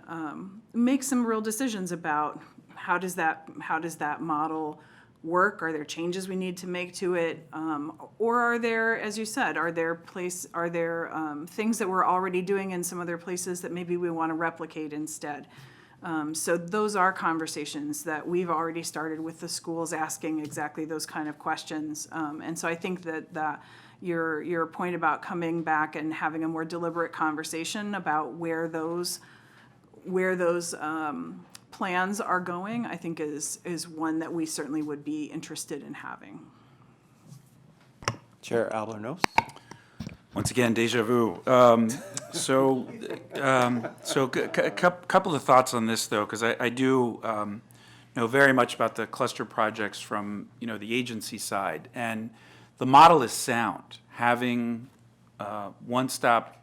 make some real decisions about how does that model work? Are there changes we need to make to it? Or are there, as you said, are there things that we're already doing in some other places that maybe we want to replicate instead? So those are conversations that we've already started with the schools, asking exactly those kind of questions. And so I think that your point about coming back and having a more deliberate conversation about where those plans are going, I think is one that we certainly would be interested in having. Chair Albernos? Once again, deja vu. So a couple of thoughts on this, though, because I do know very much about the cluster projects from, the agency side. And the model is sound, having one-stop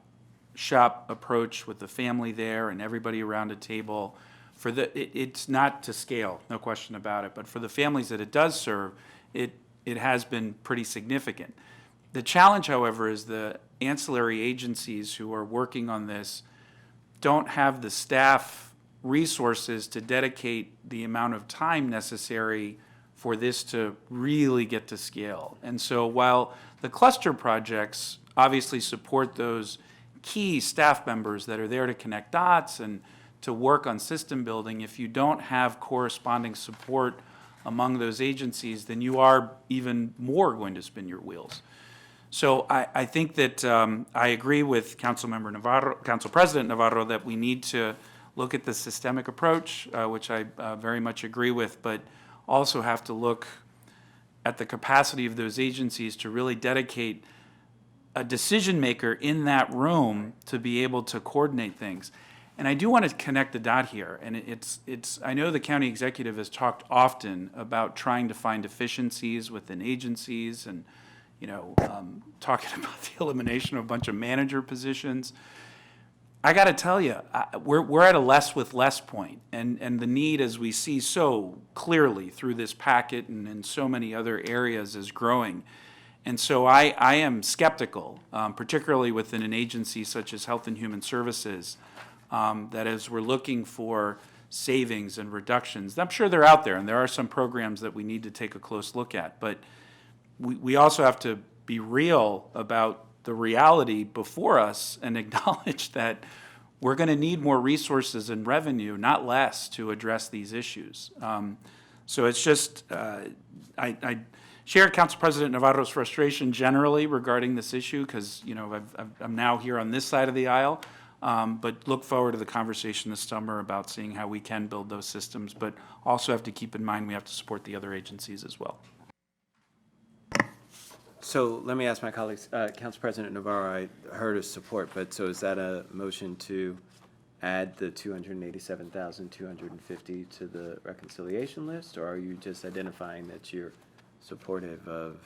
shop approach with the family there and everybody around a table. It's not to scale, no question about it, but for the families that it does serve, it has been pretty significant. The challenge, however, is the ancillary agencies who are working on this don't have the staff resources to dedicate the amount of time necessary for this to really get to scale. And so while the cluster projects obviously support those key staff members that are there to connect dots and to work on system building, if you don't have corresponding support among those agencies, then you are even more going to spin your wheels. So I think that I agree with Council President Navarro that we need to look at the systemic approach, which I very much agree with, but also have to look at the capacity of those agencies to really dedicate a decision maker in that room to be able to coordinate things. And I do want to connect the dot here, and I know the county executive has talked often about trying to find efficiencies within agencies and talking about the elimination of a bunch of manager positions. I got to tell you, we're at a less with less point, and the need, as we see so clearly through this packet and in so many other areas, is growing. And so I am skeptical, particularly within an agency such as Health and Human Services, that as we're looking for savings and reductions, I'm sure they're out there, and there are some programs that we need to take a close look at, but we also have to be real about the reality before us and acknowledge that we're going to need more resources and revenue, not less, to address these issues. So it's just, I share Council President Navarro's frustration generally regarding this issue because, I'm now here on this side of the aisle, but look forward to the conversation this summer about seeing how we can build those systems, but also have to keep in mind we have to support the other agencies as well. So let me ask my colleagues, Council President Navarro, I heard his support, but so is that a motion to add the 287,250 to the reconciliation list, or are you just identifying that you're supportive of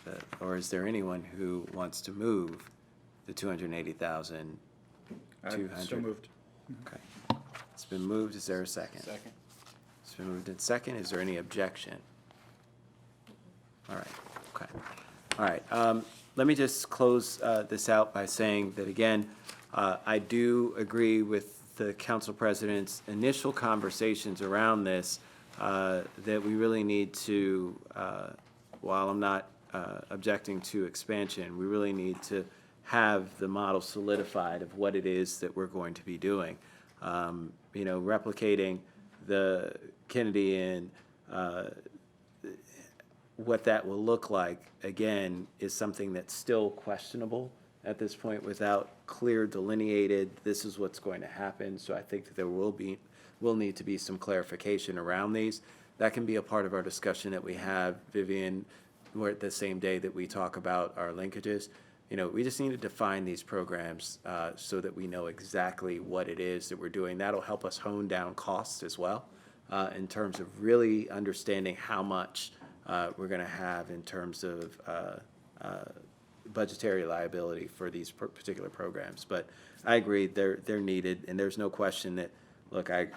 that, or is there anyone who wants to move the 280,200? So moved. Okay. It's been moved. Is there a second? Second. It's been moved in second. Is there any objection? All right. Okay. All right. Let me just close this out by saying that, again, I do agree with the council president's initial conversations around this, that we really need to, while I'm not objecting to expansion, we really need to have the model solidified of what it is that we're going to be doing. Replicating the Kennedy and what that will look like, again, is something that's still questionable at this point without clear delineated, this is what's going to happen. So I think that there will need to be some clarification around these. That can be a part of our discussion that we have, Vivian, we're at the same day that we talk about our linkages. We just need to define these programs so that we know exactly what it is that we're doing. That'll help us hone down costs as well in terms of really understanding how much we're going to have in terms of budgetary liability for these particular programs. But I agree, they're needed, and there's no question that, look, my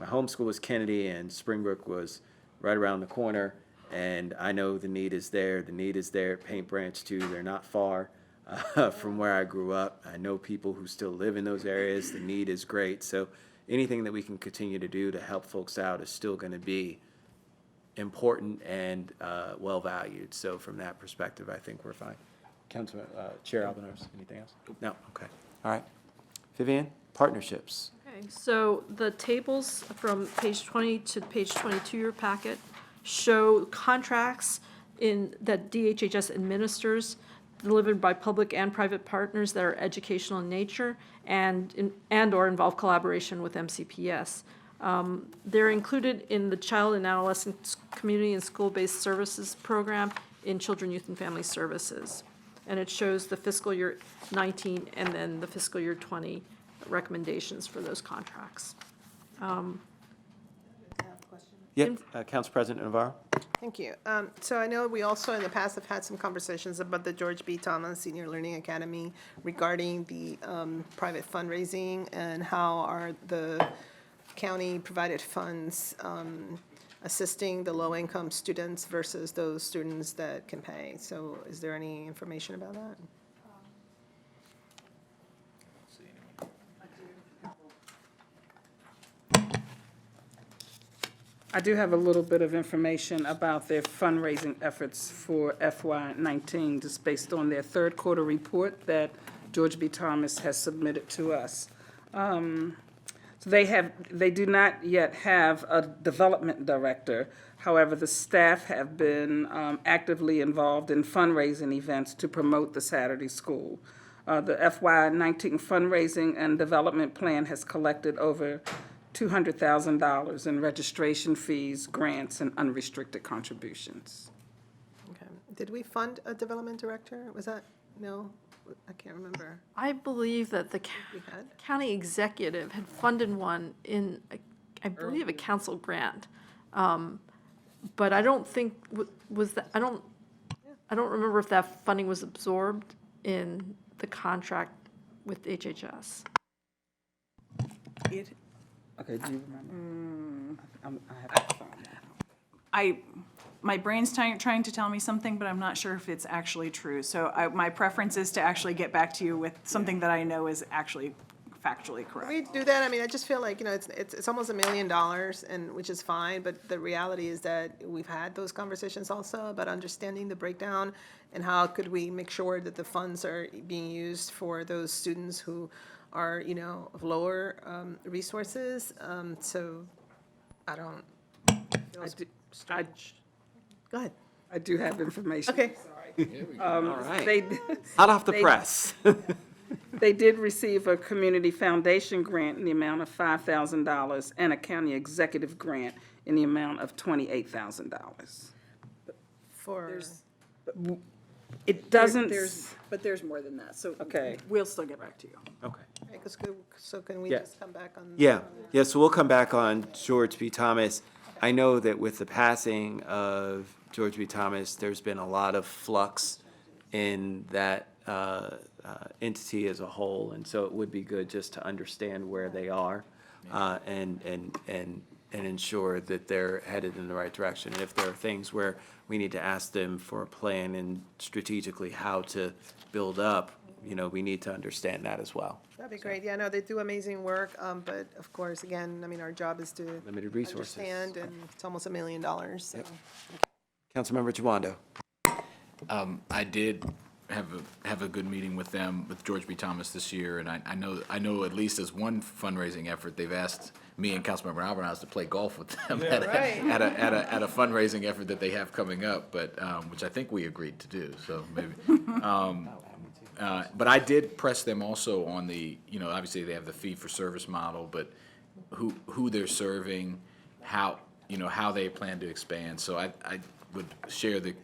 home school was Kennedy, and Springbrook was right around the corner, and I know the need is there. The need is there at Paint Branch, too. They're not far from where I grew up. I know people who still live in those areas. The need is great. So anything that we can continue to do to help folks out is still going to be important and well valued. So from that perspective, I think we're fine. Chair Albanese, anything else? No. Okay. All right. Vivian, partnerships. Okay, Okay, so the tables from page 20 to page 22 of your packet show contracts that DHHS administers, delivered by public and private partners that are educational in nature and/or involve collaboration with MCPS. They're included in the Child and Adolescent Community and School-Based Services Program in Children, Youth, and Family Services. And it shows the fiscal year 19 and then the fiscal year 20 recommendations for those contracts. Yep, Council President Navarro? Thank you. So I know we also in the past have had some conversations about the George B. Thomas Senior Learning Academy regarding the private fundraising and how are the county-provided funds assisting the low-income students versus those students that can pay. So is there any information about that? I do have a little bit of information about their fundraising efforts for FY19, just based on their third quarter report that George B. Thomas has submitted to us. So they do not yet have a development director. However, the staff have been actively involved in fundraising events to promote the Saturday school. The FY19 fundraising and development plan has collected over $200,000 in registration fees, grants, and unrestricted contributions. Okay. Did we fund a development director? Was that, no? I can't remember. I believe that the We had? county executive had funded one in, I believe, a council grant. But I don't think, was that, I don't remember if that funding was absorbed in the contract with HHS. Okay, do you remember? I have to find that. My brain's trying to tell me something, but I'm not sure if it's actually true. So my preference is to actually get back to you with something that I know is actually factually Can correct. we do that? I mean, I just feel like, it's almost $1 million, and, which is fine, but the reality is that we've had those conversations also about understanding the breakdown and how could we make sure that the funds are being used for those students who are, of lower resources. So I don't. Go ahead. I do have information. Okay. All right. They, Hot off the they- press. they did receive a community foundation grant in the amount of $5,000 and a county executive grant in the amount of $28,000. For, It doesn't. But there's more than that, so Okay. we'll still get back to you. Okay. so can we Yeah. just come back on? Yeah, so we'll come back on George B. Thomas. I know that with the passing of George B. Thomas, there's been a lot of flux in that entity as a whole, and so it would be good just to understand where they are and ensure that they're headed in the right direction. And if there are things where we need to ask them for a plan and strategically how to build up, we need to understand that as well. That'd be great. Yeah, no, they do amazing work, but of course, again, I mean, our job is to Limited resources. understand, and it's almost $1 million, so. Councilmember Jawando. I did have a good meeting with them, with George B. Thomas this year, and I know at least as one fundraising effort, they've asked me and Councilmember Alvarez to play golf with them at a fundraising effort that they have coming up, but which I think we agreed to do. So maybe. But I did press them also on the, obviously they have the fee for service model, but who they're serving, how they plan to expand. So I would share the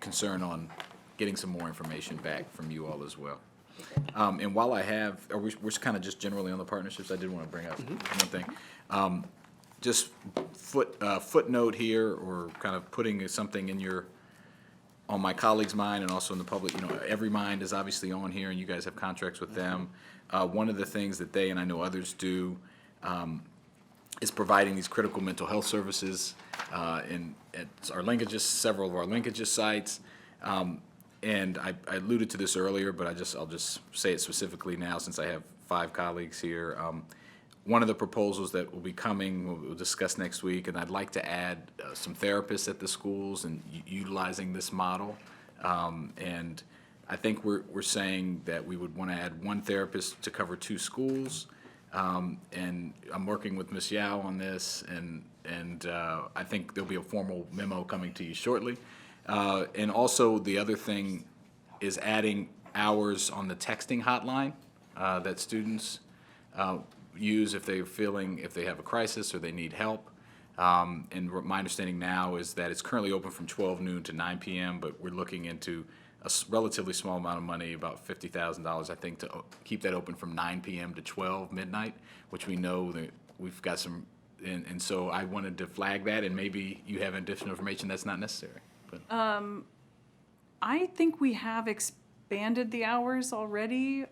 concern on getting some more information back from you all as well. And while I have, we're kind of just generally on the partnerships, I did want to bring up one thing. Just footnote here, or kind of putting something on my colleagues' mind and also in the public, every mind is obviously on here, and you guys have contracts with them. One of the things that they, and I know others do, is providing these critical mental health services at our linkages, several of our linkages sites. And I alluded to this earlier, but I'll just say it specifically now since I have 5 colleagues here. One of the proposals that will be coming, we'll discuss next week, and I'd like to add some therapists at the schools and utilizing this model. And I think we're saying that we would want to add 1 therapist to cover 2 schools, And I'm working with Ms. Yao on this, and I think there'll be a formal memo coming to you shortly. And also, the other thing is adding hours on the texting hotline that students use if they have a crisis or they need help. And my understanding now is that it's currently open from 12 noon to 9 p.m., but we're looking into a relatively small amount of money, about $50,000, I think, to keep that open from 9 p.m. to 12 midnight, which we know that we've got some, and so I wanted to flag that, and maybe you have additional information that's not necessary. But I think we have expanded the hours already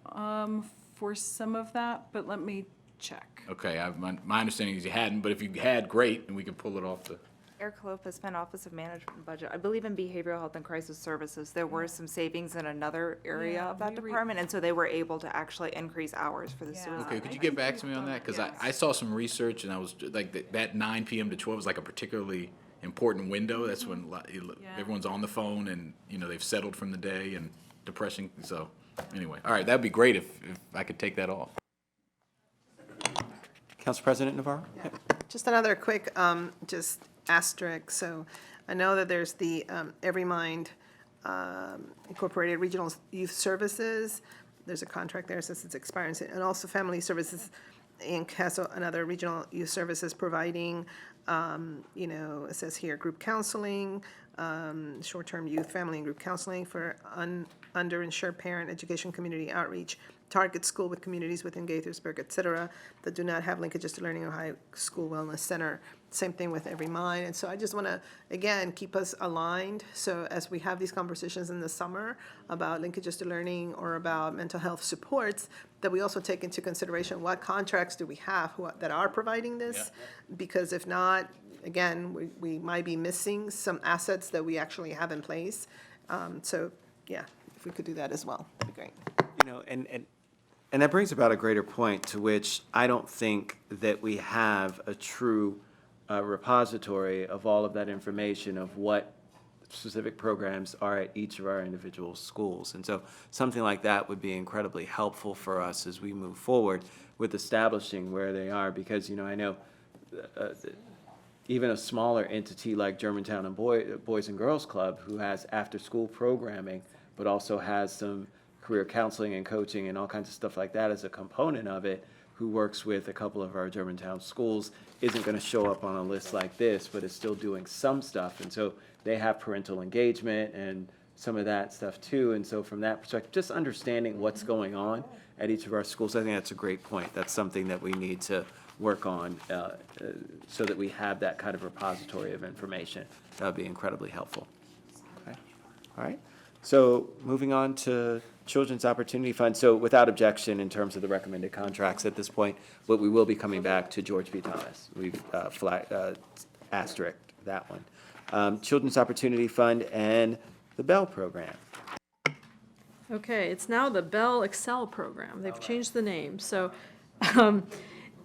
for some of that, but let me check. okay, my understanding is you hadn't, but if you had, great, and we can pull it off the. Erica Lopez, Penn Office of Management and Budget. I believe in Behavioral Health and Crisis Services, there were some savings in another area of that department, and so they were able to actually increase hours for the students. Okay, could you get back to me on that? Because I saw some research, and I was like, that 9 p.m. to 12 is like a particularly important window. That's when everyone's on the phone, and, they've settled from the day, and depression. So, anyway, all right, that'd be great if I could take that off. Council President Navarro? Just another quick, just asterisk. So I know that there's the Every Mind Incorporated Regional Youth Services. There's a contract there since it's expiring. And also Family Services Inc. has another regional youth services providing, it says here, group counseling, short-term youth, family and group counseling for underinsured parent education, community outreach, target school with communities within Gaithersburg, et cetera, that do not have linkages to Learning or High School Wellness Center. Same thing with Every Mind. And so I just want to, again, keep us aligned. So as we have these conversations in the summer about linkages to learning or about mental health supports, that we also take into consideration what contracts do we have that are providing this? Because if not, again, we might be missing some assets that we actually have in place. So, if we could do that as well, that'd be great. And that brings about a greater point to which I don't think that we have a true repository of all of that information of what specific programs are at each of our individual schools. And so something like that would be incredibly helpful for us as we move forward with establishing where they are, because, I know even a smaller entity like Germantown and Boys and Girls Club, who has after-school programming, but also has some career counseling and coaching and all kinds of stuff like that as a component of it, who works with a couple of our Germantown schools, isn't going to show up on a list like this, but is still doing some stuff. And so they have parental engagement and some of that stuff too. And so from that perspective, just understanding what's going on at each of our schools, I think that's a great point. That's something that we need to work on so that we have that kind of repository of information. That would be incredibly helpful. Okay. All right. So moving on to Children's Opportunity Fund. So without objection in terms of the recommended contracts at this point, but we will be coming back to George P. Thomas. We've asterisked that one. Children's Opportunity Fund and the Bell Program. Okay, it's now the Bell Excel Program. They've changed the name. So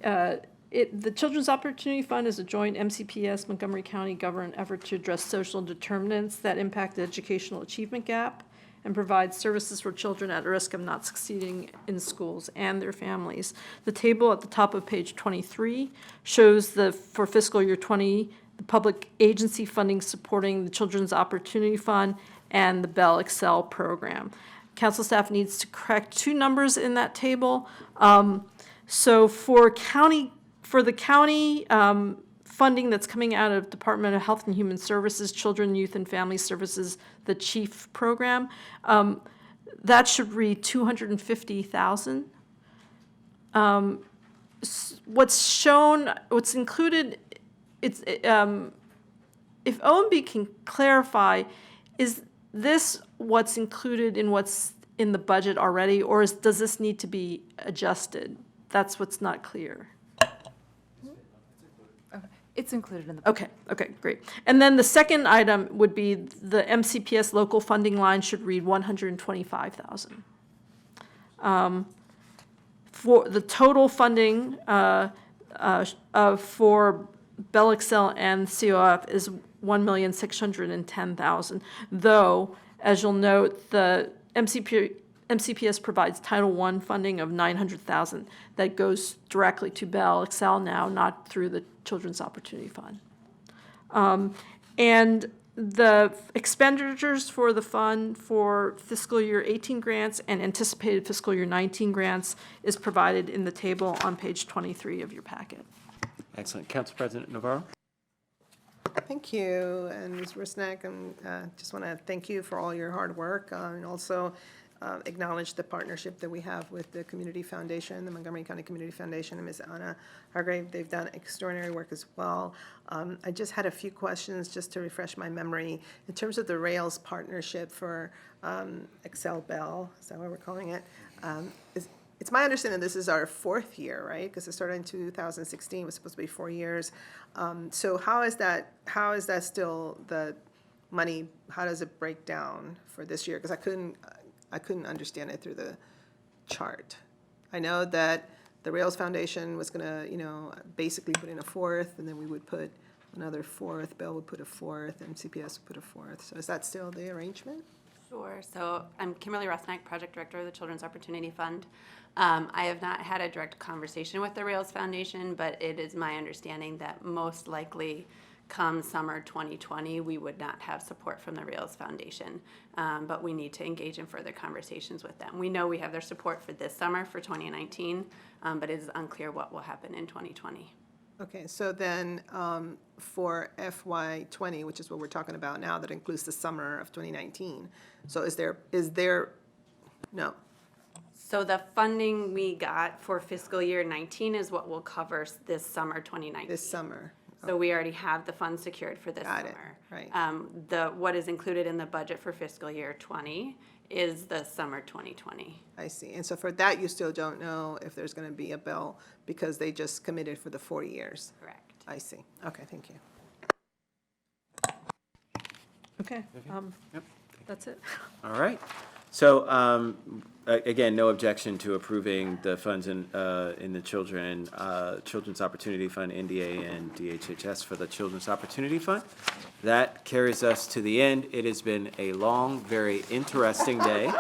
the Children's Opportunity Fund is a joint MCPS Montgomery County government effort to address social determinants that impact the educational achievement gap and provide services for children at risk of not succeeding in schools and their families. The table at the top of page 23 shows for fiscal year 20, the public agency funding supporting the Children's Opportunity Fund and the Bell Excel program. Council staff needs to correct two numbers in that table. So for the county funding that's coming out of Department of Health and Human Services, Children, Youth, and Family Services, the CHIEF program, that should read $250,000. What's included, if OMB can clarify, is this what's included in what's in the budget already, or does this need to be adjusted? That's what's not clear. It's included in the budget. Okay, great. And then the second item would be the MCPS local funding line should read $125,000. For the total funding for Bell Excel and COF is $1,610,000. Though, as you'll note, the MCPS MCPS provides Title I funding of $900,000 that goes directly to Bell Excel now, not through the Children's Opportunity Fund. And the expenditures for the fund for fiscal year 18 grants and anticipated fiscal year 19 grants is provided in the table on page 23 of your packet. Excellent. Council President Navarro? Thank you, and Ms. Rusnak, just want to thank you for all your hard work, and also acknowledge the partnership that we have with the Community Foundation, the Montgomery County Community Foundation, and Ms. Anna Hargrave. They've done extraordinary work as well. I just had a few questions just to refresh my memory. In terms of the Rails partnership for Excel Bell, is that what we're calling it? It's my understanding this is our 4th year, right? Because it started in 2016, it was supposed to be 4 years. So how is that still the money, how does it break down for this year? Because I couldn't understand it through the chart. I know that the Rails Foundation was gonna, basically put in a 4th, and then we would put another 4th, Bell would put a 4th, and CPS would put a 4th. So is that still the arrangement? Sure. So I'm Kimberly Rusnak, Project Director of the Children's Opportunity Fund. I have not had a direct conversation with the Rails Foundation, but it is my understanding that most likely come summer 2020, we would not have support from the Rails Foundation, but we need to engage in further conversations with them. We know we have their support for this summer, for 2019, but it is unclear what will happen in 2020. Okay, so then for FY20, which is what we're talking about now, that includes the summer of 2019. So is there, no. So the funding we got for fiscal year 19 is what will cover this summer 2019. This summer. So we already have the funds secured for this Got it, summer. right. What is included in the budget for fiscal year 20 is the summer 2020. I see. And so for that, you still don't know if there's going to be a bill because they just committed for the 4 years? Correct. I see. Okay, thank you. Okay, that's it. All right. So, again, no objection to approving the funds in the Children's Opportunity Fund, NDA, and DHHS for the Children's Opportunity Fund. That carries us to the end. It has been a long, very interesting day,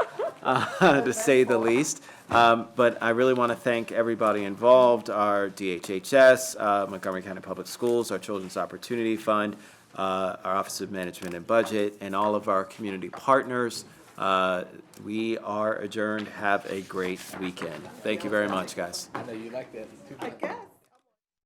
to say the least. But I really want to thank everybody involved, our DHHS, Montgomery County Public Schools, our Children's Opportunity Fund, our Office of Management and Budget, and all of our community partners. We are adjourned. Have a great weekend. Thank you very much, guys. I know you like that too. I guess.